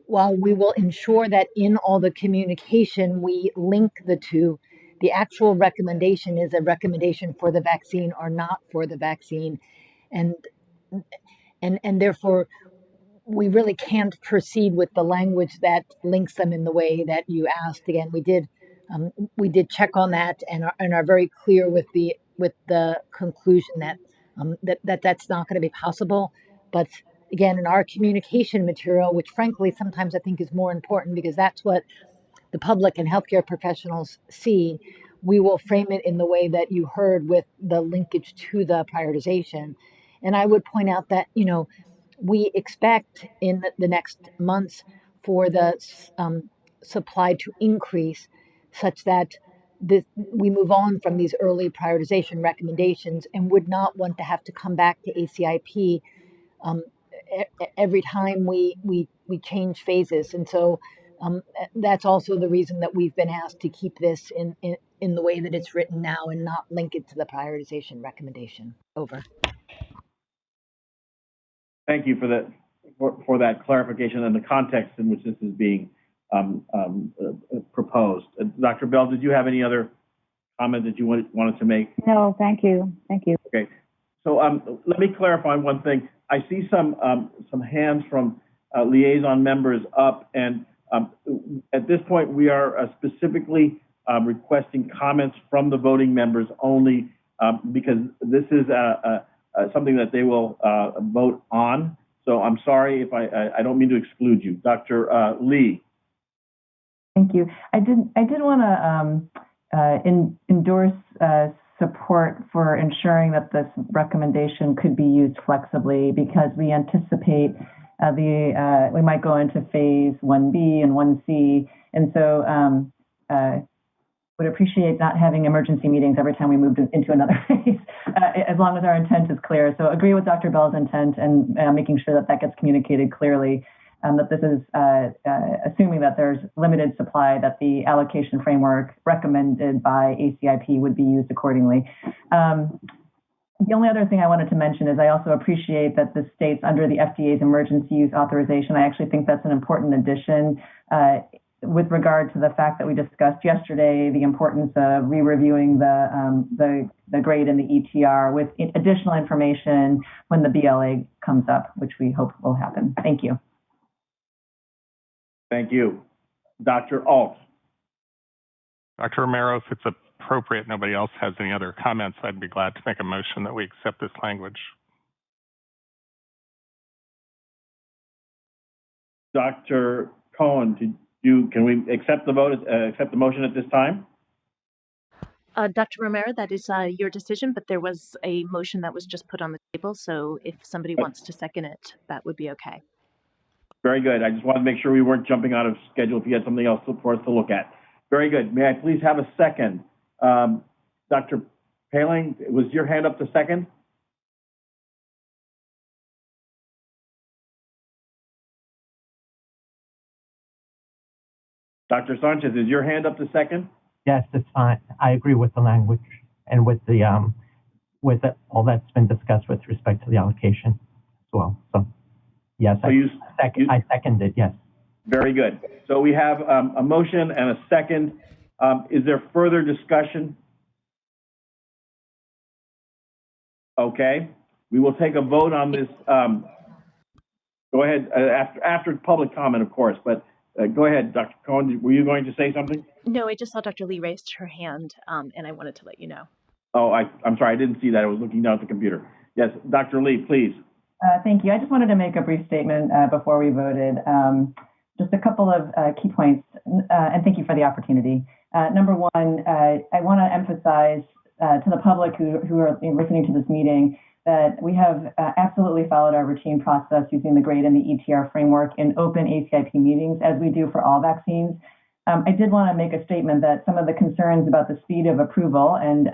While we will ensure that in all the communication we link the two, the actual recommendation is a recommendation for the vaccine or not for the vaccine. And therefore, we really can't proceed with the language that links them in the way that you asked. Again, we did check on that and are very clear with the conclusion that that's not going to be possible. But again, in our communication material, which frankly sometimes I think is more important because that's what the public and healthcare professionals see, we will frame it in the way that you heard with the linkage to the prioritization. And I would point out that, we expect in the next months for the supply to increase such that we move on from these early prioritization recommendations and would not want to have to come back to ACIP every time we change phases. And so that's also the reason that we've been asked to keep this in the way that it's written now and not link it to the prioritization recommendation. Over. Thank you for that clarification and the context in which this is being proposed. Dr. Bell, did you have any other comment that you wanted to make? No, thank you. Thank you. Okay. So let me clarify one thing. I see some hands from liaison members up, and at this point we are specifically requesting comments from the voting members only because this is something that they will vote on. So I'm sorry if I don't mean to exclude you. Dr. Lee. Thank you. I did want to endorse support for ensuring that this recommendation could be used flexibly, because we anticipate we might go into phase 1B and 1C, and so would appreciate not having emergency meetings every time we moved into another phase, as long as our intent is clear. So agree with Dr. Bell's intent and making sure that that gets communicated clearly, that this is assuming that there's limited supply, that the allocation framework recommended by ACIP would be used accordingly. The only other thing I wanted to mention is I also appreciate that this states under the FDA's emergency use authorization. I actually think that's an important addition with regard to the fact that we discussed yesterday the importance of re-reviewing the grade and the ETR with additional information when the BLA comes up, which we hope will happen. Thank you. Thank you. Dr. Alt. Dr. Romero, if it's appropriate, nobody else has any other comments, I'd be glad to make a motion that we accept this language. Dr. Cohn, can we accept the vote, accept the motion at this time? Dr. Romero, that is your decision, but there was a motion that was just put on the table, so if somebody wants to second it, that would be okay. Very good. I just wanted to make sure we weren't jumping out of schedule if you had something else for us to look at. Very good. May I please have a second? Dr. Paling, was your hand up to second? Dr. Sanchez, is your hand up to second? Yes, it's fine. I agree with the language and with the all that's been discussed with respect to the allocation as well. So, yes, So I seconded. Yes. Very good. So we have a motion and a second. Is there further discussion? Okay. We will take a vote on this. Go ahead after public comment, of course, but go ahead, Dr. Cohn. Were you going to say something? No, I just saw Dr. Lee raised her hand, and I wanted to let you know. Oh, I'm sorry. I didn't see that. I was looking down at the computer. Yes, Dr. Lee, please. Thank you. I just wanted to make a brief statement before we voted. Just a couple of key points, and thank you for the opportunity. Number one, I want to emphasize to the public who are listening to this meeting that we have absolutely followed our routine process using the grade and the ETR framework in open ACIP meetings, as we do for all vaccines. I did want to make a statement that some of the concerns about the speed of approval, and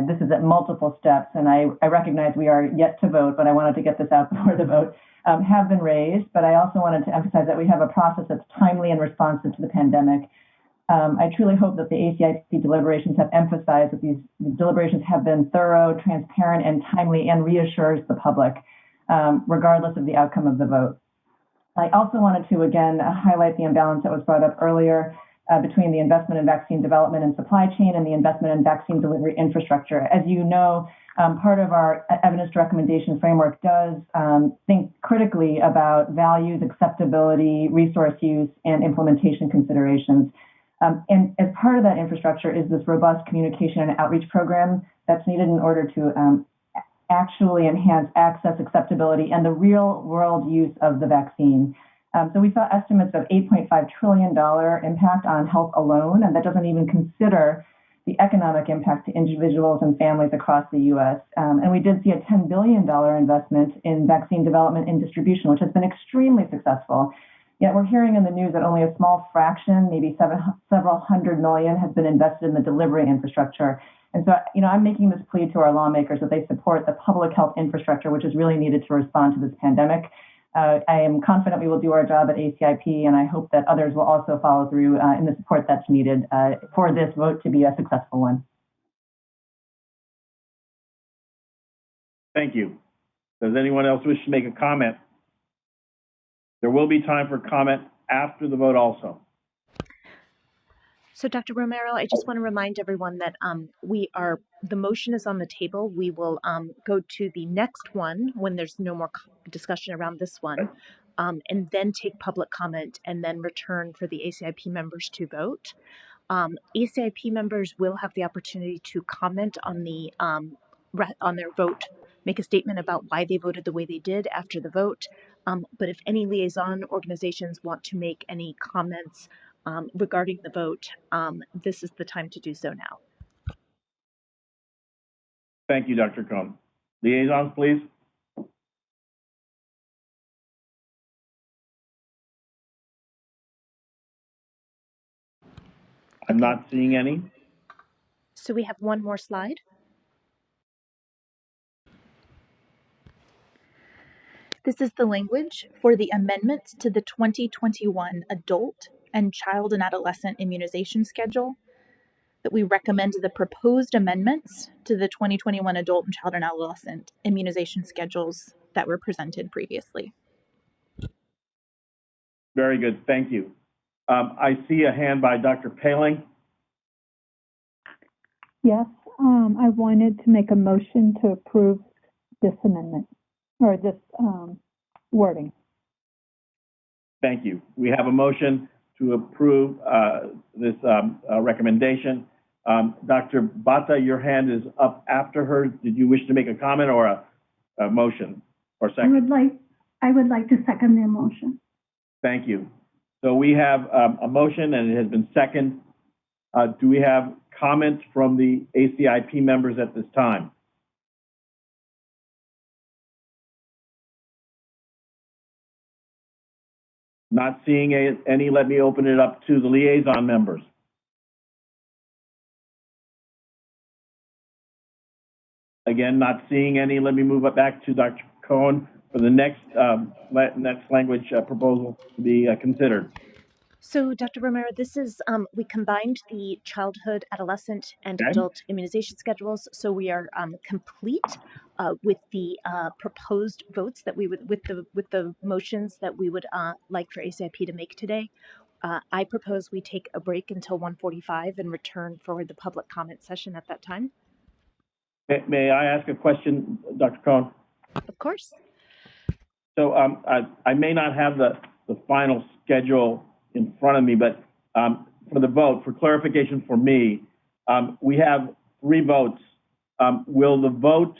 this is at multiple steps, and I recognize we are yet to vote, but I wanted to get this out before the vote, have been raised. But I also wanted to emphasize that we have a process that's timely and responsive to the pandemic. I truly hope that the ACIP deliberations have emphasized that these deliberations have been thorough, transparent, and timely, and reassures the public, regardless of the outcome of the vote. I also wanted to, again, highlight the imbalance that was brought up earlier between the investment in vaccine development and supply chain and the investment in vaccine delivery infrastructure. As you know, part of our evidence recommendation framework does think critically about values, acceptability, resource use, and implementation considerations. And as part of that infrastructure is this robust communication and outreach program that's needed in order to actually enhance access, acceptability, and the real-world use of the vaccine. So we saw estimates of $8.5 trillion impact on health alone, and that doesn't even consider the economic impact to individuals and families across the U.S. And we did see a $10 billion investment in vaccine development and distribution, which has been extremely successful. Yet we're hearing in the news that only a small fraction, maybe several hundred million, has been invested in the delivery infrastructure. And so, I'm making this plea to our lawmakers that they support the public health infrastructure, which is really needed to respond to this pandemic. I am confident we will do our job at ACIP, and I hope that others will also follow through in the support that's needed for this vote to be a successful one. Thank you. Does anyone else wish to make a comment? There will be time for comment after the vote also. So, Dr. Romero, I just want to remind everyone that the motion is on the table. We will go to the next one when there's no more discussion around this one, and then take public comment and then return for the ACIP members to vote. ACIP members will have the opportunity to comment on their vote, make a statement about why they voted the way they did after the vote. But if any liaison organizations want to make any comments regarding the vote, this is the time to do so now. Thank you, Dr. Cohn. Liaisons, please. I'm not seeing any. So we have one more slide. This is the language for the amendment to the 2021 adult and child and adolescent immunization schedule that we recommend the proposed amendments to the 2021 adult and child and adolescent immunization schedules that were presented previously. Very good, thank you. I see a hand by Dr. Paling. Yes, I wanted to make a motion to approve this amendment, or this wording. Thank you. We have a motion to approve this recommendation. Dr. Bata, your hand is up after her. Did you wish to make a comment or a motion or second? I would like to second the motion. Thank you. So we have a motion and it has been seconded. Do we have comments from the ACIP members at this time? Not seeing any, let me open it up to the liaison members. Again, not seeing any, let me move it back to Dr. Cohn for the next language proposal to be considered. So, Dr. Romero, this is, we combined the childhood, adolescent, and adult immunization schedules. So we are complete with the proposed votes that we would, with the motions that we would like for ACIP to make today. I propose we take a break until 1:45 and return for the public comment session at that time. May I ask a question, Dr. Cohn? Of course. So I may not have the final schedule in front of me, but for the vote, for clarification for me, we have 3 votes. Will the vote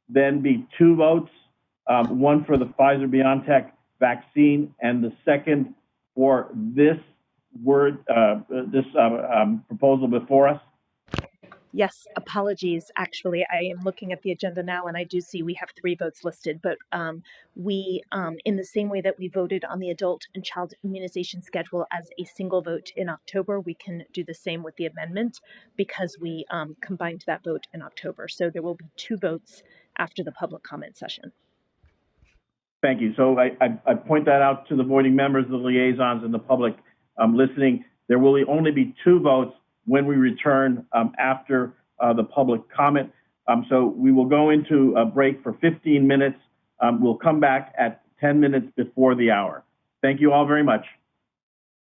then be 2 votes, one for the Pfizer-BioNTech vaccine and the second for this proposal before us? Yes, apologies. Actually, I am looking at the agenda now and I do see we have 3 votes listed, but we, in the same way that we voted on the adult and child immunization schedule as a single vote in October, we can do the same with the amendment because we combined that vote in October. So there will be 2 votes after the public comment session. Thank you. So I point that out to the voting members, the liaisons, and the public listening. There will only be 2 votes when we return after the public comment. So we will go into a break for 15 minutes. We'll come back at 10 minutes before the hour. Thank you all very much.